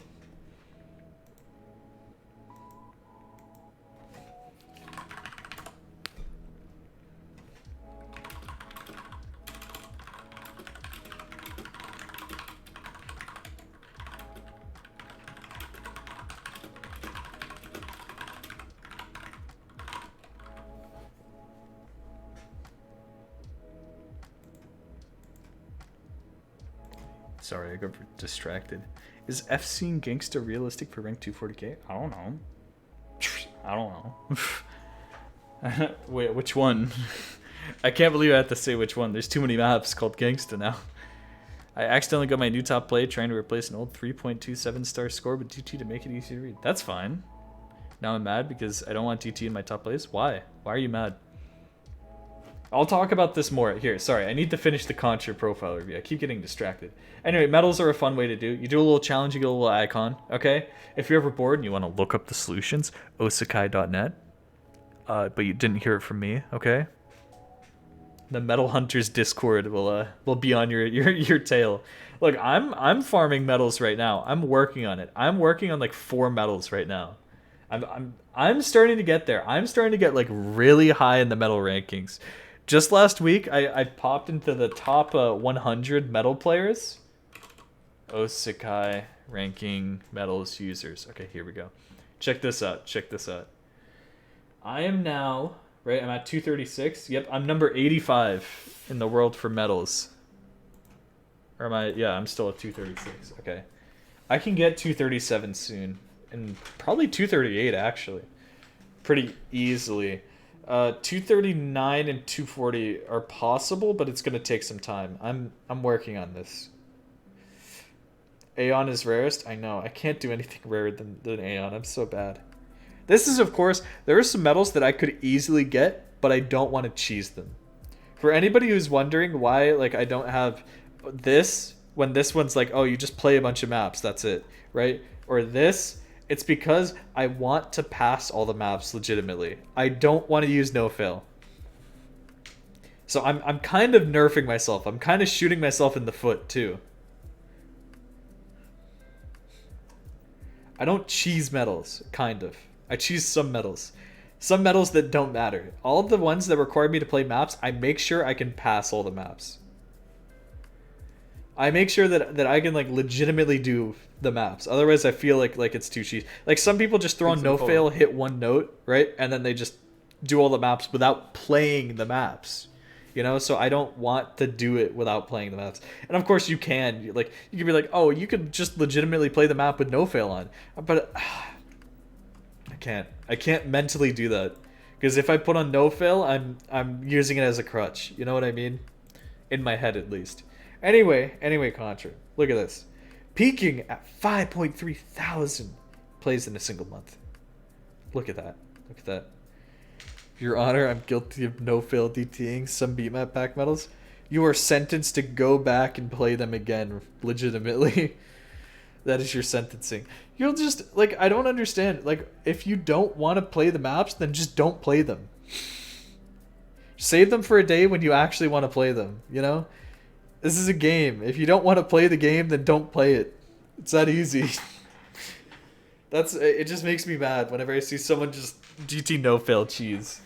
Sorry, I got distracted. Is FCing Gangsta realistic for rank 240k? I don't know. Wait, which one? I can't believe I have to say which one. There's too many maps called Gangsta now. I accidentally got my new top play trying to replace an old 3.27 star score with DT to make it easy to read. That's fine. Now I'm mad because I don't want DT in my top plays. Why? Why are you mad? I'll talk about this more. Here, sorry, I need to finish the Contra profile review. I keep getting distracted. Anyway, medals are a fun way to do. You do a little challenge, you get a little icon, okay? If you're ever bored and you want to look up the solutions, osakai.net. But you didn't hear it from me, okay? The Medal Hunters Discord will be on your tail. Look, I'm farming medals right now. I'm working on it. I'm working on like 4 medals right now. I'm starting to get there. I'm starting to get like really high in the medal rankings. Just last week, I popped into the top 100 medal players. Osakai ranking medals users. Okay, here we go. Check this out. Check this out. I am now, right, I'm at 236. Yep, I'm number 85 in the world for medals. Or am I? Yeah, I'm still at 236. Okay. I can get 237 soon. and probably 238 actually, pretty easily. 239 and 240 are possible, but it's gonna take some time. I'm working on this. Aeon is rarest. I know. I can't do anything rarer than Aeon. I'm so bad. This is, of course, there are some medals that I could easily get, but I don't want to cheese them. For anybody who's wondering why, like, I don't have this, when this one's like, oh, you just play a bunch of maps, that's it, right? Or this, it's because I want to pass all the maps legitimately. I don't want to use no fail. So I'm kind of nerfing myself. I'm kind of shooting myself in the foot too. I don't cheese medals, kind of. I choose some medals. Some medals that don't matter. All of the ones that require me to play maps, I make sure I can pass all the maps. I make sure that I can like legitimately do the maps. Otherwise I feel like it's too cheesy. Like some people just throw on no fail, hit one note, right? And then they just do all the maps without playing the maps. You know, so I don't want to do it without playing the maps. And of course you can. Like you can be like, "Oh, you could just legitimately play the map with no fail on." But I can't mentally do that. Because if I put on no fail, I'm using it as a crutch. You know what I mean? In my head at least. Anyway, Contra. Look at this. Peaking at 5.3 thousand plays in a single month. Look at that. Look at that. Your Honor, I'm guilty of no fail DTing some beatmap pack medals. You are sentenced to go back and play them again legitimately. That is your sentencing. You'll just, like, I don't understand. Like, if you don't want to play the maps, then just don't play them. Save them for a day when you actually want to play them, you know? This is a game. If you don't want to play the game, then don't play it. It's that easy. It just makes me mad whenever I see someone just GT no fail cheese.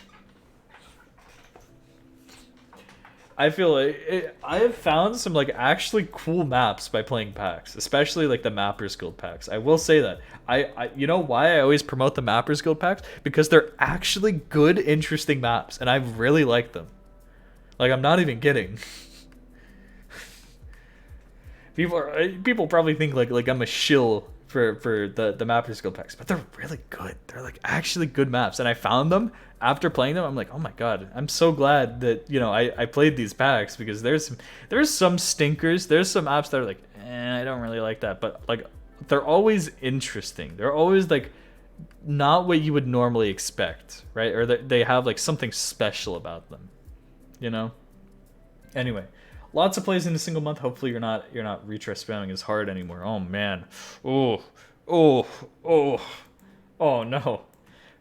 I feel like I have found some like actually cool maps by playing packs, especially like the Mappers Guild packs. I will say that I you know why I always promote the Mappers Guild packs? Because they're actually good, interesting maps, and I really like them. Like I'm not even kidding. People probably think like I'm a shill for the Mappers Guild packs, but they're really good. They're like actually good maps, and I found them after playing them. I'm like, oh my god, I'm so glad that I played these packs, because there's some stinkers. There's some maps that are like, I don't really like that, but like they're always interesting. They're always like not what you would normally expect, right? Or they have like something special about them, you know. Anyway. Lots of plays in a single month. Hopefully you're not retro spamming as hard anymore. Oh man. Oh no.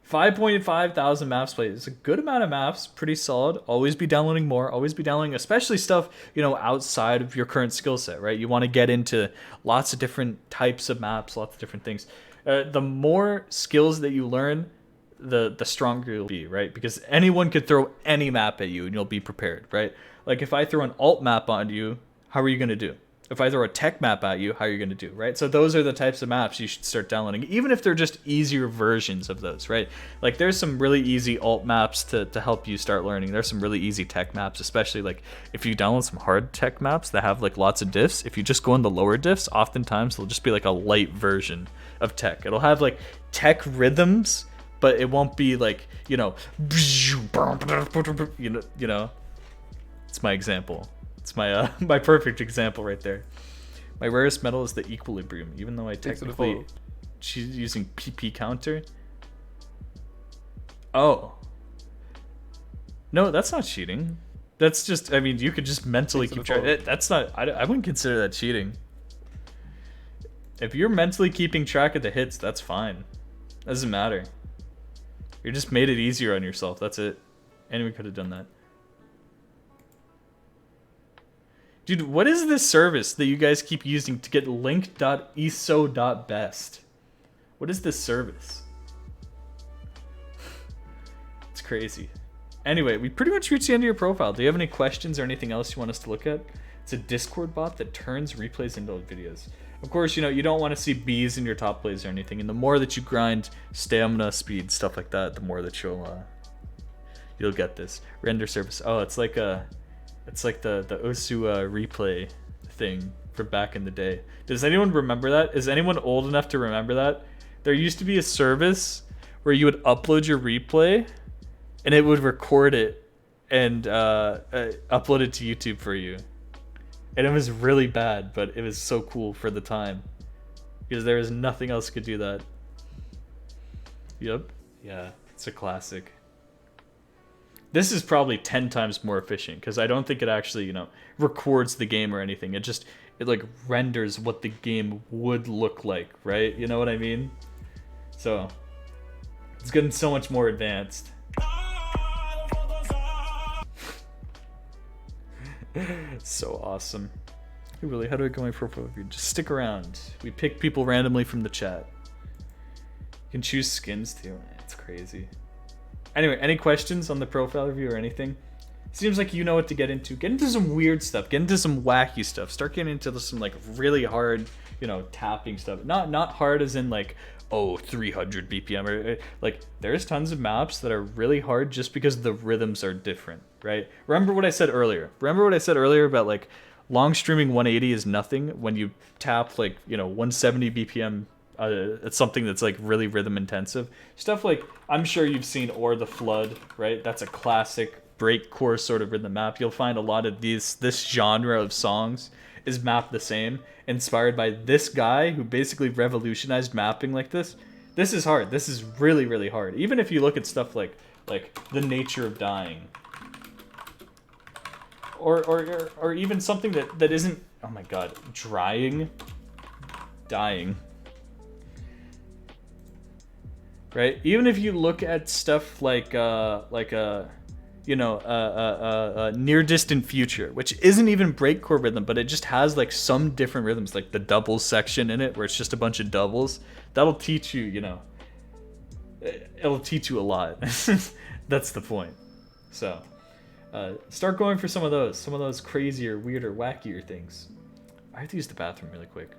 5.5 thousand maps played. It's a good amount of maps. Pretty solid. Always be downloading more. Always be downloading, especially stuff, outside of your current skill set, right? You want to get into lots of different types of maps, lots of different things. The more skills that you learn, the stronger you'll be, right? Because anyone could throw any map at you and you'll be prepared, right? Like if I throw an alt map on you, how are you going to do? If I throw a tech map at you, how are you going to do, right? So those are the types of maps you should start downloading, even if they're just easier versions of those, right? Like there's some really easy alt maps to help you start learning. There's some really easy tech maps, especially like if you download some hard tech maps that have like lots of diffs. If you just go in the lower diffs, oftentimes they'll just be like a light version of tech. It'll have like tech rhythms, but it won't be like, It's my example. It's my my perfect example right there. My rarest medal is the Equilibrium, even though I technically she's using PP counter. Oh. No, that's not cheating. That's just, I mean, you could just mentally keep track. That's not, I wouldn't consider that cheating. If you're mentally keeping track of the hits, that's fine. Doesn't matter. You just made it easier on yourself. That's it. Anyone could have done that. Dude, what is this service that you guys keep using to get link.eso.best? What is this service? It's crazy. Anyway, we pretty much reached the end of your profile. Do you have any questions or anything else you want us to look at? It's a Discord bot that turns replays into videos. Of course, you don't want to see Bs in your top plays or anything. And the more that you grind stamina, speed, stuff like that, the more that you'll get this. Render service. Oh, it's like the Osu replay thing from back in the day. Does anyone remember that? Is anyone old enough to remember that? There used to be a service where you would upload your replay, and it would record it and upload it to YouTube for you. And it was really bad, but it was so cool for the time because there was nothing else could do that. Yep. Yeah, it's a classic. This is probably 10 times more efficient because I don't think it actually, you know, records the game or anything. It like renders what the game would look like, right? You know what I mean? So it's getting so much more advanced. So awesome. Hey Willie, how do I go my profile view? Just stick around. We pick people randomly from the chat. You can choose skins too. It's crazy. Anyway, any questions on the profile review or anything? Seems like you know what to get into. Get into some weird stuff. Get into some wacky stuff. Start getting into some like really hard, you know, tapping stuff. Not hard as in like, oh, 300 BPM or like there's tons of maps that are really hard just because the rhythms are different, right? Remember what I said earlier. Remember what I said earlier about like long streaming 180 is nothing when you tap like, you know, 170 BPM. It's something that's like really rhythm intensive. Stuff like, I'm sure you've seen Or the Flood, right? That's a classic breakcore sort of rhythm map. You'll find a lot of this genre of songs is mapped the same, inspired by this guy who basically revolutionized mapping like this. This is hard. This is really, really hard. Even if you look at stuff like The Nature of Dying. Or even something that isn't, oh my god, dying. Right? Even if you look at stuff like Near Distant Future, which isn't even breakcore rhythm, but it just has like some different rhythms, like the doubles section in it, where it's just a bunch of doubles. That'll teach you, you know, it'll teach you a lot. That's the point. So, start going for some of those crazier, weirder, wackier things. I have to use the bathroom really quick.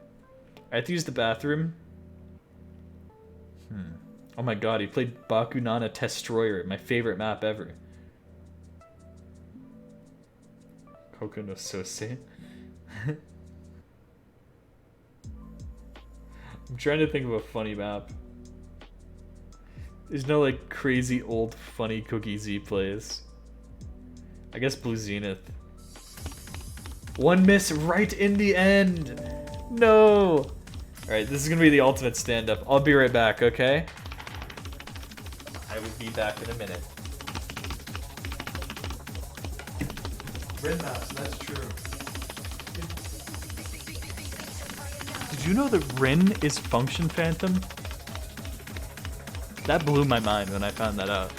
Oh my god, he played Bakunana Destroyer, my favorite map ever. Koko no Sose. I'm trying to think of a funny map. There's no like crazy old funny Cookie Z plays. I guess Blue Zenith. One miss right in the end. No. Alright, this is gonna be the ultimate stand-up. I'll be right back, okay? I will be back in a minute. Red maps, that's true. Did you know that Rin is Function Phantom? That blew my mind when I found that out.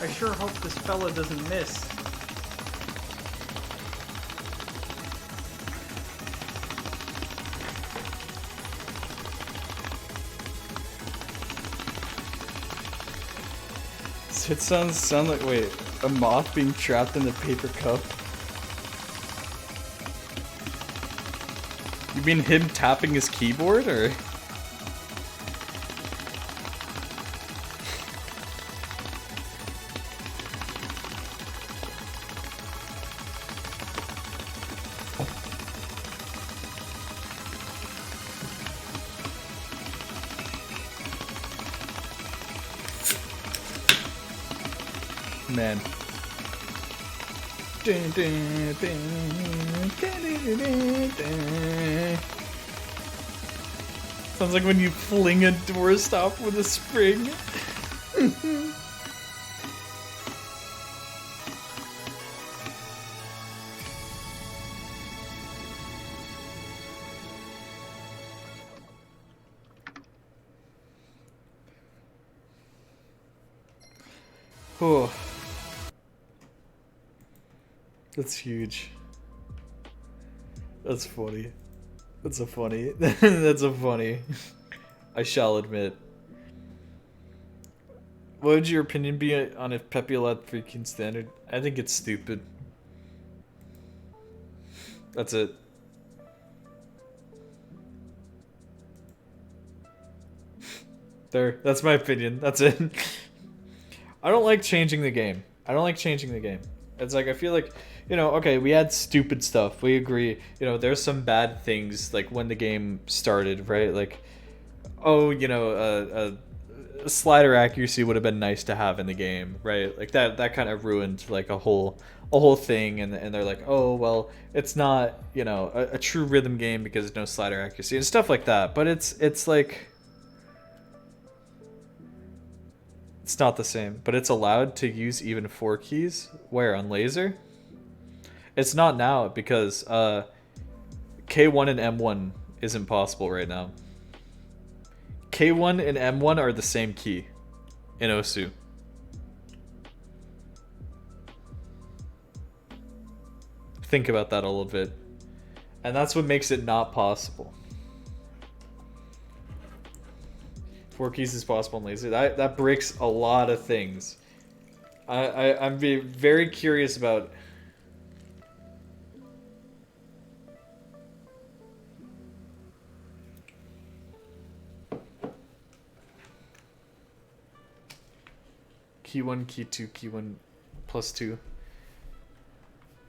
I sure hope this fella doesn't miss. So it sound like, wait, a moth being trapped in a paper cup? You mean him tapping his keyboard, or? Man. Sounds like when you fling a doorstop with a spring. Oh. That's huge. That's funny. That's a funny. That's a funny. I shall admit. What would your opinion be on if Pepe allowed freaking standard? I think it's stupid. That's it. There. That's my opinion. That's it. I don't like changing the game. I don't like changing the game. It's like, I feel like, you know, okay, we had stupid stuff. We agree. You know, there's some bad things, like, when the game started, right? Like, oh, you know, a slider accuracy would have been nice to have in the game, right? Like, that kind of ruined, like, a whole thing, and they're like, oh, well, it's not, you know, a true rhythm game because there's no slider accuracy and stuff like that. But it's like... It's not the same, but it's allowed to use even 4 keys. Where? On laser? It's not now because K1 and M1 isn't possible right now. K1 and M1 are the same key in Osu. Think about that a little bit. And that's what makes it not possible. 4 keys is possible in laser. That breaks a lot of things. I'm very curious about... Key 1, key 2, key 1 plus 2.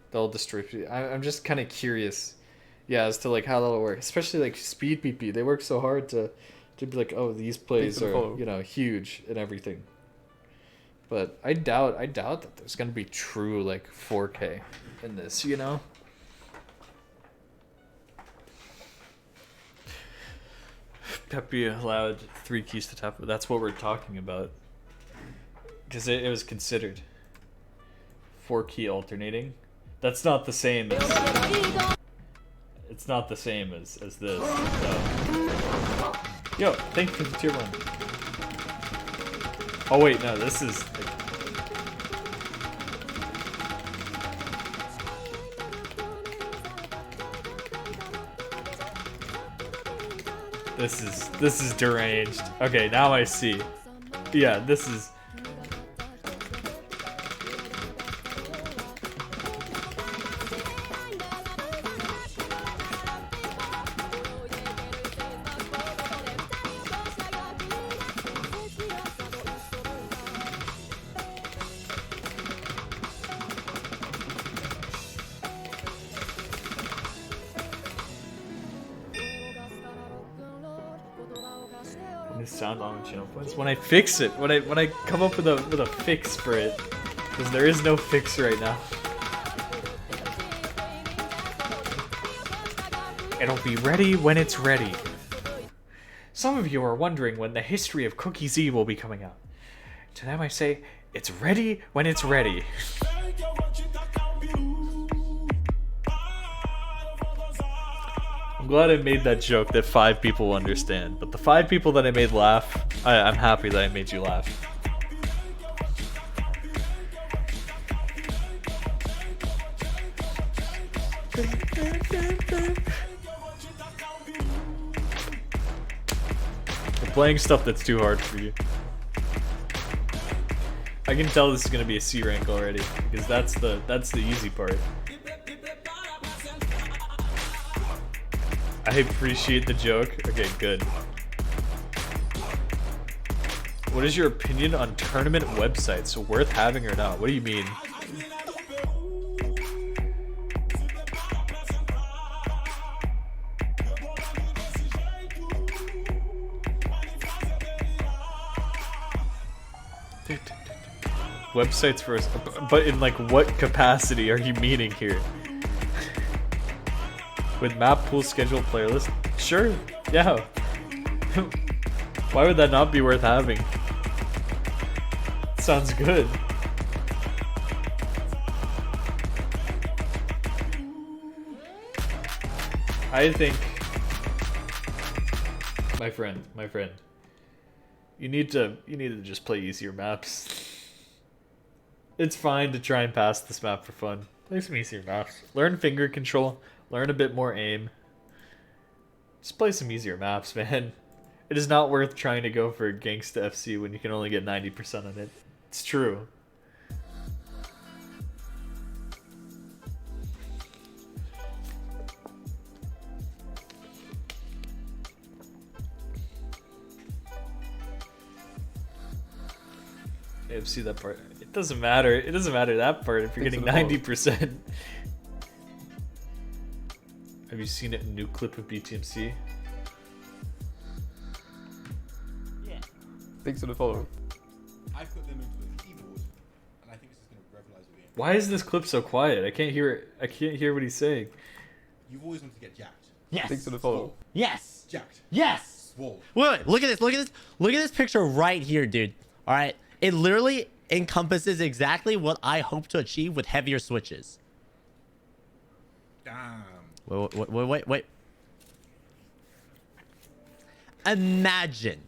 They'll destroy... I'm just kind of curious, yeah, as to like how that'll work. Especially like Speed PP. They work so hard to be like, oh, these plays are, you know, huge and everything. But I doubt that there's gonna be true like 4K in this, you know? Pepe allowed 3 keys to tap. That's what we're talking about. Because it was considered 4-key alternating. That's not the same as... It's not the same as this. So. Yo, thank you for the tier 1. Oh wait, no, this is... This is deranged. Okay, now I see. Yeah, this is... sound on channel points when I fix it, when I come up with a fix for it, because there is no fix right now. It'll be ready when it's ready. Some of you are wondering when the history of Cookie Z will be coming out. To them I say, it's ready when it's ready. I'm glad I made that joke that 5 people will understand, but the 5 people that I made laugh, I'm happy that I made you laugh. We're playing stuff that's too hard for you. I can tell this is gonna be a C rank already, because that's the easy part. I appreciate the joke. Okay, good. What is your opinion on tournament websites? Worth having or not? What do you mean? Websites first, but in like what capacity are you meaning here? With map pool schedule player list? Sure, yeah. Why would that not be worth having? Sounds good. I think, my friend, you need to just play easier maps. It's fine to try and pass this map for fun. Play some easier maps. Learn finger control. Learn a bit more aim. Just play some easier maps, man. It is not worth trying to go for Gangsta FC when you can only get 90% on it. It's true. AFC that part. It doesn't matter. It doesn't matter that part if you're getting 90%. Have you seen a new clip of BTMC? Yeah. Thanks for the follow. I put them into a keyboard, and I think this is going to revolutionize the game. Why is this clip so quiet? I can't hear it. I can't hear what he's saying. You've always wanted to get jacked. Yes. Thanks for the follow. Yes. Jacked. Yes. Swole. Wait, look at this. Look at this. Look at this picture right here, dude. All right. It literally encompasses exactly what I hope to achieve with heavier switches. Damn. Wait. Imagine.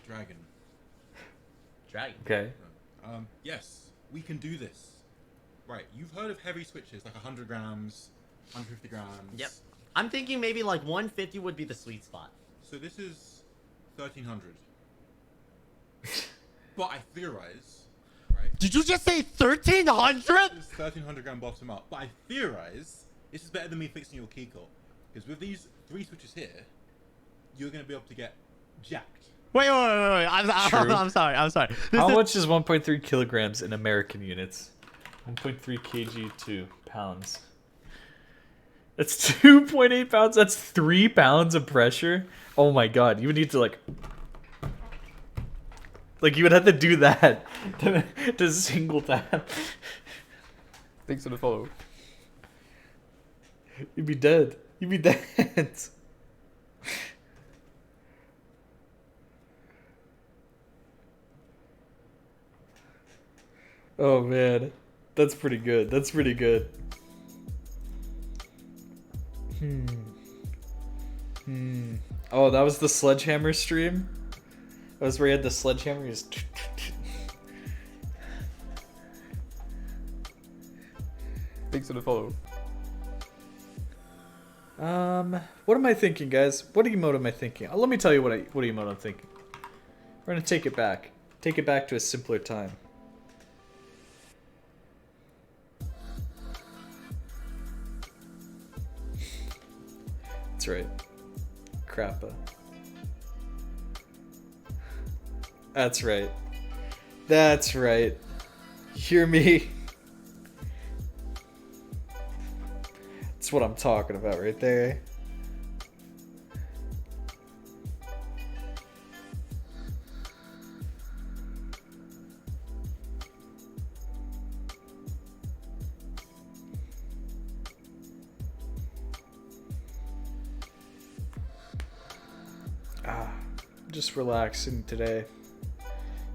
Dragon. Okay. Yes, we can do this. Right, you've heard of heavy switches, like 100 grams, 150 grams. Yep. I'm thinking maybe like 150 would be the sweet spot. So this is 1300. But I theorize, right? Did you just say 1300? This is 1300 gram bottom up. But I theorize this is better than me fixing your key core. Because with these 3 switches here, you're going to be able to get jacked. Wait. I'm sorry. How much is 1.3 kilograms in American units? 1.3 kg to pounds. That's 2.8 pounds. That's 3 pounds of pressure. Oh my god. You would need to like you would have to do that to single tap. Thanks for the follow. You'd be dead. You'd be dead. Oh man, that's pretty good. That's pretty good. Oh, that was the sledgehammer stream? That was where he had the sledgehammer. He just... Thanks for the follow. What am I thinking, guys? What emote am I thinking? Let me tell you what emote I'm thinking. We're gonna take it back. Take it back to a simpler time. That's right. Crappa. That's right. That's right. Hear me? That's what I'm talking about right there. Just relaxing today.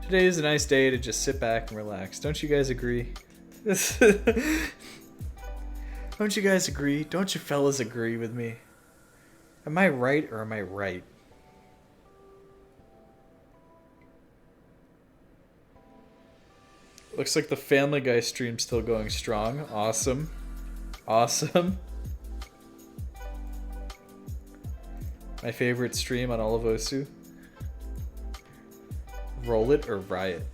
Today is a nice day to just sit back and relax. Don't you guys agree? Don't you guys agree? Don't you fellas agree with me? Am I right or am I right? Looks like the Family Guy stream's still going strong. Awesome. Awesome. My favorite stream on all of Osu. Roll it or riot?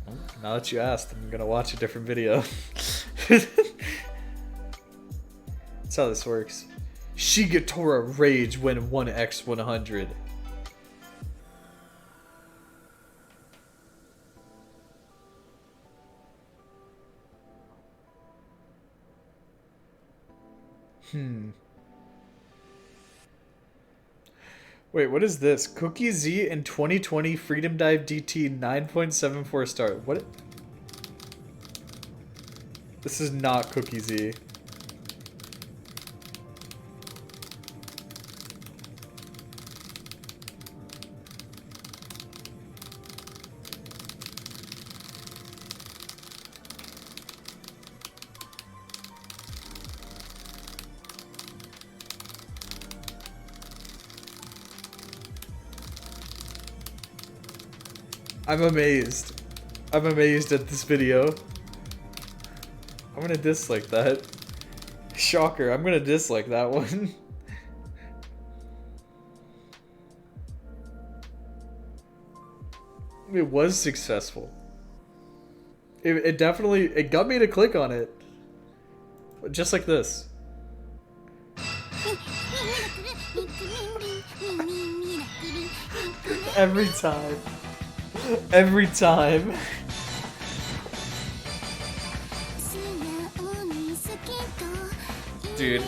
Well, now that you asked, I'm gonna watch a different video. That's how this works. Shigetora Rage when 1x100. Wait, what is this? Cookie Z in 2020 Freedom Dive DT 9.74 star. What? This is not Cookie Z. I'm amazed. I'm amazed at this video. I'm gonna dislike that. Shocker, I'm gonna dislike that one. It was successful. It definitely, it got me to click on it. Just like this. Every time. Every time. Dude,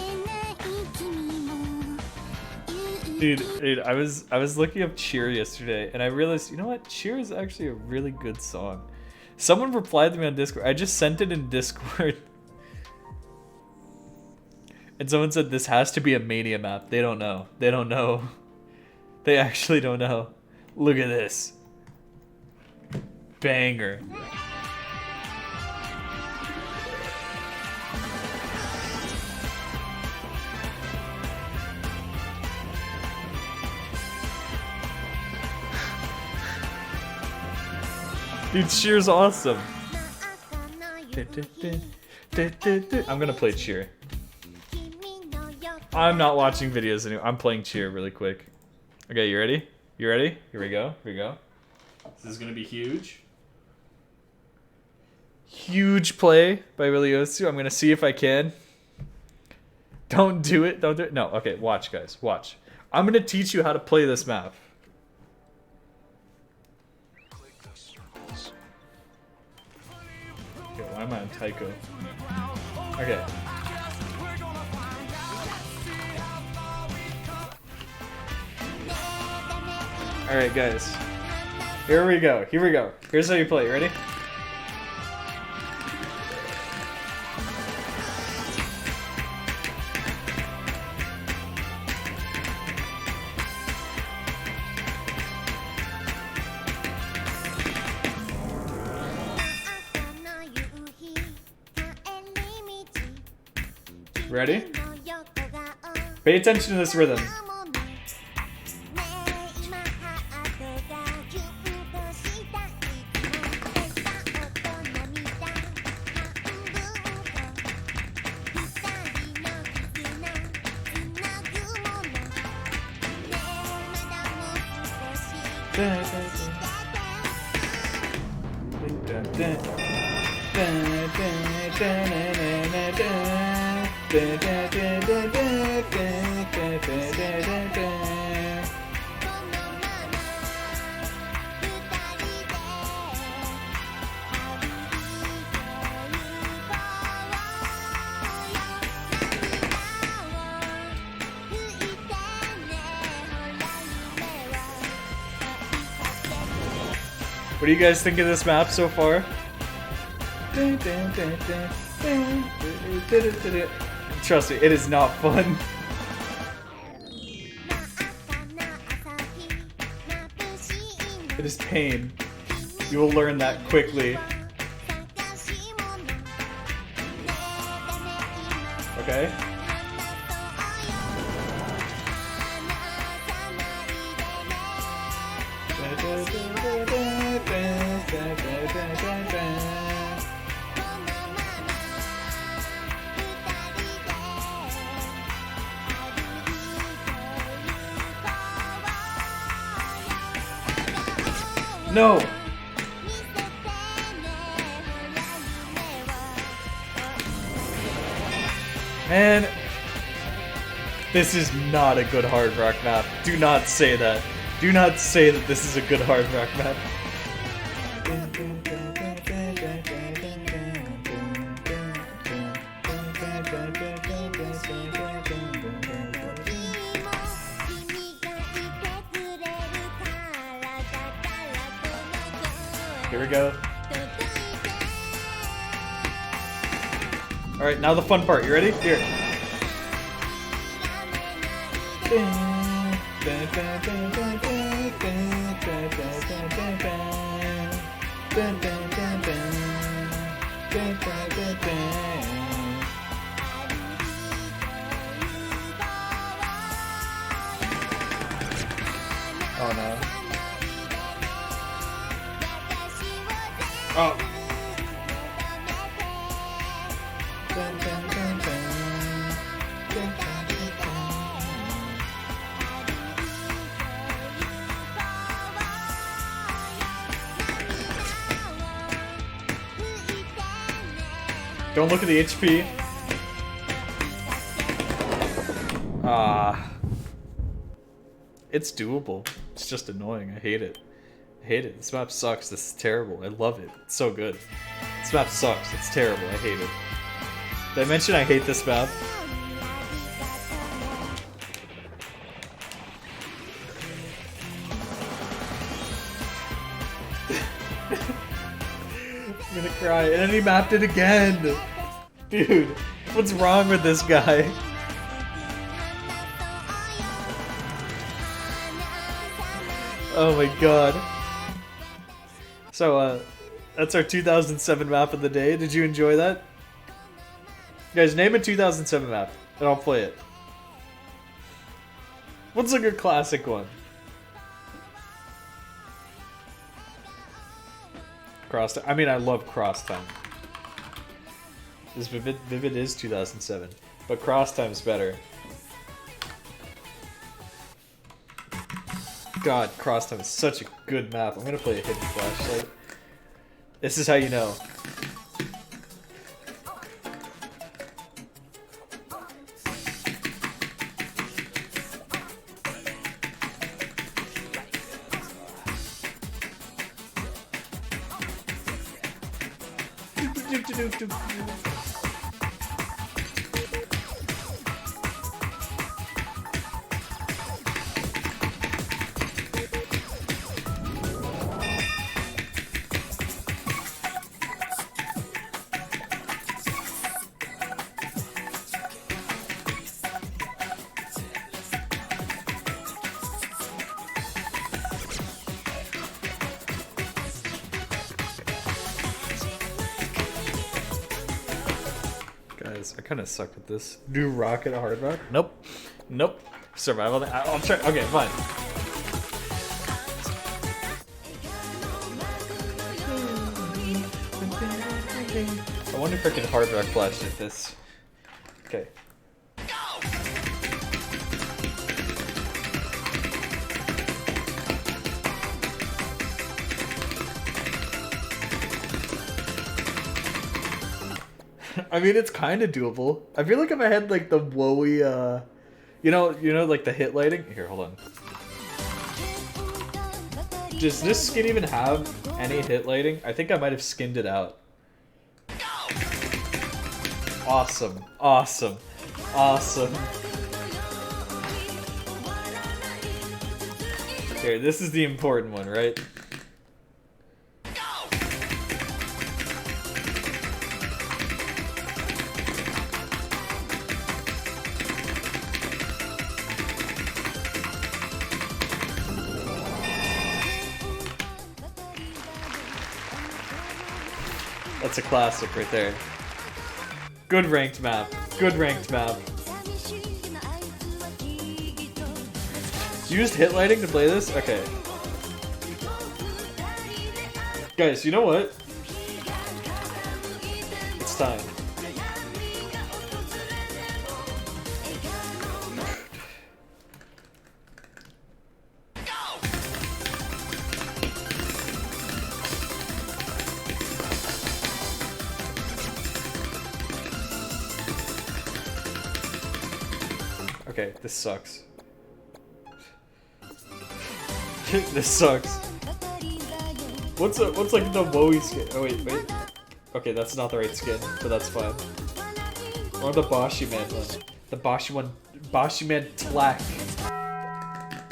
I was looking up Cheer yesterday and I realized, you know what? Cheer is actually a really good song. Someone replied to me on Discord. I just sent it in Discord. And someone said this has to be a Mania map. They don't know. They don't know. They actually don't know. Look at this. Banger. Dude, Cheer's awesome. I'm gonna play Cheer. I'm not watching videos anymore. I'm playing Cheer really quick. Okay, you ready? You ready? Here we go. Here we go. This is gonna be huge. Huge play by Willie Osu. I'm gonna see if I can. Don't do it. Don't do it. No. Okay, watch, guys. Watch. I'm gonna teach you how to play this map. Okay, why am I on Taiko? Okay. Alright, guys. Here we go. Here we go. Here's how you play. You ready? Ready? Pay attention to this rhythm. What do you guys think of this map so far? Trust me, it is not fun. It is pain. You will learn that quickly. Okay? No! Man, this is not a good Hard Rock map. Do not say that. Do not say that this is a good Hard Rock map. Here we go. Alright, now the fun part. You ready? Here. Oh no. Oh. Don't look at the HP. It's doable. It's just annoying. I hate it. I hate it. This map sucks. This is terrible. I love it. It's so good. This map sucks. It's terrible. I hate it. Did I mention I hate this map? I'm gonna cry. And then he mapped it again! Dude, what's wrong with this guy? Oh my god. So, that's our 2007 map of the day. Did you enjoy that? Guys, name a 2007 map, and I'll play it. What's a good classic one? Cross Time. I mean, I love Cross Time. This Vivid is 2007, but Cross Time's better. God, Cross Time is such a good map. I'm gonna play a Hidden Flashlight. This is how you know. Guys, I kind of suck at this. Do Rocket Hard Rock? Nope. Nope. Survival. I'll try. Okay, fine. I wonder if I can Hard Rock Flash at this. Okay. I mean, it's kind of doable. I feel like if I had like the wowy, you know, like the hit lighting. Here, hold on. Does this skin even have any hit lighting? I think I might have skinned it out. Awesome, awesome, awesome. Here, this is the important one, right? That's a classic right there. Good ranked map. Good ranked map. You used hit lighting to play this? Okay. Guys, you know what? It's time. Okay, this sucks. This sucks. What's like the Wowie skin? Oh wait. Okay, that's not the right skin, but that's fine. Or the Boshiman one. The Boshiman Tlack.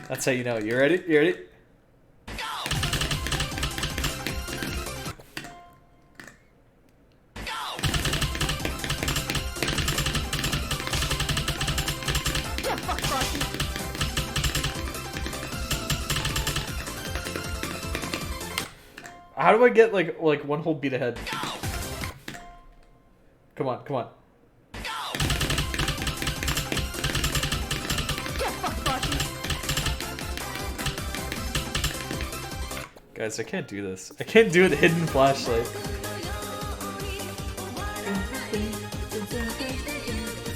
That's how you know. You ready? You ready? How do I get like one whole beat ahead? Come on, come on. Guys, I can't do this. I can't do it hidden flashlight.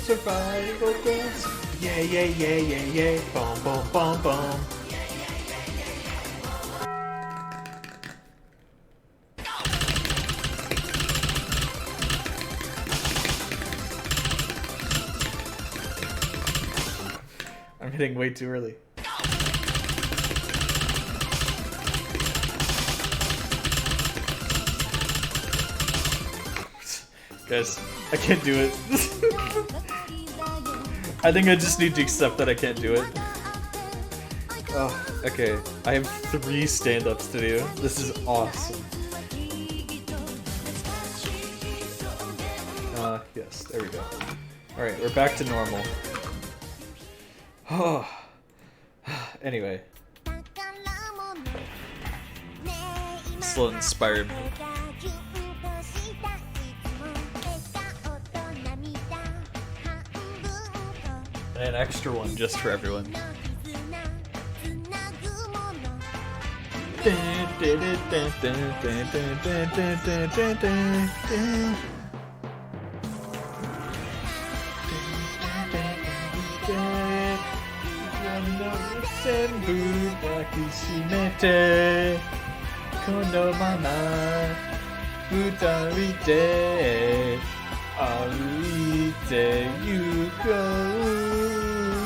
Survival games. Yeah, yeah, yeah, yeah, yeah. Boom, boom, boom, boom. I'm hitting way too early. Guys, I can't do it. I think I just need to accept that I can't do it. Oh, okay. I have 3 stand-ups to do. This is awesome. Yes, there we go. Alright, we're back to normal. Oh. Anyway. Still inspired. An extra one just for everyone.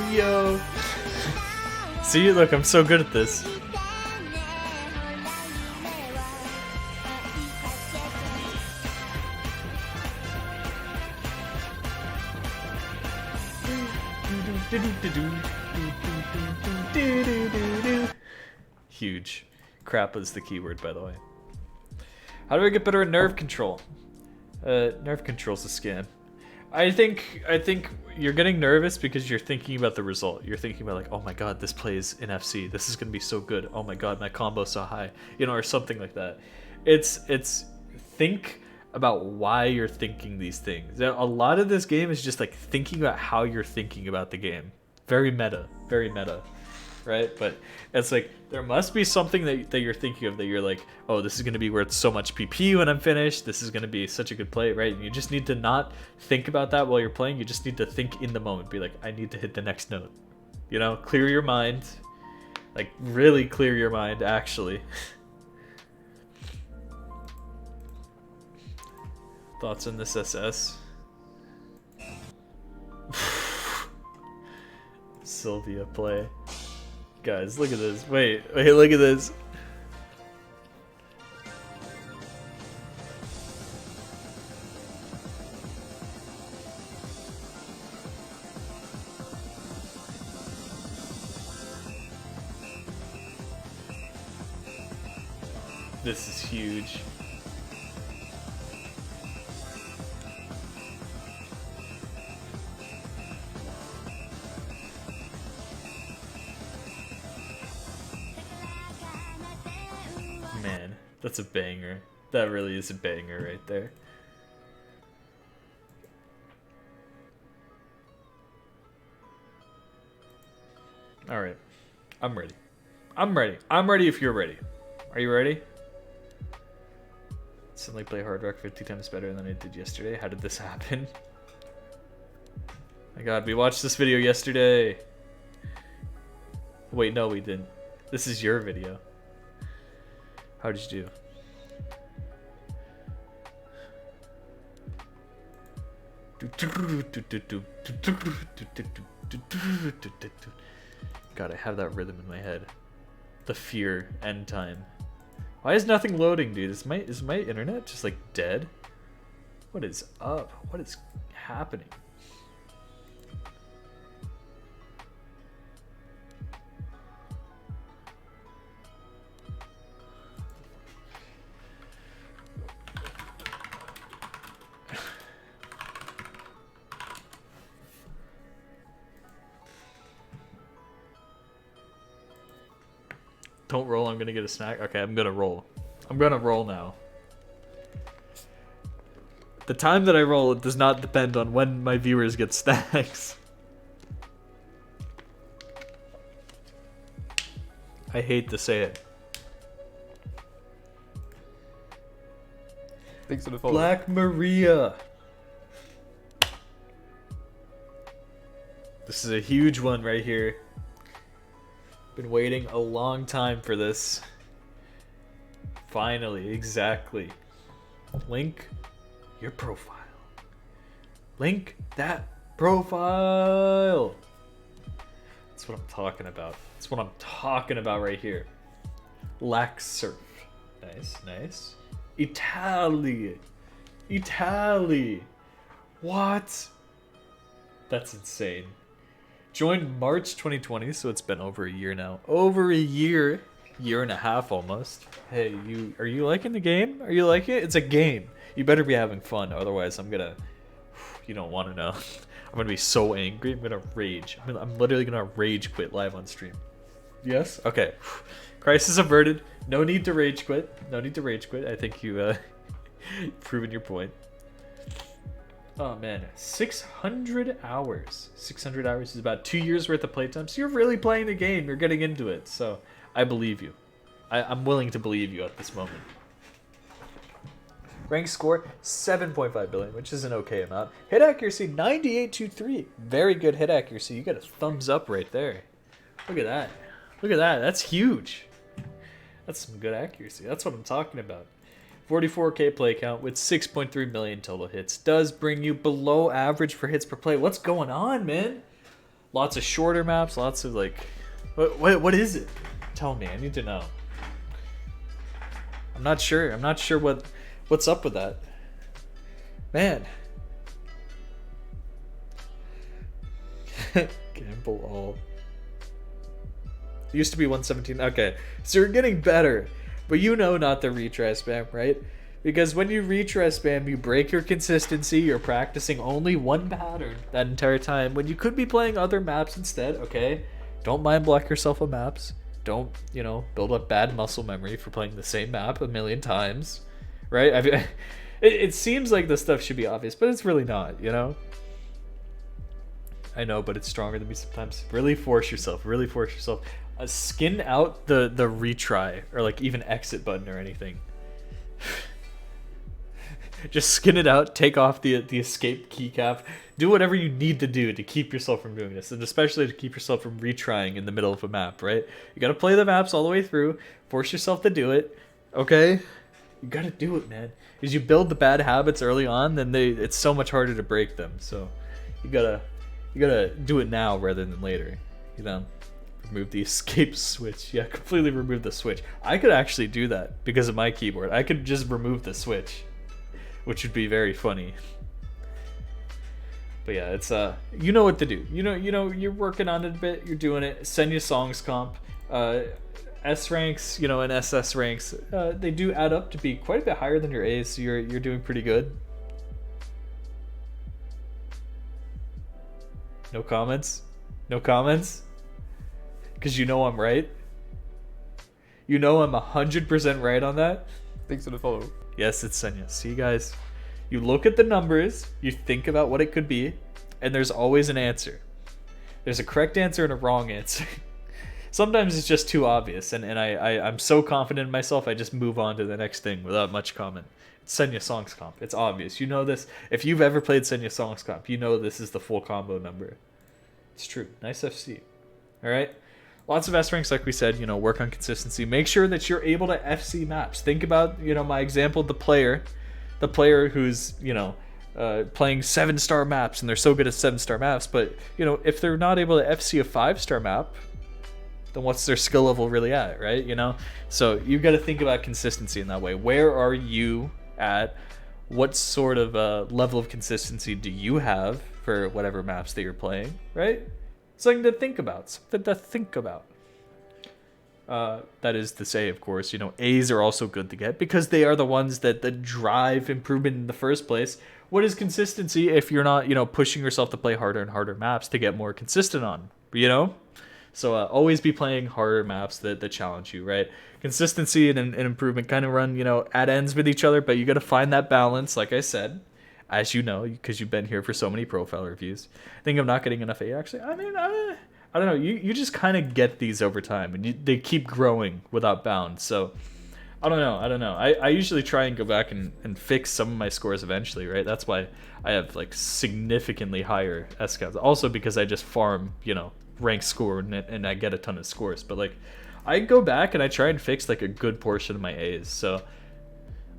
Yo. See, look, I'm so good at this. Huge. Crap is the keyword, by the way. How do I get better at nerve control? Nerve control's a scam. I think you're getting nervous because you're thinking about the result. You're thinking about like, oh my god, this plays in FC. This is gonna be so good. Oh my god, my combo's so high. You know, or something like that. It's think about why you're thinking these things. A lot of this game is just like thinking about how you're thinking about the game. Very meta, right? But it's like there must be something that you're thinking of that you're like, oh, this is going to be worth so much PP when I'm finished. This is going to be such a good play, right? And you just need to not think about that while you're playing. You just need to think in the moment. Be like, I need to hit the next note. You know, clear your mind. Like really clear your mind, actually. Thoughts on this SS? Sylvia play. Guys, look at this. Wait, look at this. This is huge. Man, that's a banger. That really is a banger right there. Alright. I'm ready. I'm ready. I'm ready if you're ready. Are you ready? Suddenly play Hard Rock 50 times better than I did yesterday. How did this happen? My god, we watched this video yesterday. Wait, no we didn't. This is your video. How did you do? God, I have that rhythm in my head. The fear end time. Why is nothing loading, dude? Is my internet just like dead? What is up? What is happening? Don't roll, I'm gonna get a snack. Okay, I'm gonna roll. I'm gonna roll now. The time that I roll, it does not depend on when my viewers get snacks. I hate to say it. Thanks for the follow. Black Maria. This is a huge one right here. Been waiting a long time for this. Finally, exactly. Link your profile. Link that profile. That's what I'm talking about. That's what I'm talking about right here. Laxsurf. Nice, nice. Italy. Italy. What? That's insane. Joined March 2020, so it's been over a year now. Over a year. Year and a half almost. Hey, are you liking the game? Are you liking it? It's a game. You better be having fun, otherwise I'm gonna... You don't want to know. I'm gonna be so angry. I'm gonna rage. I'm literally gonna rage quit live on stream. Yes? Okay. Crisis averted. No need to rage quit. No need to rage quit. I think you proven your point. Oh man, 600 hours. 600 hours is about 2 years worth of playtime. So you're really playing the game. You're getting into it. So I believe you. I'm willing to believe you at this moment. Rank score 7.5 billion, which is an okay amount. Hit accuracy 9823. Very good hit accuracy. You got a thumbs up right there. Look at that. Look at that. That's huge. That's some good accuracy. That's what I'm talking about. 44k play count with 6.3 million total hits does bring you below average for hits per play. What's going on, man? Lots of shorter maps, lots of like... What is it? Tell me, I need to know. I'm not sure. I'm not sure what's up with that. Man. Gamble all. It used to be 117. Okay, so you're getting better. But you know not to retry spam, right? Because when you retry spam, you break your consistency. You're practicing only one pattern that entire time when you could be playing other maps instead, okay? Don't mind block yourself on maps. Don't, build up bad muscle memory for playing the same map a million times, right? I mean, it seems like this stuff should be obvious, but it's really not, I know, but it's stronger than me sometimes. Really force yourself. Really force yourself. Skin out the retry or like even exit button or anything. Just skin it out. Take off the escape keycap. Do whatever you need to do to keep yourself from doing this, and especially to keep yourself from retrying in the middle of a map. Right? You gotta play the maps all the way through. Force yourself to do it. Okay? You gotta do it, man. Because you build the bad habits early on, then it's so much harder to break them. So you gotta do it now rather than later. Remove the escape switch. Yeah, completely remove the switch. I could actually do that because of my keyboard. I could just remove the switch, which would be very funny. But yeah, it's you know what to do. You're working on it a bit. You're doing it. Send you songs comp. S ranks, and SS ranks, they do add up to be quite a bit higher than your A's. So you're doing pretty good. No comments. No comments. Because I'm right. I'm 100% right on that. Thanks for the follow. Yes, it's Senya. See, guys, you look at the numbers, you think about what it could be, and there's always an answer. There's a correct answer and a wrong answer. Sometimes it's just too obvious, and I'm so confident in myself, I just move on to the next thing without much comment. It's Senya Songs Comp. It's obvious. You know this. If you've ever played Senya Songs Comp, you know this is the full combo number. It's true. Nice FC. All right? Lots of S ranks, like we said, work on consistency. Make sure that you're able to FC maps. Think about, my example, the player who's, playing 7-star maps and they're so good at 7-star maps, but you know, if they're not able to FC a 5-star map, then what's their skill level really at, right? You know, so you got to think about consistency in that way. Where are you at? What sort of level of consistency do you have for whatever maps that you're playing, right? Something to think about. Something to think about. That is to say, of course, you know, A's are also good to get because they are the ones that drive improvement in the first place. What is consistency if you're not, you know, pushing yourself to play harder and harder maps to get more consistent on, you know? So always be playing harder maps that challenge you, right? Consistency and improvement kind of run, you know, at ends with each other, but you got to find that balance, like I said, as you know, because you've been here for so many profile reviews. I think I'm not getting enough A, actually. I mean, I don't know. You just kind of get these over time, and they keep growing without bounds. So I don't know. I usually try and go back and fix some of my scores eventually, right? That's why I have like significantly higher S counts. Also because I just farm, you know, rank score and I get a ton of scores. But like I go back and I try and fix like a good portion of my A's. So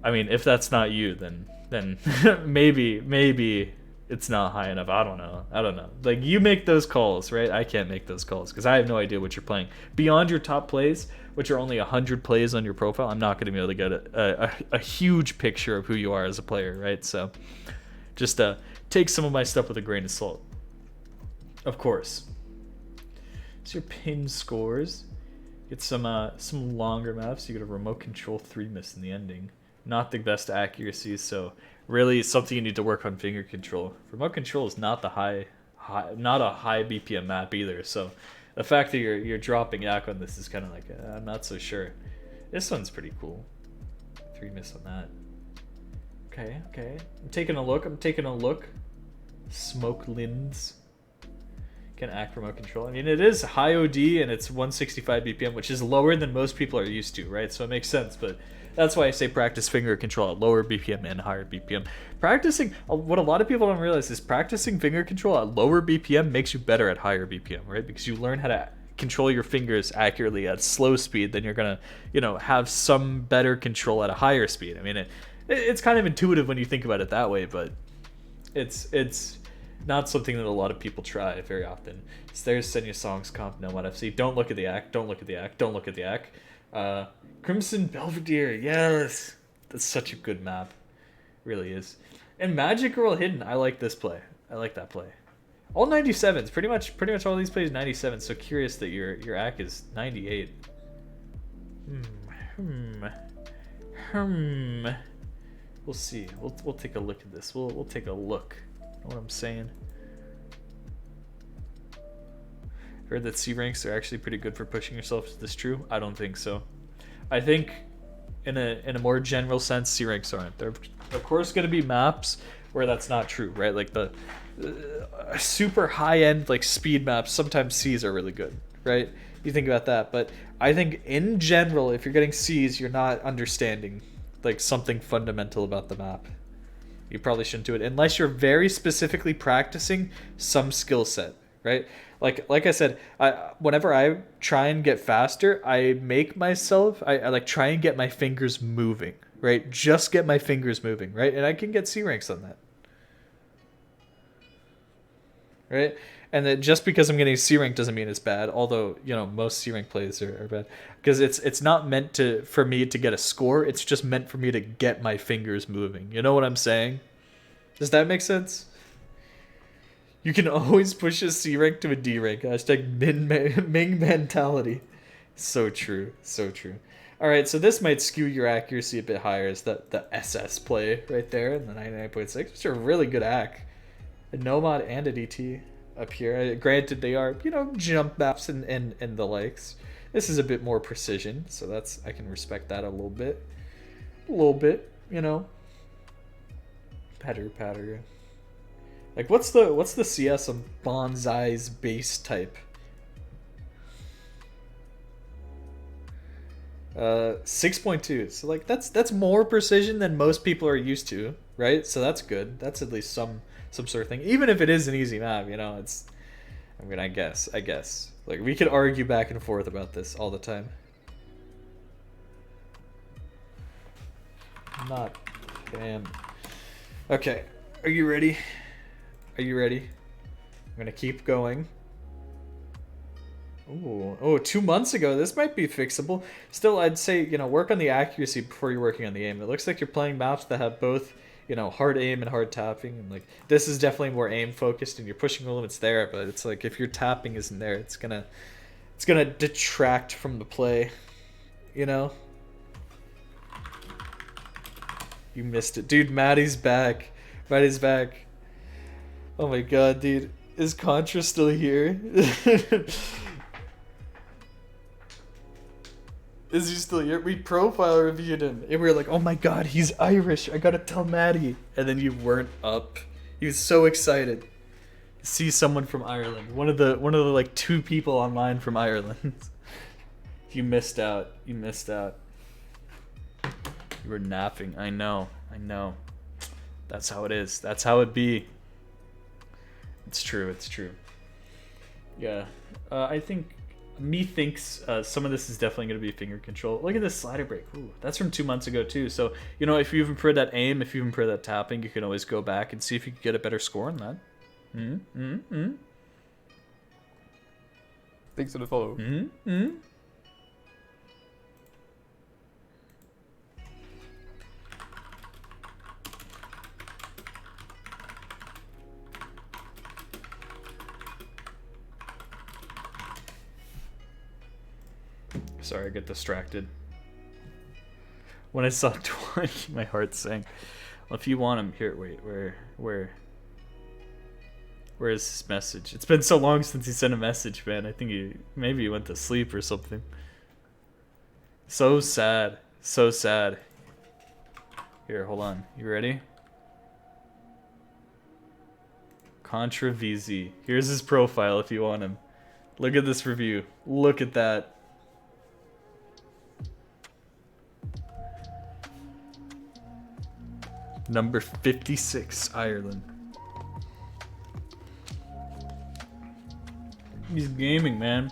I mean, if that's not you, then maybe it's not high enough. I don't know. Like, you make those calls, right? I can't make those calls because I have no idea what you're playing. Beyond your top plays, which are only 100 plays on your profile, I'm not going to be able to get a huge picture of who you are as a player, right? So just take some of my stuff with a grain of salt. Of course. So your pin scores. Get some longer maps. You get a remote control 3 miss in the ending. Not the best accuracy, so really something you need to work on finger control. Remote control is not a high BPM map either, so the fact that you're dropping yak on this is kind of like I'm not so sure. This one's pretty cool. 3 miss on that. Okay. I'm taking a look. Smoke Linds. Can act remote control. I mean, it is high OD and it's 165 BPM, which is lower than most people are used to, right? So it makes sense, but that's why I say practice finger control at lower BPM and higher BPM. Practicing, what a lot of people don't realize is practicing finger control at lower BPM makes you better at higher BPM, right? Because you learn how to control your fingers accurately at slow speed, then you're gonna, you know, have some better control at a higher speed. I mean, it's kind of intuitive when you think about it that way, but it's not something that a lot of people try very often. So there's Senya Songs comp, no mod FC. Don't look at the act. Don't look at the act. Crimson Belvedere, yes, that's such a good map, really is. And Magic Girl Hidden, I like this play. I like that play. All 97s, pretty much all these plays 97. So curious that your act is 98. We'll see. We'll take a look at this. We'll take a look. Know what I'm saying? Heard that C ranks are actually pretty good for pushing yourself. Is this true? I don't think so. I think in a more general sense, C ranks aren't. There are of course going to be maps where that's not true, right? Like the super high end like speed maps, sometimes C's are really good, right? You think about that, but I think in general, if you're getting C's, you're not understanding like something fundamental about the map. You probably shouldn't do it unless you're very specifically practicing some skill set, right? Like I said, whenever I try and get faster, I make myself, I like try and get my fingers moving, right? Just get my fingers moving, right? And I can get C ranks on that, right? And that just because I'm getting C rank doesn't mean it's bad. Although, you know, most C rank plays are bad because it's not meant for me to get a score. It's just meant for me to get my fingers moving. You know what I'm saying? Does that make sense? You can always push a C rank to a D rank. Hashtag Ming mentality. So true. So true. All right, so this might skew your accuracy a bit higher. Is the SS play right there in the 99.6, which are really good ack. A Nomad and a DT up here. Granted, they are, you know, jump maps and the likes. This is a bit more precision, so that's, I can respect that a little bit. You know. Patter. Like, what's the CS of Bonsai's base type? 6.2. So like that's more precision than most people are used to, right? So that's good. That's at least some sort of thing. Even if it is an easy map, you know, it's, I mean, I guess. Like, we could argue back and forth about this all the time. Not fan. Okay. Are you ready? Are you ready? I'm gonna keep going. Oh, 2 months ago. This might be fixable. Still, I'd say, you know, work on the accuracy before you're working on the aim. It looks like you're playing maps that have both, you know, hard aim and hard tapping. And like, this is definitely more aim focused, and you're pushing the limits there. But it's like if your tapping isn't there, it's gonna detract from the play. You know. You missed it, dude. Maddie's back. Maddie's back. Oh my god, dude. Is Contra still here? Is he still here? We profile reviewed him. And we were like, oh my god, he's Irish. I gotta tell Maddie. And then you weren't up. He was so excited to see someone from Ireland. One of the like 2 people online from Ireland. You missed out. You missed out. You were napping. I know. I know. That's how it is. That's how it be. It's true. It's true. Yeah. I think methinks some of this is definitely going to be finger control. Look at this slider break. Ooh, that's from 2 months ago too. So, you know, if you've improved that aim, if you've improved that tapping, you can always go back and see if you can get a better score on that. Thanks for the follow. Sorry, I get distracted. When I saw 20, my heart sank. Well, if you want him, here, wait, where is his message? It's been so long since he sent a message, man. I think maybe he went to sleep or something. So sad. So sad. Here, hold on. You ready? Contra VZ. Here's his profile if you want him. Look at this review. Look at that. Number 56, Ireland. He's gaming, man.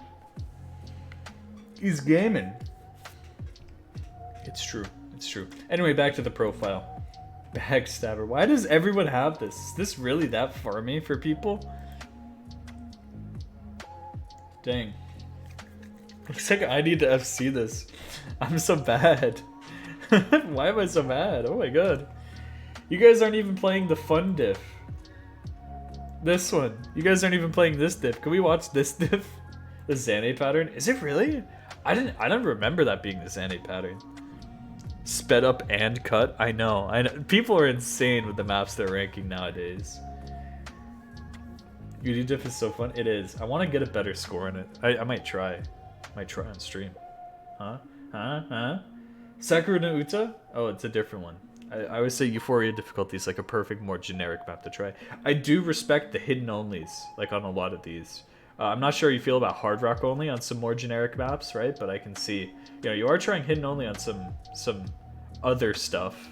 He's gaming. It's true. It's true. Anyway, back to the profile. Backstabber. Why does everyone have this? Is this really that farmy for people? Dang. Looks like I need to FC this. I'm so bad. Why am I so bad? Oh my god. You guys aren't even playing the fun diff. This one. You guys aren't even playing this diff. Can we watch this diff? The Xane pattern? Is it really? I don't remember that being the Xane pattern. Sped up and cut? I know. People are insane with the maps they're ranking nowadays. UD diff is so fun. It is. I want to get a better score in it. I might try. Might try on stream. Huh? Sakura no Uta? Oh, it's a different one. I always say Euphoria difficulty is like a perfect, more generic map to try. I do respect the hidden onlys, like on a lot of these. I'm not sure how you feel about Hard Rock only on some more generic maps, right? But I can see, you know, you are trying hidden only on some other stuff.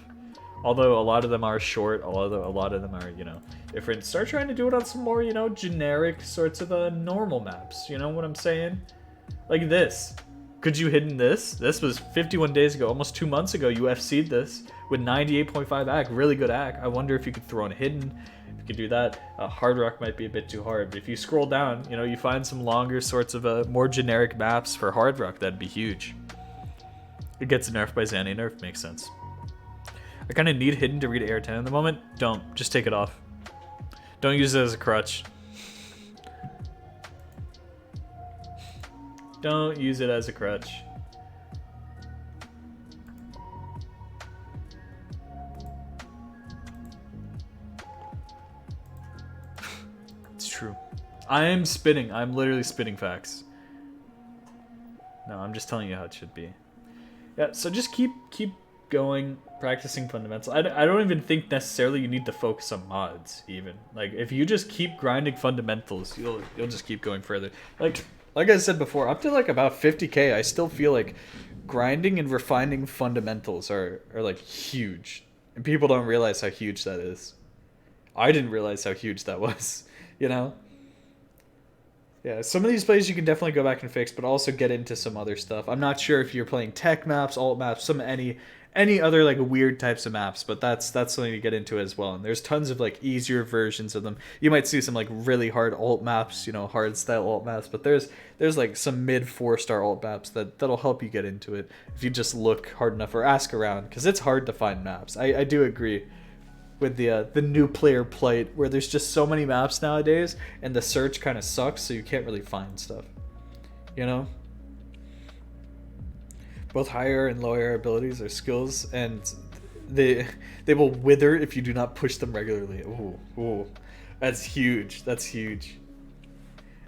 Although a lot of them are short, although a lot of them are, you know, different. Start trying to do it on some more, you know, generic sorts of normal maps. You know what I'm saying? Like this. Could you hidden this? This was 51 days ago, almost 2 months ago. You FC'd this with 98.5 AC, really good AC. I wonder if you could throw in hidden. If you could do that, Hard Rock might be a bit too hard. But if you scroll down, you know, you find some longer sorts of more generic maps for Hard Rock, that'd be huge. It gets nerfed by Xane. Nerf makes sense. I kind of need hidden to read Air 10 at the moment. Don't. Just take it off. Don't use it as a crutch. Don't use it as a crutch. It's true. I am spitting. I'm literally spitting facts. No, I'm just telling you how it should be. Yeah, so just keep going, practicing fundamentals. I don't even think necessarily you need to focus on mods, even. Like, if you just keep grinding fundamentals, you'll just keep going further. Like I said before, up to like about 50k, I still feel like grinding and refining fundamentals are like huge. And people don't realize how huge that is. I didn't realize how huge that was, you know? Yeah, some of these plays you can definitely go back and fix, but also get into some other stuff. I'm not sure if you're playing tech maps, alt maps, any other like weird types of maps, but that's something to get into as well. And there's tons of like easier versions of them. You might see some like really hard alt maps, you know, hard style alt maps, but there's like some mid 4-star alt maps that'll help you get into it if you just look hard enough or ask around, because it's hard to find maps. I do agree with the new player plight, where there's just so many maps nowadays and the search kind of sucks, so you can't really find stuff, you know. Both higher and lower abilities are skills, and they will wither if you do not push them regularly. Ooh, that's huge. That's huge.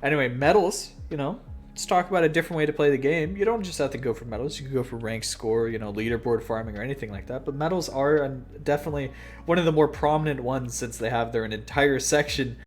Anyway, medals, you know, let's talk about a different way to play the game. You don't just have to go for medals. You can go for rank score, you know, leaderboard farming or anything like that. But medals are definitely one of the more prominent ones, since they have their entire section